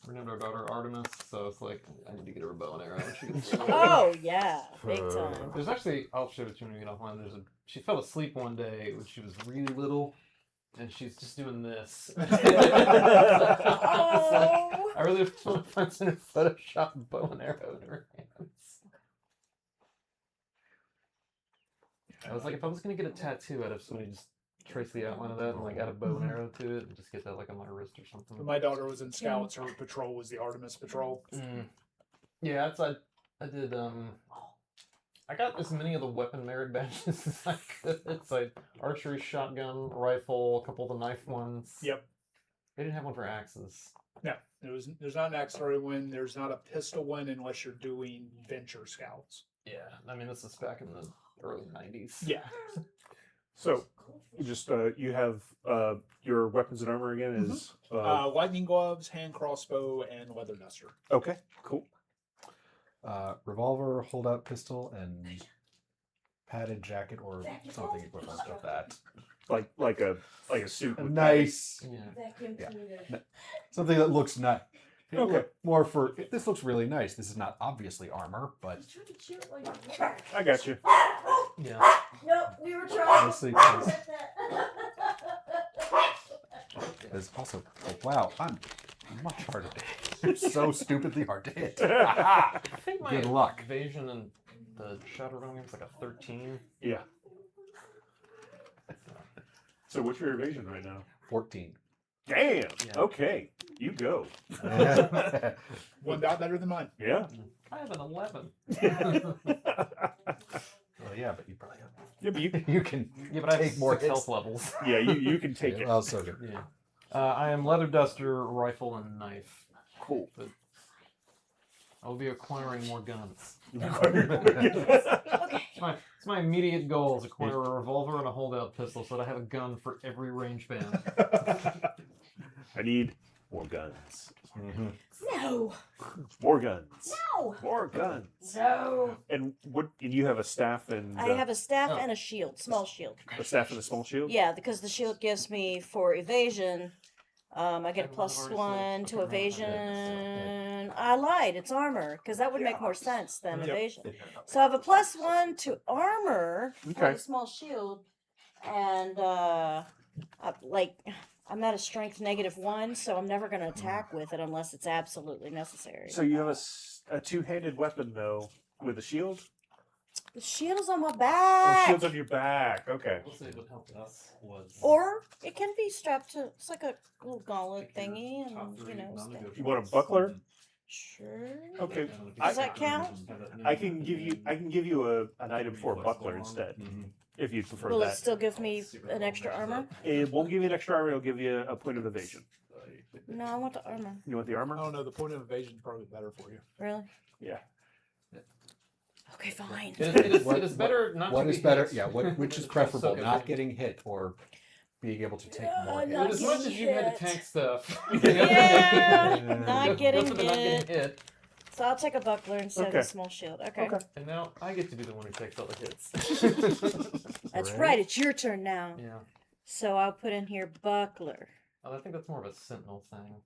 Artemis, so it's like I need to get her a bow and arrow. When she gets you. Oh yeah, big time. There's actually, I'll show it to you when we get offline. She fell asleep one day when she was really little, and she's just doing this. It's like, Oh. I really want to find some Photoshop bow and arrow in her hands. I was like, if I was gonna get a tattoo, I'd have somebody just trace the outline of that and like add a bow and arrow to it, and just get that like on my wrist or something. When my daughter was in scouts, her patrol was the Artemis Patrol. Yeah, I did. I got as many of the weapon merit badges as I could. It's like archery, shotgun, rifle, a couple of the knife ones. Yep. They didn't have one for axes. No, there's not an axe throwing one. There's not a pistol one unless you're doing venture scouts. Yeah, I mean this is back in the early '90s. Yeah. So, just you have your weapons and armor again is Lightning gloves, hand crossbow, and leather duster. okay, cool. Revolver, holdout pistol, and padded jacket or something equivalent of that. Like a suit. with Nice. Yeah. Something that looks nice. Okay. More for this looks really nice. This is not obviously armor, but padding. I got you. Yeah. No, we were trying. honestly, it's also wow. I'm much harder to hit. You're so stupidly hard to hit. I think my Good luck. evasion and the shadow running is like a 13. Yeah. So what's your evasion right now? 14. Damn. Yeah. Okay, you go. One dot better than mine. Yeah. I have an 11. Well, yeah, but you probably have. Yeah, You can Yeah, but I take have more 6 hits. health levels. Yeah, you can take Yeah, it. well, so good. Yeah. I am leather duster, rifle, and knife. Cool. But I will be acquiring more guns. Okay. It's my immediate goal is acquire a revolver and a holdout pistol so that I have a gun for every range band. I need more guns. Mm-hmm. No. More guns. No. More guns. No. And you have a staff and I have a staff Oh. and a shield, small shield. a staff and a small shield. Yeah, because the shield gives me for evasion. I get a And plus one one R6. to Okay, right. evasion. I lied. It's armor because that would make more sense than Yep. evasion. So I have a plus one to armor for Okay. the small shield, and I'm at a strength -1, so I'm never going to attack with it unless it's absolutely necessary. So you have a two-handed weapon though with a shield. The shield's on my Oh, back. shield's on your back. Okay. We'll see what helped us was. Or it can be strapped to. It's like a little gauntlet thingy, and stay. You want a buckler? Sure. Okay. Does that count? I can give you an item for a buckler instead, if you prefer Will it that. still give me an extra armor? It won't give you an extra armor. It'll give you a point of evasion. No, I want the armor. You want the armor? Oh no, the point of evasion is probably better for you. Really? Yeah. Okay, fine. It is better not What to is be better? hit. Yeah. Which is So preferable? good. Not getting hit or being able to take more I'm hits? not But as much getting as you had hit. to tank stuff, Yeah, go not for getting the not hit. getting hit. So I'll take a buckler instead of Okay. a small shield. Okay. Okay. And now I get to be the one who takes all the hits. That's Right. right. It's your turn now. Yeah. So I'll put in here buckler. I think that's more of a sentinel thing.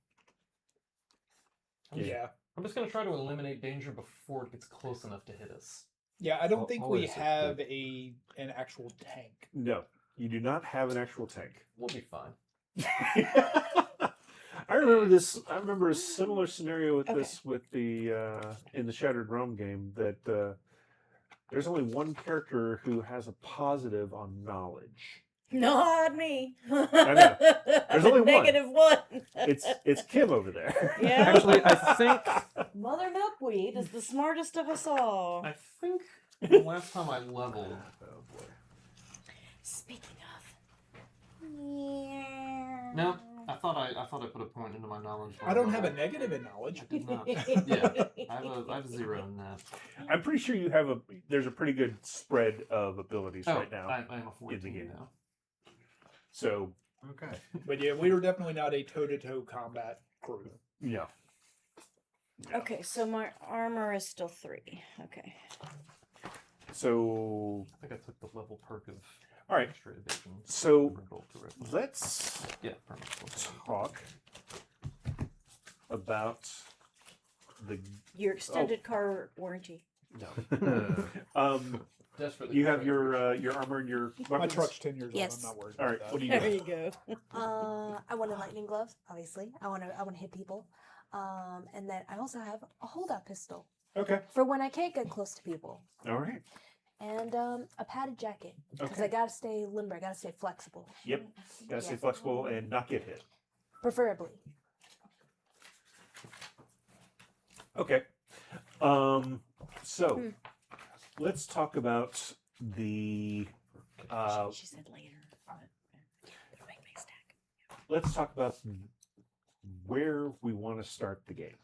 Yeah. I'm just gonna try to eliminate danger before it gets close enough to hit us. Yeah, I don't think we Always a have an actual tank. No, you do not have an actual tank. We'll be fine. I remember this. I remember a similar scenario with Okay. this with the in the Shattered Realm game that there's only one character who has a positive on knowledge. Not me. know. There's only one. -1. It's Kim over there. Yeah. Actually, I think Mother Milkweed is the smartest of us all. I think the last time I leveled. Oh boy. Speaking of. Yeah. No, I thought I put a point into my knowledge. I don't have a negative in knowledge. I did not. Yeah, I have 0 in that. I'm pretty sure you have there's a pretty good spread of abilities Oh, right now. I'm a 14 game. now. So Okay. But yeah, we were definitely not a toe-to-toe combat crew. yeah. Okay, so my armor is still 3. Okay. So I think I took the level perk of all right. extra evasion. So Roll to it. let's Yeah, permanent. talk about the Your extended car warranty. no. Desperately. You have your armor and your My weapons? truck's 10 years Yes. old. I'm not worried All about right. that. What do you There got? you go. I want a lightning glove, obviously. I want to hit people. And then I also have a holdout pistol Okay. for when I can't get close to people. All right. And a padded jacket because Okay. I gotta stay limber. I gotta stay flexible, Yep. Gotta stay Yeah. flexible and not get hit. preferably. Okay. So let's talk about the. She said later. It'll make me stack. Let's talk about where we want to start the game.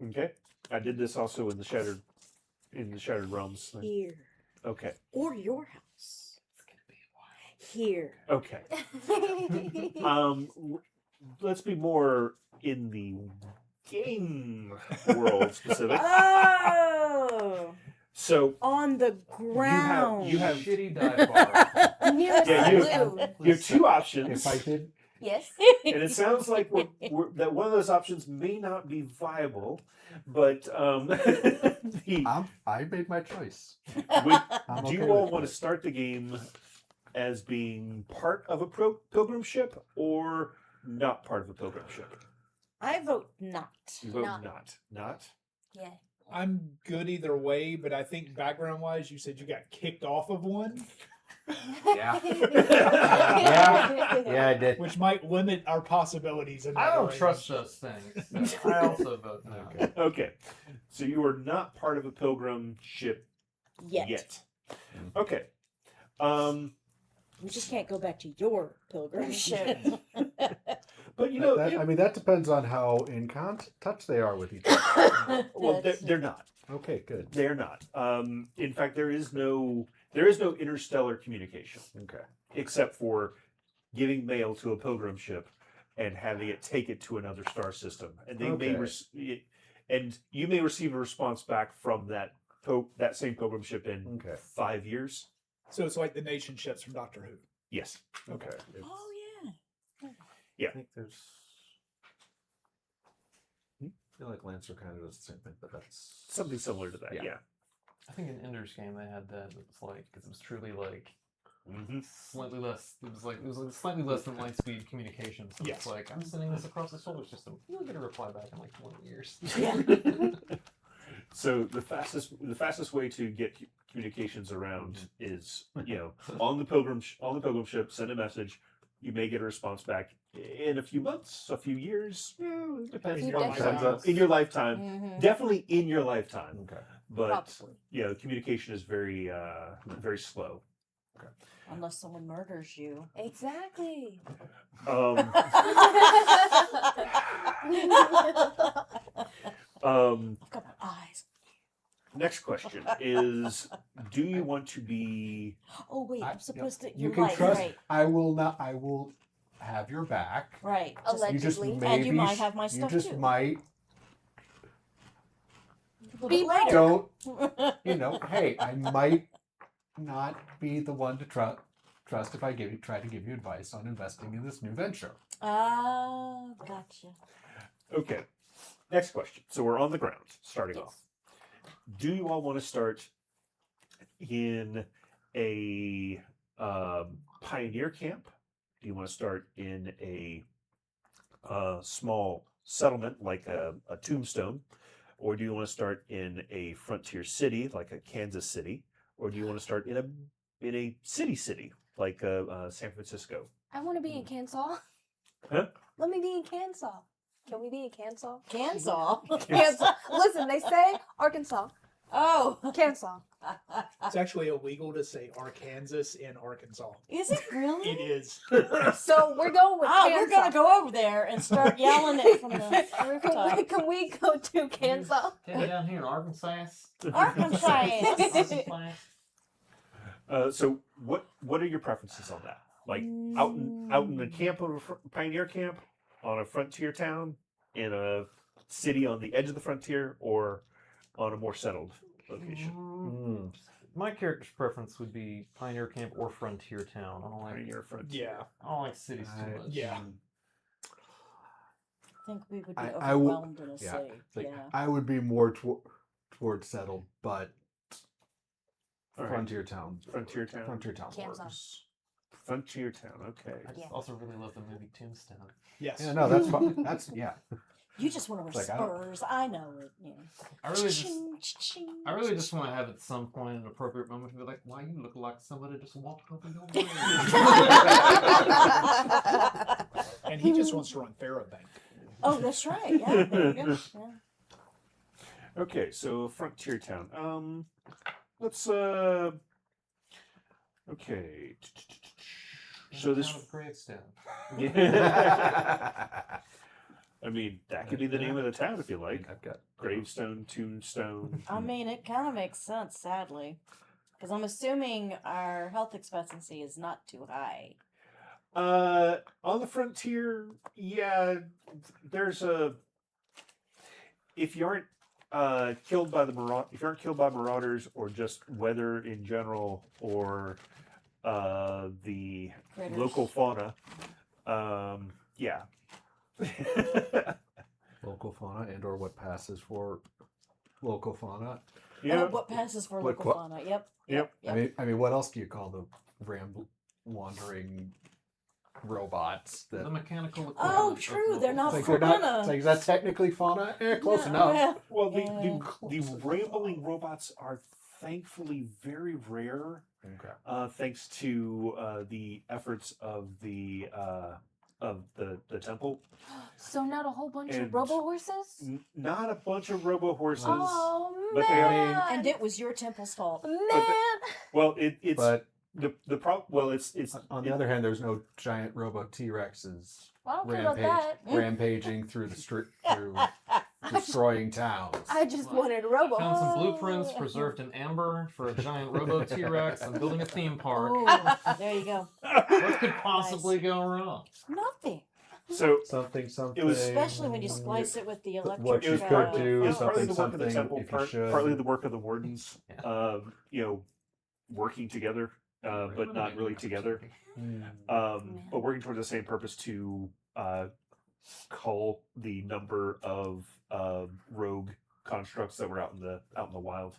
Okay. I did this also in the Shattered Realms thing. Here. Okay. Or your house. Here. Okay. Let's be more in the game world specific. Oh! So On the ground. you have shitty dive bar. Nearest Yeah, saloon. you have two options, If I did, Yes. and it sounds like that one of those options may not be viable. But I made my choice. would, I'm do okay you all with want to it. start the game as being part of a pilgrim ship or not part of a pilgrim ship? I vote not. You vote Not. not. Yeah. I'm good either way, but I think background-wise, you said you got kicked off of one, Yeah. Yeah, I did. which might limit our possibilities. In I that don't range. trust those things. So I also vote no. Okay. Okay, so you are not part of a pilgrim ship Yet. yet. Okay. We just can't go back to your pilgrim ship. But you know, that depends on how in touch they are with each other. well, they're not. Okay, good. They're not. In fact, there is no interstellar communication Okay. except for giving mail to a pilgrim ship and having it take it to another star system, and they may and you may receive a response back from that same pilgrim ship in 5 years. So it's like the nation ships from Doctor Who. Yes. Okay. Oh yeah. I think there's. I feel like Lancer kind of does the same thing, but that's Something similar to that. Yeah. I think in Ender's game they had that. It was like because it was truly like slightly less. It was like slightly less than light speed communication. So Yes. it's like I'm sending this across the solar system. You'll get a reply back in like 20 years. Yeah. So the fastest way to get communications around is, on the pilgrim ship, send a message. You may get a response back in a few months, a few years. Depends Few on decades. in your lifetime. Mhm. Definitely in your lifetime. okay. But Probably. communication is very very slow. Unless someone murders you. Exactly. Um, I've got my eyes. next question is: do you want to be? Oh wait, I'm supposed to. You You're can right, trust. right, I will not. I will have your back. right. Allegedly. You just And maybe you might have my you stuff just too. might A little bit later. don't. Hey, I might not be the one to trust if I try to give you advice on investing in this new venture. Ah, gotcha. Okay. Next question. So we're on the ground, starting Yes. off. Do you all want to start in a pioneer camp? Do you want to start in a small settlement like a tombstone? Or do you want to start in a frontier city like a Kansas City? Or do you want to start in a city like San Francisco? I want to be in Kansas. Huh? Let me be in Kansas. Can we be in Kansas? Kansas. Kansas. Listen, they say Arkansas. Oh. Kansas. It's actually illegal to say Arkansas in Arkansas. Is it really? It is. So we're going with Oh, Kansas. we're gonna go over there and start yelling it from the rooftop. Can we go to Kansas? Hey, down here in Arkansas. Arkansas. So what are your preferences on that? Like out in the camp of a pioneer camp, on a frontier town, in a city on the edge of the frontier, or on a more settled location? My character's preference would be pioneer camp or frontier town. I don't like Pioneer frontier. Yeah. I don't like cities too much. Yeah. I think we would be I would- overwhelmed in a yeah, city. Like, Yeah. I would be more towards settled, but All right. frontier town. Frontier town. Frontier town Kansas. works. Frontier town. Okay. I just Yeah. also really love the movie Tombstone. Yes. Yeah, no, that's fine. That's yeah. You just want to wear It's like, I don't- spurs. I know it. Yeah. I really just Ching, ching, I really just want to have at some point an appropriate moment to be like, why you look like somebody just walked over your way. And he just wants to run Pharaoh Bank. Oh, that's right. Yeah. There you go. Yeah. Okay, so frontier town. Let's okay. So this Gravestone. I mean, that could be the name of the town if you like. I've got Gravestone, Tombstone. I mean, it kind of makes sense, sadly, because I'm assuming our health expectancy is not too high. On the frontier, yeah, there's a. If you aren't killed by marauders or just weather in general or the Critters. local fauna, yeah. local fauna and or what passes for local fauna. Yeah. What passes for Like local what- fauna? Yep. Yep. I mean, what else do you call the wandering robots that? The mechanical equivalent Oh, of true. the- They're not Like fauna. they're not. It's like, is that technically fauna? Close Yeah, enough. yeah. Well, Yeah. the rambling robots are thankfully very rare, Okay. thanks to the efforts of the temple. So not a whole bunch And- of robo horses? Not a bunch of robo horses. Oh but they are- man! And it was your temple's fault. Man! Well, it's But the problem. Well, it's On the other hand, there's no giant robo T-Rexes I don't care about that. rampaging through the street, through destroying towns. I just wanted Robo. Found some blueprints preserved in amber for a giant robo T-Rex. I'm building a theme park. Oh, there you go. What could possibly go wrong? Nothing. so Something. It was- Especially when you splice it with the electric. What you it was, could do it is was partly the something, work of the temple, if you should. partly the work of the wardens. Yeah. You know, working together, but not really together. Mm. But working towards the same purpose to cull the number of rogue constructs that were out in the wild.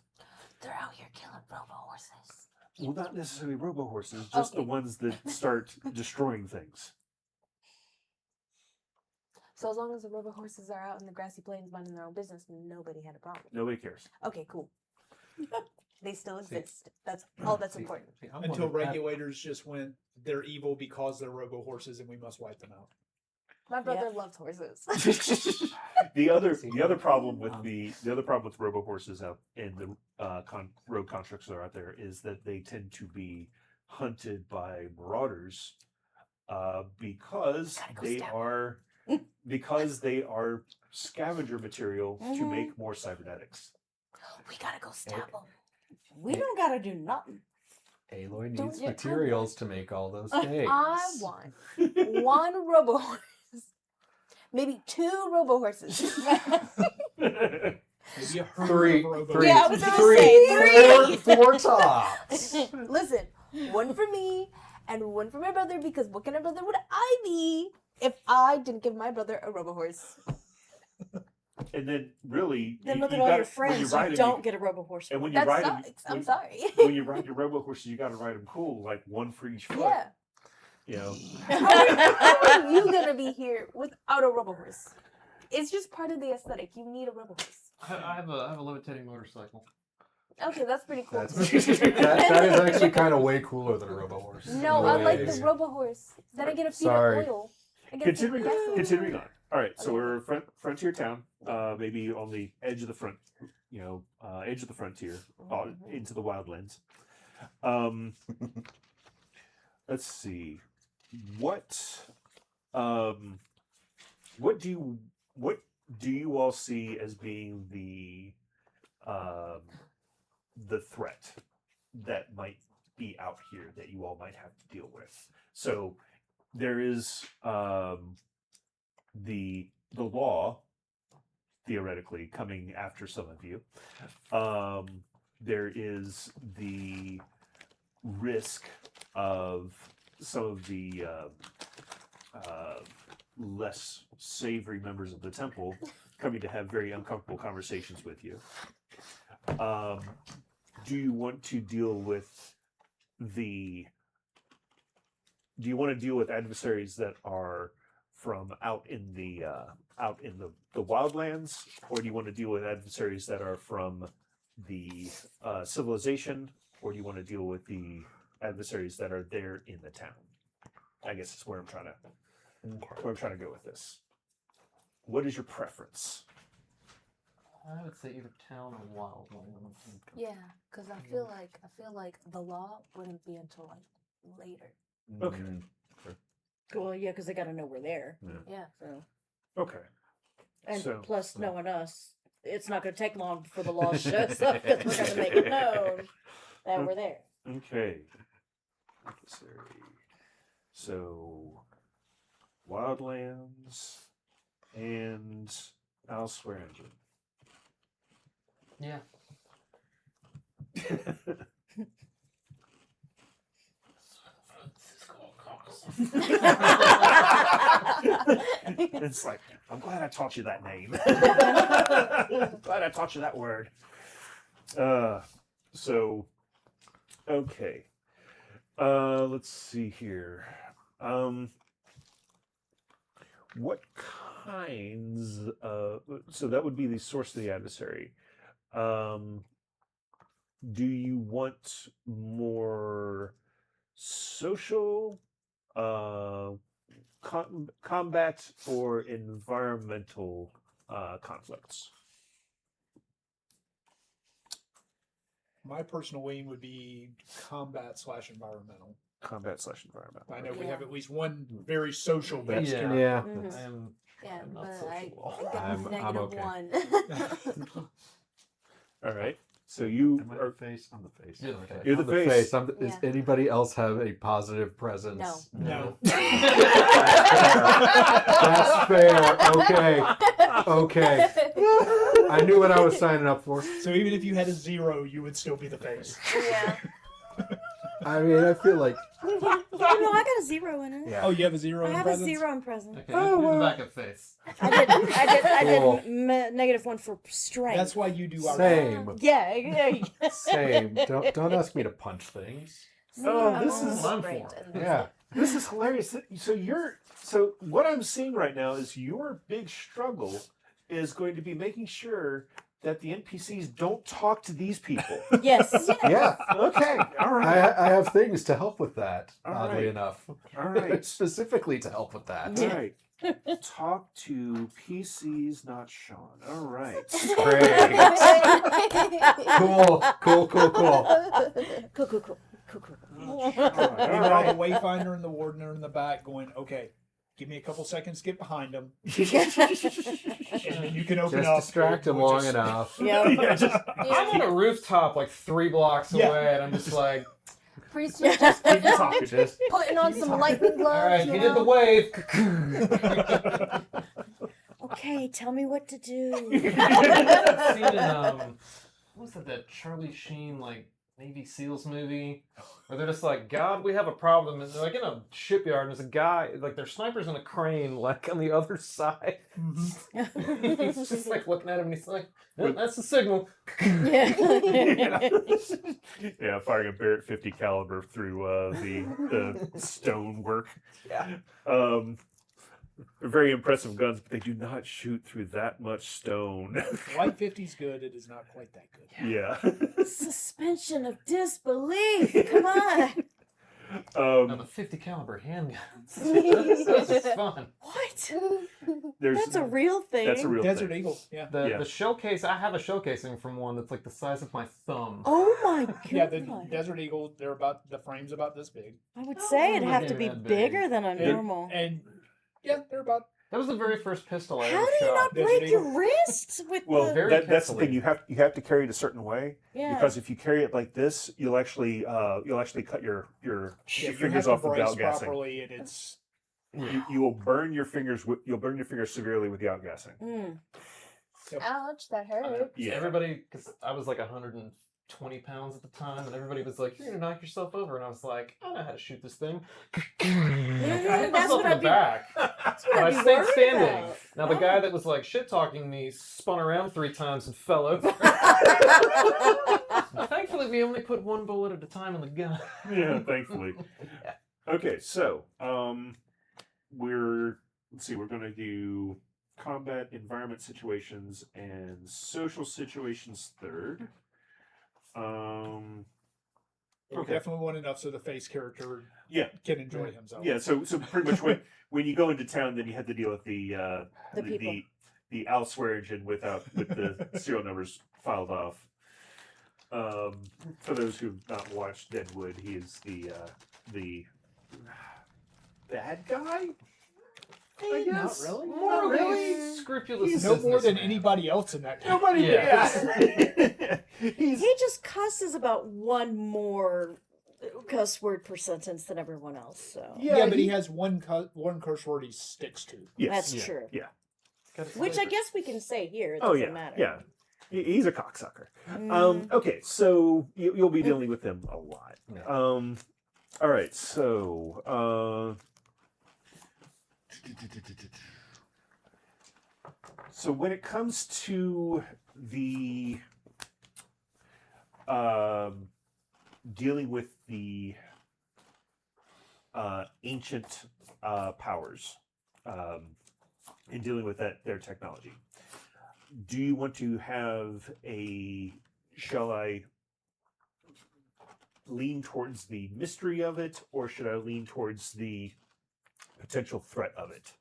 They're out here killing Robo horses. Well, not necessarily robo horses, just the Okay. ones that start destroying things. So as long as the Robo horses are out in the grassy plains minding their own business, nobody had a problem. Nobody cares. Okay, cool. They still exist. That's all that's See, important. see, I'm Until wondering- regulators just went, they're evil because they're robo horses and we must wipe them out. My brother loves horses. the other problem with the other problem with robo horses out in the road constructs that are out there is that they tend to be hunted by marauders because Gotta go they stab are scavenger material to Mhm. make more cybernetics. We gotta go stab them. We don't gotta do nothing. Aloy Don't needs you- materials to make all those things. I want one Robo horse. Maybe 2 Robo horses. Maybe a herd Three, of robo three, Yeah, I was gonna three, say four tops. Listen, one for me and one for my brother because what kind of brother would I be if I didn't give my brother a Robo horse? And then really, Then you- look at you all gotta- your when friends ride who 'em, don't get a robo horse. And when you That ride 'em- sucks. I'm sorry. when you ride your robo horses, you got to ride them cool, like one for each foot. Yeah. You know. How are you gonna be here without a Robo horse? It's just part of the aesthetic. You need a Robo horse. I have a levitating motorcycle. Okay, that's pretty cool. That is actually kind of way cooler than a robo horse. No, I like the Ways. Robo horse. Then I get a feed Sorry. of oil. I get a feed of Continuing gasoline. on. All right, so Okay. we're a frontier town, maybe on the edge of the front, edge of the frontier, into the wildlands. Let's see, what do you all see as being the threat that might be out here that you all might have to deal with? So there is the law theoretically coming after some of you. There is the risk of some of the less savory members of the temple coming to have very uncomfortable conversations with you. Do you want to deal with adversaries that are from out in the wildlands, or do you want to deal with adversaries that are from the civilization, or do you want to deal with the adversaries that are there in the town? I guess that's where I'm trying to go with this. What is your preference? I would say either town or wildlands. Yeah, because I feel like the law wouldn't be until like later. Okay. Mm. Well, yeah, because they gotta know we're there. Yeah. So, Okay. and So- plus, knowing us, it's not gonna take long before the law shows up because we're gonna make it known that we're there. Okay. Adversary. So, wildlands and elsewhere. Yeah. It's like, I'm glad I taught you that name. Glad I taught you that word. So, okay. Let's see here. What kinds of, so that would be the source of the adversary. Do you want more social, combat, or environmental conflicts? My personal wing would be combat/environmental. Combat/environmental. I know we Yeah. have at least one very social based Yeah. character. Yeah. Mhm. Yeah, I'm not but sociable. I got I'm negative okay. one. All right. So you Am I are the face? I'm the face. You're the Okay. face. You're the I'm the face. face. Does Yeah. anybody else have a positive presence? No. No. That's fair. Okay. Okay. I knew what I was signing up for. So even if you had a 0, you would still be the face. Yeah. I mean, I feel like Oh no, I got a 0 in it. yeah. Oh, you have a 0 I in have presence? a 0 in present. Okay, Oh, do the well. backup face. I did Cool. -1 for strength. That's why you do our Same. Yeah. Same. Don't ask me to punch things. Oh, this is- I'm Right, for. and Yeah. This is hilarious. So what I'm seeing right now is your big struggle is going to be making sure that the NPCs don't talk to these people. Yes. Yeah. Okay. All right. I have things to help with that. All Oddly right. enough. All right. Specifically to help with that. All right. Talk to PCs, not Sean. All right. Great. Cool. Cool. Cool. Cool. Cool. All Meanwhile, right. the Wayfinder and the Warden are in the back going, okay, give me a couple seconds to get behind them, and then you can open Just up. distract and him we'll long just- enough. Yeah, just I'm on a rooftop like 3 blocks Yeah. away, and I'm just like, Priest is just keep talking. Just putting on some lightning gloves. all right, you he did the know? wave. Okay, tell me what to do. I've seen in, what was that Charlie Sheen, like, Navy SEALs movie? Where they're just like, God, we have a problem. And they're like in a shipyard, and there's a guy, like, their sniper's in a crane, like, on the other side. Mhm. He's just, like, looking at him, and he's like, "Yep, that's the signal." yeah, firing a Barrett 50 caliber through the stonework. Yeah. They're very impressive guns, but they do not shoot through that much stone. Light 50's good. It is not quite that good. yeah. Suspension of disbelief. Come on. Now the 50 caliber handguns. That's just fun. What? There's That's a real thing. that's a real Desert thing. Eagle, yeah. The showcase, I have a showcasing from one that's like the size of my thumb. Oh my god. Yeah, the Desert Eagle, the frame's about this big. I would say it'd have to be Maybe that big. bigger than a And- normal. And yeah, they're about. That was the very first pistol I How ever do you shot. not Desert break Eagle. your wrist with Well, the? Very that's the thing. carefully. You have to carry it a certain way Yeah. because if you carry it like this, you'll actually cut your Yeah, you have fingers to off brace without gassing. properly, and it's. You will burn your fingers. You'll burn your fingers severely with outgassing. Mm. Ouch, that hurt. Yeah. Everybody, because I was like 120 pounds at the time, and everybody was like, "You're gonna knock yourself over," and I was like, "I know how to shoot this thing." I hit That's myself what in the back, That's but what I I'd be stayed worried standing. about. Now the Oh. guy that was like shit talking me spun around 3 times and fell over. Thankfully, we only put 1 bullet at a time in the gun. Yeah, thankfully. Yeah. Okay, so we're going to do combat, environment situations, and social situations third. We Okay. definitely want enough so the face character Yeah. can enjoy himself. Yeah, so pretty much when you go into town, then you have to deal with the people. the Ausswearingen with the serial numbers filed off. For those who've not watched Deadwood, he is the bad guy. I Not guess. really. Morally really. scrupulous. He's no more than businessman. anybody else in that. Nobody. Yeah. He's He just cusses about one more cuss word per sentence than everyone else. So Yeah, but he has one curse word he sticks to. yes. that's Yeah. true. Yeah. Got a Which I flavor. guess we can say here. It Oh doesn't yeah. matter. Yeah. He's a cocksucker. Mm. Okay, so you'll be dealing with him a lot. Yeah. All right, so so when it comes to the dealing with the ancient powers and dealing with their technology, do you want to have shall I lean towards the mystery of it, or should I lean towards the potential threat of it?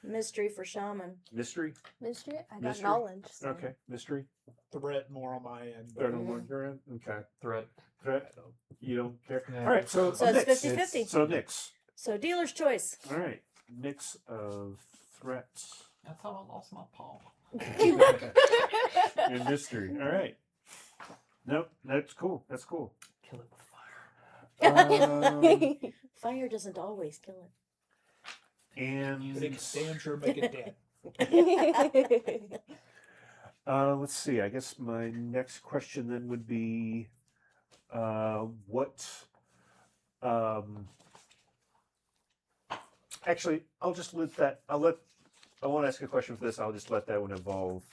Mystery for shaman. Mystery. Mystery? I got Mystery? knowledge. So. Okay. Mystery. Threat more on my end. Threat on one your end. Okay. Threat. Threat. You don't care. Yeah. All right. So So a it's mix. 50-50. So a mix. So dealer's choice. All right. Mix of threats That's how I lost my paw. and mystery. All right. Nope. That's cool. That's cool. Kill it with fire. Fire doesn't always kill it. And But it can damn sure make it dead. let's see. I guess my next question then would be, what? Actually, I'll just let that. I want to ask a question for this. I'll just let that one evolve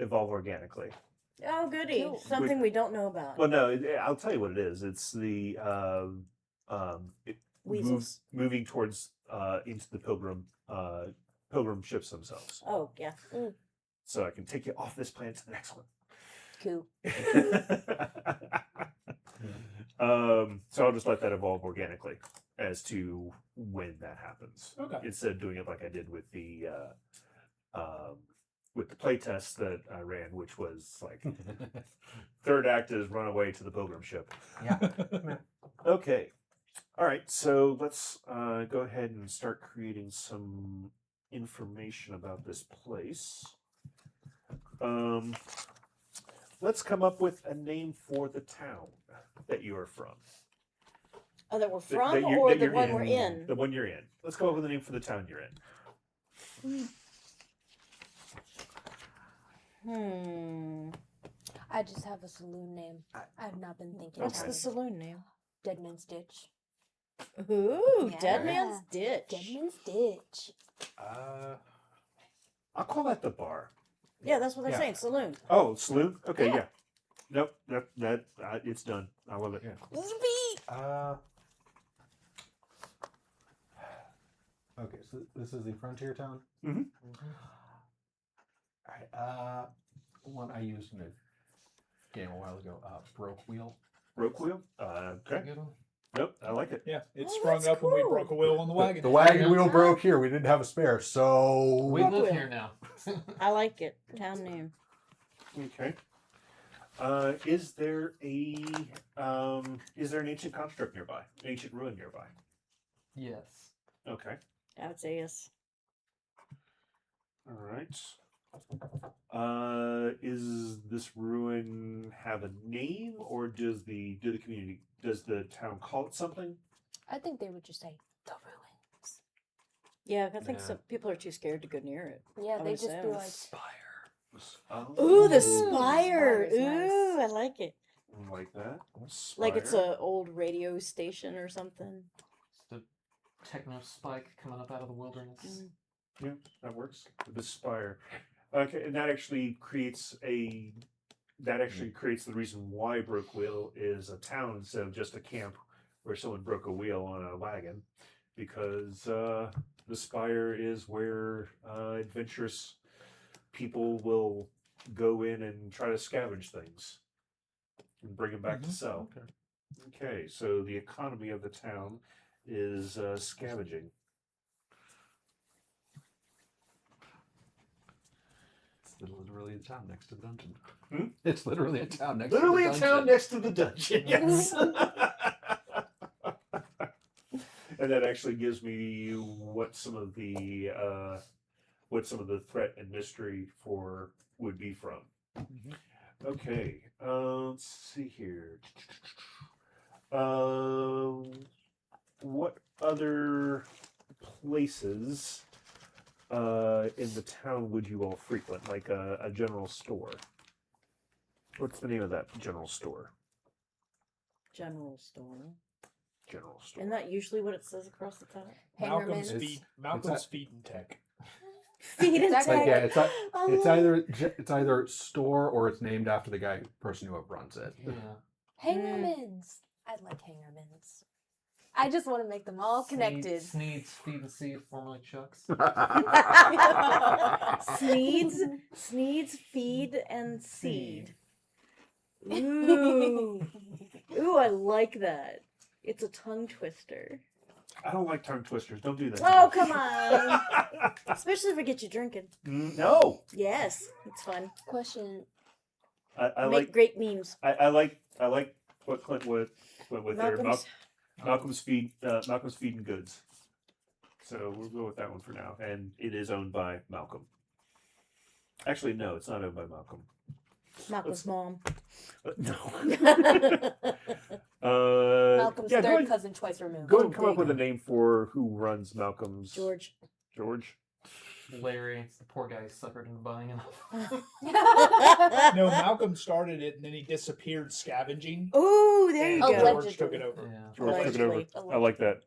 organically. Oh, goody. Cool. Something we don't know about. Well, no, I'll tell you what it is. It's the Weasels. moving towards into the pilgrim ships themselves. Oh, yeah. So I can take you off this planet to the next one. Cool. So I'll just let that evolve organically as to when that happens. Okay. Instead of doing it like I did with the playtest that I ran, which was like third act is run away to the pilgrim ship. Yeah. Okay. All right. So let's go ahead and start creating some information about this place. Let's come up with a name for the town that you are from. Oh, that we're That- from that you're- or that the you're one in. we're in? The one you're in. Let's come up with a name for the town you're in. I just have a saloon name. I've not been thinking What's about the it. saloon name? Dead Man's Ditch. Ooh, Yeah. Dead Man's Ditch. Dead Man's Ditch. I'll call that the bar. Yeah, that's what they're Yeah. saying. Saloon. Oh, saloon. Okay, Yeah. yeah. Nope, that it's done. I love it. Yeah. Yippee! Okay, so this is the frontier town. Mhm. All right. One I used in a game a while ago. Broke wheel. Rope wheel. That's a Okay. good one. Nope, I like it. Yeah, it Oh, sprung that's up when we cool. broke a wheel on the wagon. The wagon wheel broke here. We didn't have a spare, so We Rock live wheel. here now. I like it. Town name. Okay. Is there an ancient construct nearby? Ancient ruin nearby? Yes. Okay. I would say yes. All right. Is this ruin have a name, or does the town call it something? I think they would just say the ruins. Yeah, I think Yeah. some people are too scared to go near it. Yeah, I they would just be assume. like, Spire. Ooh, the Ooh, spire. spire is nice. Ooh, I like it. Like that. Like it's Spire. a old radio station or something. Just a techno spike coming up out of the wilderness. Mm. Yeah, that works. The spire. Okay, and that actually creates the reason why Broke Wheel is a town instead of just a camp where someone broke a wheel on a wagon, because the spire is where adventurous people will go in and try to scavenge things and bring them back to sell. Okay, so the economy of the town is scavenging. it's literally a town next to the dungeon. Hmm? It's literally a town next Literally to a the town dungeon. next to the dungeon. Yes. And that actually gives me what some of the threat and mystery for would be from. Okay, let's see here. What other places in the town would you all frequent? Like a general store? What's the name of that general store? General store. General store. Isn't that usually what it says across the top? Malcolm's Hangerman. feet. Malcolm's feet and tech. Feed and It's tech. Like, yeah, it's I it's either store or it's named after the person who runs it. Yeah. Hangermans. I like Hangermans. I just want to make them all connected. Sneed's Feed and Seed, formerly Chuck's. Sneeds, feed, and seed. Ooh. Ooh, I like that. It's a tongue twister. I don't like tongue twisters. Don't do that. Oh, come on. Especially if I get you drinking. No. Yes, it's fun. Question. I Make like great memes. I like what Clint went with there. Malcolm's- Malcolm's feeding goods. So we'll go with that one for now, and it is owned by Malcolm. Actually, no, it's not owned by Malcolm. Malcolm's mom. No. Malcolm's yeah, third cousin twice removed. Go and come up with a name for who runs Malcolm's. George. George. Larry, it's the poor guy who suckered into buying him. No, Malcolm started it and then he disappeared scavenging. Oh, there you and go. George took it over. Yeah. George took it over. Allegedly. I like that.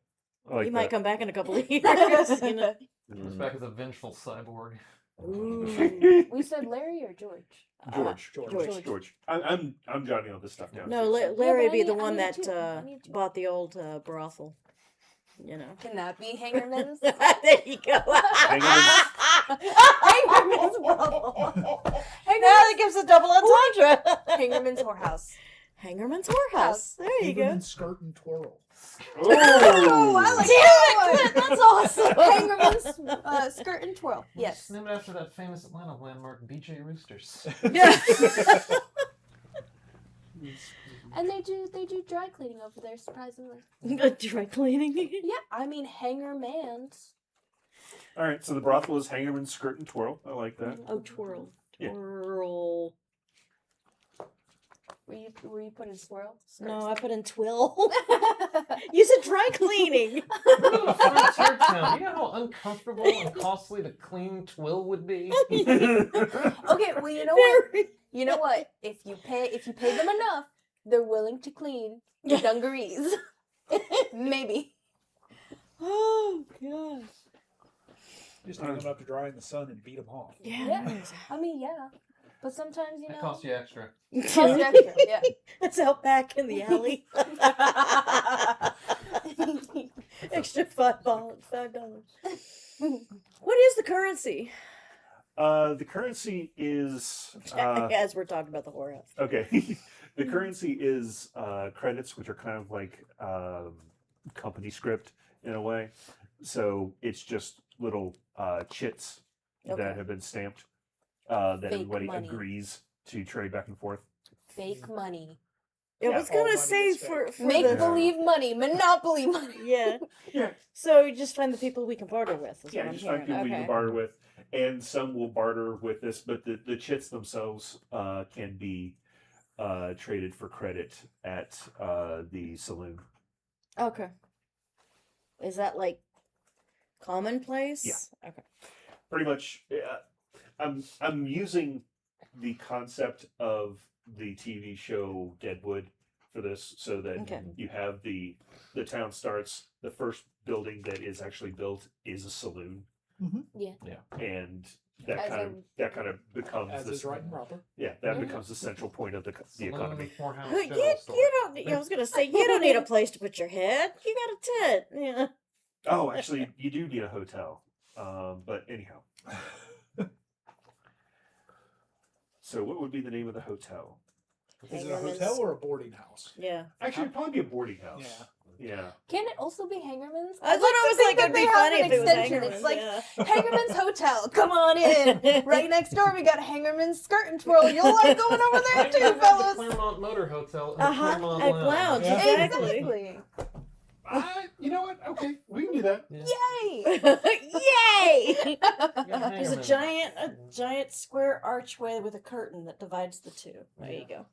I like He that. might come back in a couple of years. You know? Comes back as a vengeful cyborg. Ooh. We said Larry or George? George. George. George. I'm jotting all this stuff down. No, too, so- Larry Yeah, would be but the I one need that to. I need to. bought the old brothel. You know. Can that be Hangerman's? There you go. Hangerman's brothel. Now that gives a double entendre. Hangerman's whorehouse. Hangerman's whorehouse. There you go. Evelyn skirt and twirl. Oh, I like that Damn it, that's awesome. Hangerman's skirt and twirl. Yes. It's named after that famous Atlanta landmark, BJ Roosters. And they do dry cleaning over there, surprisingly. Dry cleaning. Yeah, I mean Hangerman's. All right, so the brothel is Hangerman's Skirt and Twirl. I like that. Oh, twirl. Yeah. Twirl. Were you putting swirl? No, I put in twill. You said dry cleaning. Frontier town. You know how uncomfortable and costly the clean twill would be? Okay, well you know what? You know what? If you pay them enough, they're willing to clean your dungarees. Maybe. Oh gosh. Just hang them up to dry in the sun and beat them off. Yeah. I mean, yeah. But sometimes, you know. That costs you extra. Costs you extra, yeah. That's out back in the alley. Extra $5. What is the currency? The currency is As we're talking about the whorehouse. okay. The currency is credits, which are kind of like company script in a way. So it's just little chits Okay. that have been stamped that Fake everybody money. agrees to trade back and forth. Fake money. I was all gonna money say is for Make the believe money. Monopoly money. yeah. Yeah. So you just find the people we can barter with. Is Yeah, what I'm just find hearing. people you Okay. can barter with, and some will barter with this, but the chits themselves can be traded for credit at the saloon. Okay. Is that like commonplace? Yeah. Okay. Pretty much, I'm using the concept of the TV show Deadwood for this, so that Okay. you have the town starts. The first building that is actually built is a saloon, and that kind of becomes As this, is right and proper. yeah, that becomes the central point of the economy. Whorehouse, You general store. don't. I was gonna say you don't need a place to put your head. You got a tent. Yeah. Oh, actually, you do need a hotel. But anyhow. So, what would be the name of the hotel? Is it a Hangerman's. hotel or a boarding house? Yeah. Actually, it'd probably be a boarding house. Yeah. Yeah. Can it also be Hangerman's? I thought it was to like think it'd that be they funny have if an it was extension. Hangerman's. It's like Yeah. Hangerman's Hotel. Come on in. Right next door, we got Hangerman's Skirt and Twirl. You'll like going over there Maybe too, we have the fellas. Claremont Motor Hotel and the Uh-huh. Claremont At Lounge. Lounge, Yeah. exactly. Exactly. You know what? Okay, we can do that. Yeah. Yay! Yay! You got There's a Hangerman. giant square archway with a curtain that divides the two. There you go.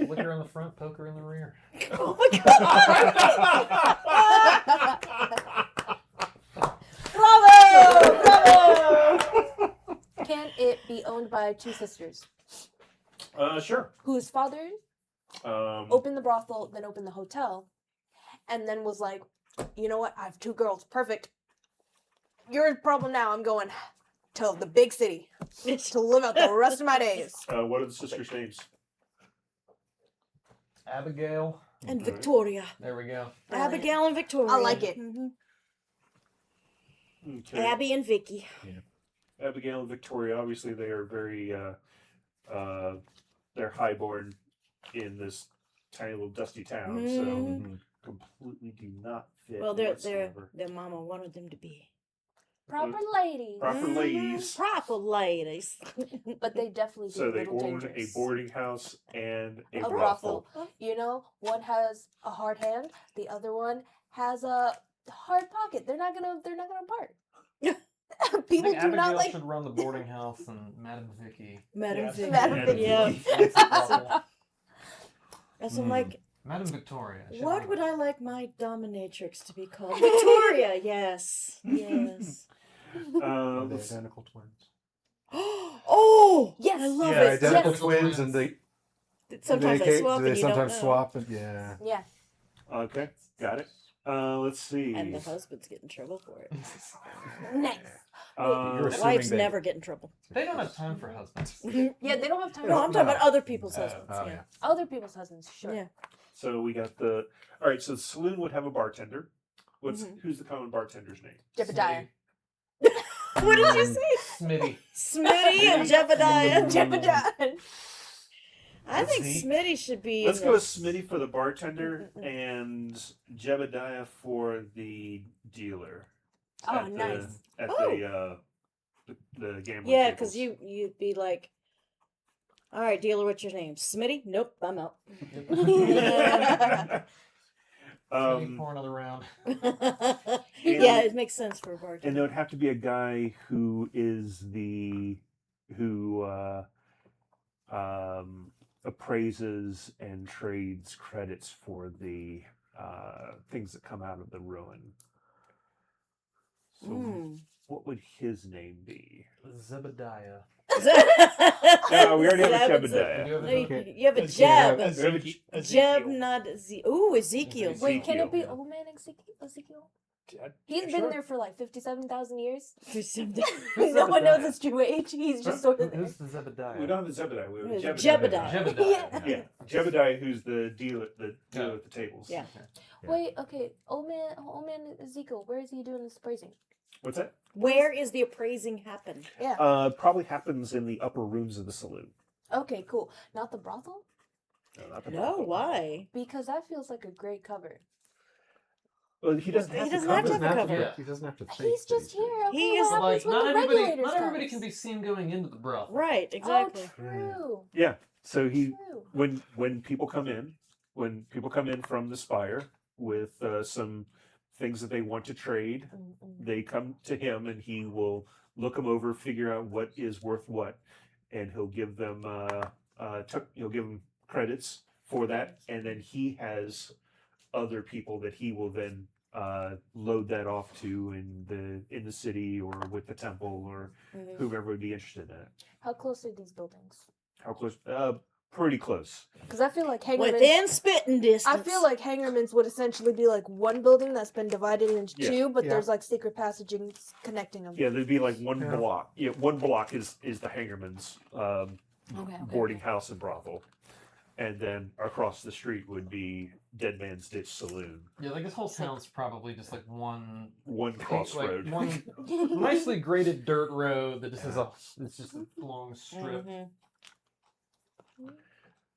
Liquor in the front, poker in the rear. Oh my god! Bravo! Bravo! Can it be owned by two sisters Sure. whose father Um, opened the brothel, then opened the hotel, and then was like, you know what? I have two girls. Perfect. Your problem now. I'm going to the big city to live out the rest of my days. what are the sisters' names? Abigail. And Victoria. There we go. Abigail and Victoria. I like it. Mhm. Okay. Abby and Vicky. Abigail and Victoria. Obviously, they are very they're highborn in this tiny little dusty town. So Mhm. completely do not fit. Well, whatsoever. their mama wanted them to be Proper ladies. Proper ladies. proper ladies. But they definitely be So a they little own dangerous. a boarding house and a A brothel. You know, one has a hard hand, the other one has a hard pocket. They're not gonna part. I People think do Abigail not like should run the boarding house, and Madame Vicky. Madam Yes. Vicky. Madam Vicky. Yeah. That's the brothel. That's I'm like, Madame Victoria. She what might- would I like my dominatrix to be called? Victoria. Yes. Yes. Are they identical twins? Oh, Yes. I love Yeah, it. identical Yes. twins, and Sometimes do they swap. Do they and you don't sometimes know. swap? And, yeah. Yeah. Okay, got it. Let's see. And the husbands get in trouble for it. Nice. You're assuming Wives they- never get in trouble. They don't have time for husbands. Yeah, they don't have time. No, for I'm talking that. about other people's husbands. Oh, yeah. yeah. Other people's husbands. Sure. Yeah. So we got the. All right, so the saloon would have a bartender. Mhm. Who's the common bartender's name? Jebediah. What did you say? Smitty. Smitty and Jebediah. Jebediah. I think See? Smitty should be. Let's in go with this. Smitty for the bartender and Jebediah for the dealer. Oh, at the- nice. At Oh. the gambling. Yeah, tables. because you'd be like, all right, dealer, what's your name? Smitty? Nope, I'm out. Smitty for another round. Yeah, it makes sense for a And bartender. there would have to be a guy who appraises and trades credits for the things that come out of the ruin. So, Mm. what would his name be? Zebediah. No, we already have a Zeb- Jebediah. You have No, a- you have a Ezekiel. Jeb. Ezekiel. Jeb, not Z. Ooh, Ezekiel. Wait, can it be Ezekiel. old man Ezekiel? Yeah, He's sure. been there for like 57,000 years. Who's No one knows Zebediah? his true age. He's just sort of there. Who's the Zebediah? We don't have the Zebediah. We have It's a Jebediah. Jebediah. Yeah, Jebediah, who's the dealer Yeah. at the tables. Yeah. Wait, okay. Old man Ezekiel, where is he doing this appraising? What's that? Where is the appraising happen? Yeah. Probably happens in the upper rooms of the saloon. Okay, cool. Not the brothel? No, not the No, brothel. why? Because that feels like a great cover. Well, he doesn't have He to doesn't cover. have to have a cover. Yeah. He doesn't have to. He's think just that here. Okay, He what is- happens Like, when not the everybody, regulators not everybody comes? can be seen going into the brothel. Right, exactly. Oh, true. Yeah. So he True. when people come in from the spire with some things that they want to trade, Mm-mm. they come to him and he will look them over, figure out what is worth what, and he'll give them he'll give them credits for that, and then he has other people that he will then load that off to in the city or with the temple or Mhm. whoever would be interested in it. How close are these buildings? How close? Pretty close. Because I feel like Hangerman's... Within spitting distance. I feel like Hangerman's would essentially be like one building that's been divided into Yeah. two, but Yeah. there's like secret passages connecting them. Yeah, there'd be like one Yeah. block. Yeah, one block is the Hangerman's Okay. boarding house and brothel, and then across the street would be Dead Man's Ditch Saloon. Yeah, like this whole town's probably just like one One crossroad. like one nicely graded dirt road that just is it's just a long strip. Mhm.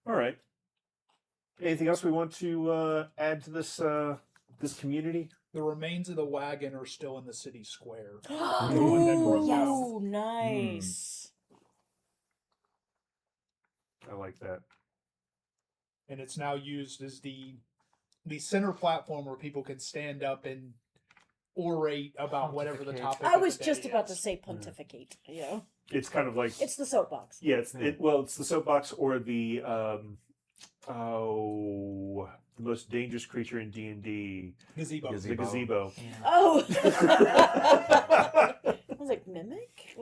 All right. Anything else we want to add to this community? The remains of the wagon are still in the city square. one that broke out. Ooh, nice. I like that. And it's now used as the center platform where people can stand up and orate about whatever the Pontificate. topic. I of was the just day about to is. say pontificate. You know, It's kind of like it's the soapbox. yeah. It's the soapbox or the the most dangerous creature in D&D, Gazebo. the gazebo. Oh, I was like mimic.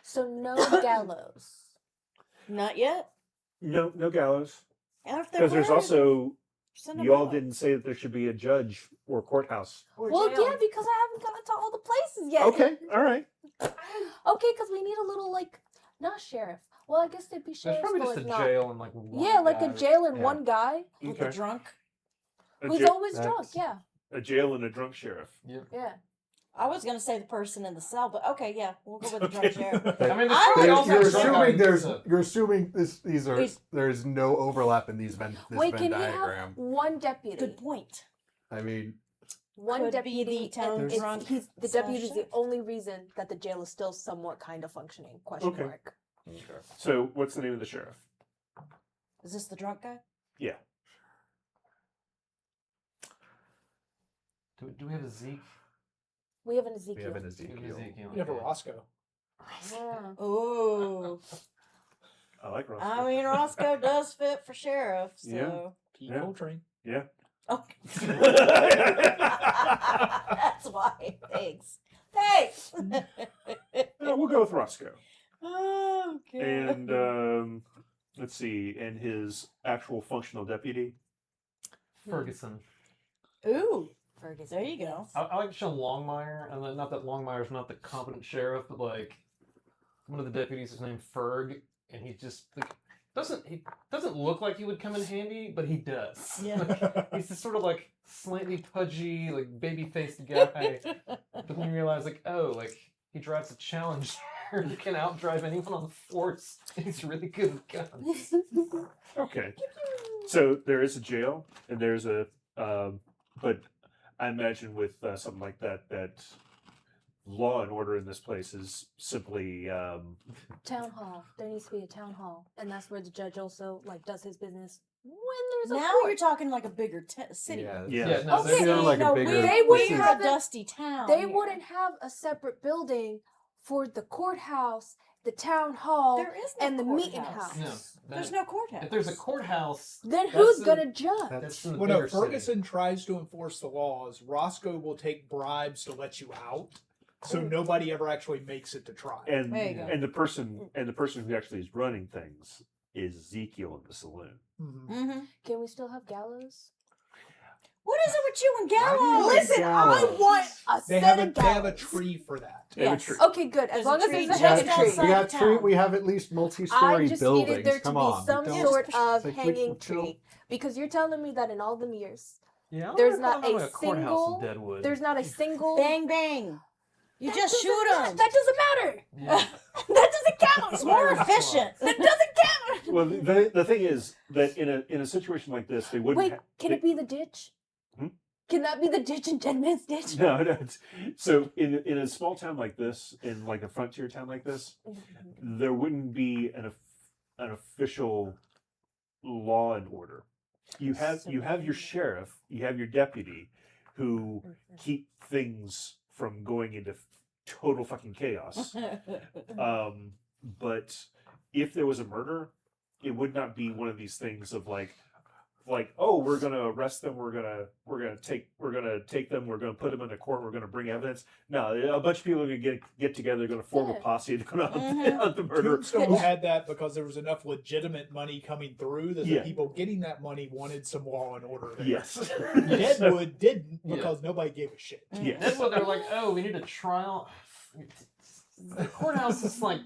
So no gallows. Not yet. No gallows. After Because there's also send 'em you all out. didn't say that there should be a judge or courthouse. Or Well, jail. yeah, because I haven't gotten to all the places yet. Okay, all right. Okay, because we need a little like not sheriff. Well, I guess they'd be There's sheriffs, probably but just like a not. jail and like one Yeah, like a guy. jail and Yeah. one guy With Okay. the drunk. A, who's ja- always drunk. that's- Yeah, a jail and a drunk sheriff. yeah. I was gonna say the person in the cell, but okay, yeah, we'll go with the drunk sheriff. I mean, I there's don't probably You're also a drunk guy assuming who's a- you're assuming these are It's- there's no overlap in these this Wait, Venn can he have diagram. one deputy? Good point. I mean, One Could be deputy. the town and drunk the slash deputy is the sheriff. only reason that the jail is still somewhat kind of functioning. Question Okay. mark. So, what's the name of the sheriff? Is this the drunk guy? Yeah. Do we have a Zeke? We have an we Ezekiel. have an We have Ezekiel. Ezekiel. You have a okay. Roscoe. Yeah. Oh, I like Ross. I mean Roscoe does fit for sheriff, so. Yeah. Pete Yeah. Coltrane. Yeah. Okay. That's why. Thanks. Thanks. No, we'll go with Roscoe. Oh, God. And let's see, and his actual functional deputy. Ferguson. Ooh, Ferguson. there you go. I like Sean Longmire, and not that Longmire's not the competent sheriff, but like one of the deputies is named Ferg, and he just like, doesn't look like he would come in handy, but he does. Yeah. Like, he's this sort of like slightly pudgy, like baby faced guy, but then you realize like, oh, like he drives a Challenger. He can outdrive anyone on the force. He's really good with guns. Okay. So there is a jail, and there's a, but I imagine with something like that, that law and order in this place is simply, Town hall. There needs to be a town hall, and that's where the judge also like does his business when there's a Now court. you're talking like a bigger city. Yeah. Yeah. no, Okay, Sound like a no, bigger. we, They we wouldn't are have a it- dusty town. They here. wouldn't have a separate building for the courthouse, the town hall, There is no and the meeting courthouse. house. No, There's that- no courthouse. If there's a courthouse, Then That's who's in- gonna judge? that's in the Well, no, bigger city. Ferguson tries to enforce the laws. Roscoe will take bribes to let you out, so Ooh. nobody ever actually makes it to trial. and There you go. and the person who actually is running things is Ezekiel in the saloon. Mhm. Mm-hmm. Can we still have gallows? What is it with you and Why do you Gallo? like Listen, gallows? I want a They set have of they have a gallows. tree for that. They have a Yes. tree. Okay, good. As There's long a as tree there's a just hanging outside tree. of We got town. we have at least I multi-story just buildings. needed there to Come be on, some don't- sort of like, hanging chill. tree. Because you're telling me that in all them years, Yeah, I don't There's recall not having a courthouse single- in Deadwood. there's not a single. Bang bang. You That just doesn't shoot ma- them. That doesn't matter. Yeah. That doesn't count. It's more efficient. That doesn't count. Well, the thing is that in a situation like this, they wouldn't. Wait, can it be the ditch? Hmm? Can that be the ditch in Dead Man's Ditch? No, no. So in a small town like this, in like a frontier town like this, there wouldn't be an official law and order. You have your sheriff, you have your deputy, who keep things from going into total fucking chaos. But if there was a murder, it would not be one of these things of like, oh, we're gonna arrest them, we're gonna take them, we're gonna put them into court, we're gonna bring evidence. No, a bunch of people are gonna get together, they're gonna form a Yeah. posse to go out Mhm. on the murder. Tombstone had that because there was enough legitimate money coming through that Yeah. the people getting that money wanted some law and order there. Yes. Deadwood didn't Yeah. because nobody gave a shit. Yes. That's what they're like, oh, we need a trial. The courthouse is like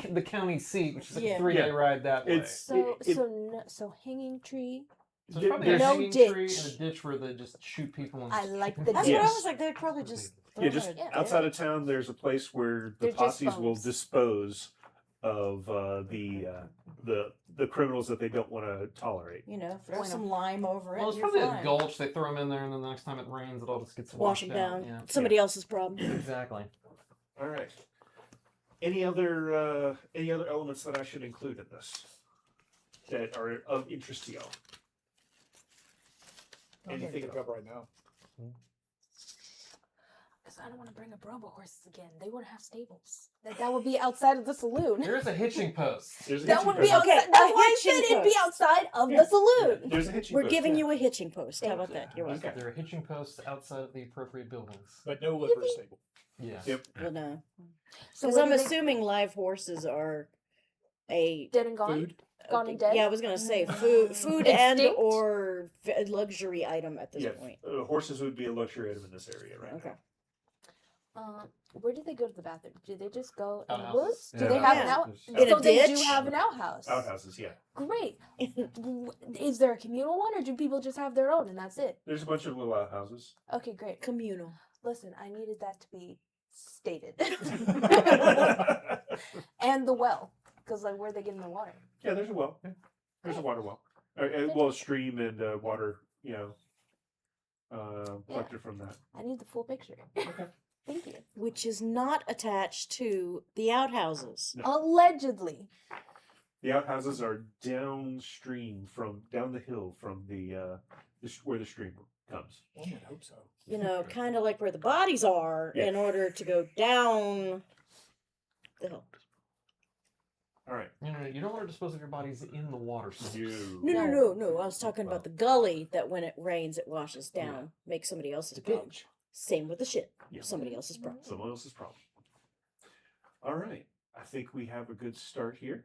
the county seat, which is like Yeah. a 3-day Yeah. ride that way. It's- So, It- so hanging tree. So there's probably a No hanging ditch. tree and a ditch where they just shoot people. And I just like keep the them That's ditch. what I Yes. was like. They'd probably just. Yeah, throw just it. Yeah. outside of town, there's a place where the They're just posses will phones. dispose of the criminals that they don't want to tolerate. You know, throw Bueno. some lime over it. Well, it's you're probably fine. a gulch. They throw them in there, and then the next time it rains, it all just gets Washing washed down. out. Yeah. Somebody else's problem. Exactly. All right. Any other elements that I should include in this that are of interest to y'all? I can't Anything think of right now. Because I don't want to bring up robo horses again. They wouldn't have stables. That would be outside of the saloon. There's a hitching post. There's a That hitching would be post. Okay, outside. That's a why I said hitching it'd be post. outside of Yeah. the saloon. There's a hitching We're post. giving yeah. you a hitching post. How Thank about you. that? You're welcome. Okay. There are hitching posts outside of the appropriate buildings. But no liver stable. Yeah. Yep. Well, no. So Because what I'm do they- assuming live horses are a dead and gone. Food. Gone and dead? Yeah, I was gonna say food and Extinct? or luxury item at this Yeah. point. Horses would be a luxury item in this area, right? Okay. Where do they go to the bathroom? Do they just go in the Outhouses. woods? Do Yeah. they have an Yeah. out? In so a they do ditch? have an outhouse. Outhouses, yeah. Great. Is there a communal one, or do people just have their own and that's it? There's a bunch of little outhouses. Okay, great. Communal. Listen, I needed that to be stated. And the well, because like, where are they getting the water? Yeah, there's a well. Yeah. There's a water well. A stream and water, collected from that. I need the full picture. Okay. Thank you. Which is not attached to the outhouses. No. Allegedly. The outhouses are downstream down the hill from where the stream comes. One would hope so. Kind of like where the bodies are Yeah. in order to go down the hill. All right. You don't want to dispose of your bodies in the water. No. I was talking about the gully that when it rains, it washes down. Makes somebody else's The problem. ditch. Same with the shit. Yeah. Somebody else's problem. Someone else's problem. All right. I think we have a good start here.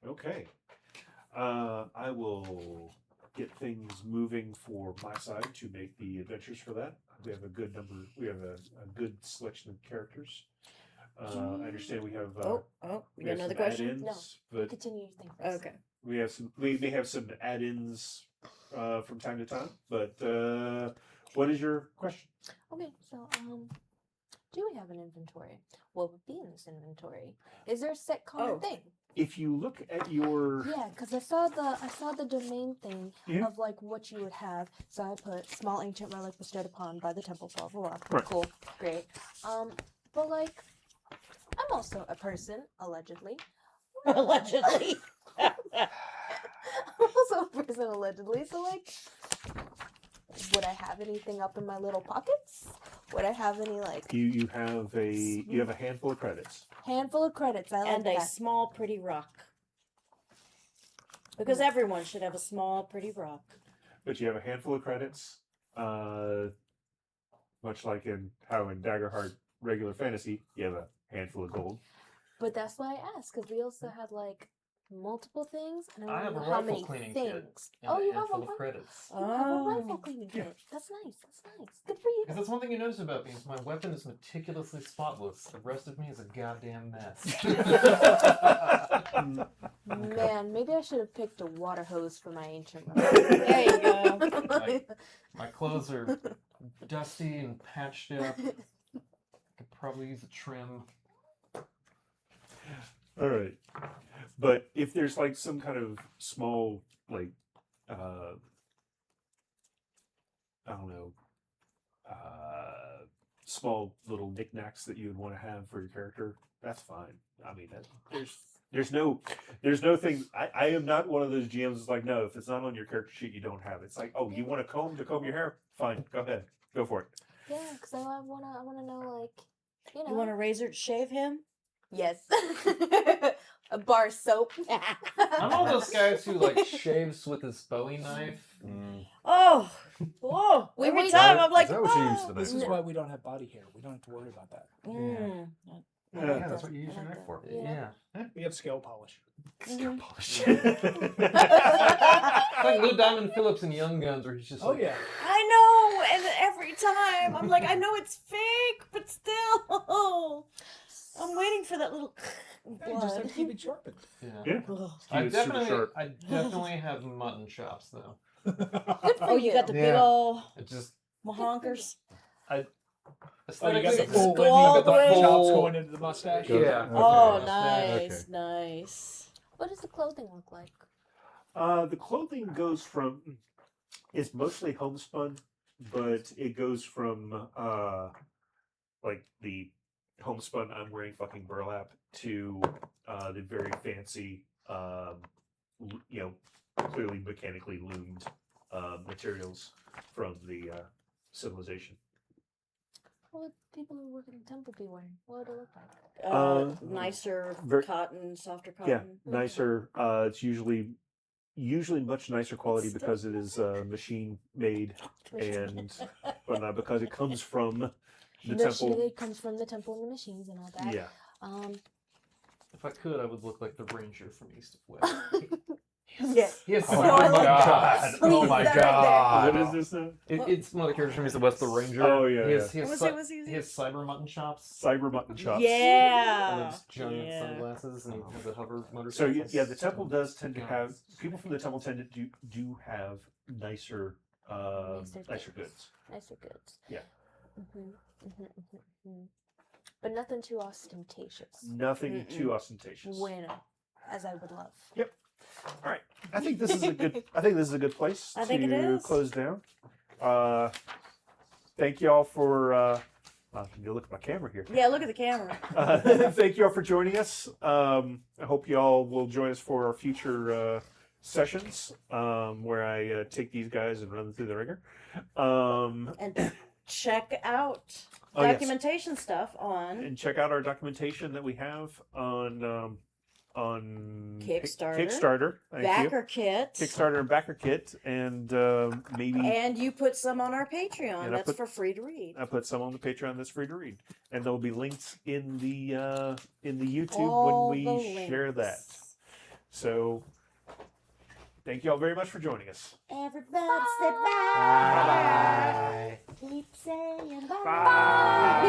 Okay. I will get things moving for my side to make the adventures for that. We have a good good selection of characters. I understand we have You got another some question? add-ins, but Continue your thing first. Okay. we may have some add-ins from time to time. But what is your question? Okay, so do we have an inventory? What would be in this inventory? Is there a set common thing? If you look at your Yeah, because I saw the domain thing Yeah. of like what you would have. So I put small ancient relic bestowed upon by the temple, blah blah blah. Right. Cool, great. But like, I'm also a person, allegedly. Allegedly. I'm also a person, allegedly. So like, would I have anything up in my little pockets? Would I have any like you have a handful of credits. handful of credits? I like And a that. small, pretty rock. Because everyone should have a small, pretty rock. But you have a handful of credits, much like in Daggerheart regular fantasy, you have a handful of gold. But that's why I asked, because we also had like multiple things, and I I have don't a know how rifle many cleaning things. kit. And Oh, a you have a handful of rifle. credits. You have a rifle Oh. cleaning Yeah. kit. That's nice. That's nice. Good for you. Because that's one thing you notice about me is my weapon is meticulously spotless. The rest of me is a goddamn mess. Man, maybe I should have picked a water hose for my ancient There you go. My clothes are dusty and patched up. Could probably use a trim. All right. But if there's like some kind of small, like, I don't know, small little knickknacks that you would want to have for your character, that's fine. I mean, there's no thing. I am not one of those GMs that's like, no, if it's not on your character sheet, you don't have it. It's like, oh, you want a comb to comb your hair? Fine, go ahead, go for it. Yeah, because I wanna know, like, you know. You want a razor to shave him? Yes. A bar of soap. I'm one of those guys who like shaves with his Bowie knife. Oh, whoa! We Every wait- time I'm like, Is that what you use oh. for This this? is why we don't have body hair. We don't have to worry about that. Mm. Yeah, that's what you use your knife for. Yeah. Yeah. We have scale polish. Mhm. It's like Lou Diamond Phillips in Young Guns, where he's just Oh like, yeah. I know, and every time I'm like, I know it's fake, but still, I'm waiting for that little Yeah, you just have to blood. keep it sharpened. yeah. Yeah. Ugh. I Keep it super definitely, sharp. I definitely have mutton chops though. Oh, you got the big Yeah. ol' It just mahonkers. Oh, you aesthetically, got the Is it full, go you all got the the way? chops going into the mustache. Goes- Yeah. Oh, Okay. nice, Okay. nice. What does the clothing look like? The clothing goes from, it's mostly homespun, but it goes from like the homespun I'm wearing fucking burlap to the very fancy, clearly mechanically loomed materials from the civilization. What would people who work in the temple be wearing? What would it look like? Nicer ver- cotton, softer Yeah, cotton. nicer. It's usually much nicer quality Still because it is machine made and whatnot, because it comes from the temple. It comes from the temple and the machines and all that. Yeah. if I could, I would look like the ranger from East of West. Yeah. He has Oh super my mutton God. chops. Oh my That right god. What is this now? It's one of the characters from East of West, the ranger. Oh, yeah, He has, yeah. He has, What's he- he has cyber mutton chops. Cyber mutton chops. And Yeah. those giant Yeah. sunglasses, and he has a hover So motorcycle. yeah, the temple does tend to have people from the temple tend to do have nicer Nicer nicer goods. Nicer goods. Yeah. But nothing too ostentatious. Nothing too ostentatious. Bueno, as I would love. Yep. All right. I think this is a good. I think this is a good place I think it to is. close down. Thank you all for. You look at my camera here. Yeah, look at the camera. Thank you all for joining us. I hope you all will join us for our future sessions where I take these guys and run them through the ringer. And check out Oh, yes. documentation stuff on And check out our documentation that we have on Kickstarter. Kickstarter. Thank you. Backer Kit. Kickstarter and Backer Kit, and maybe And you put some on our Patreon. And I That's put- for free to read. I put some on the Patreon that's free to read, and there'll be links in the YouTube All when we the share that. links. So, thank you all very much for joining us. Everybody say bye. Bye. Keep saying bye. Bye.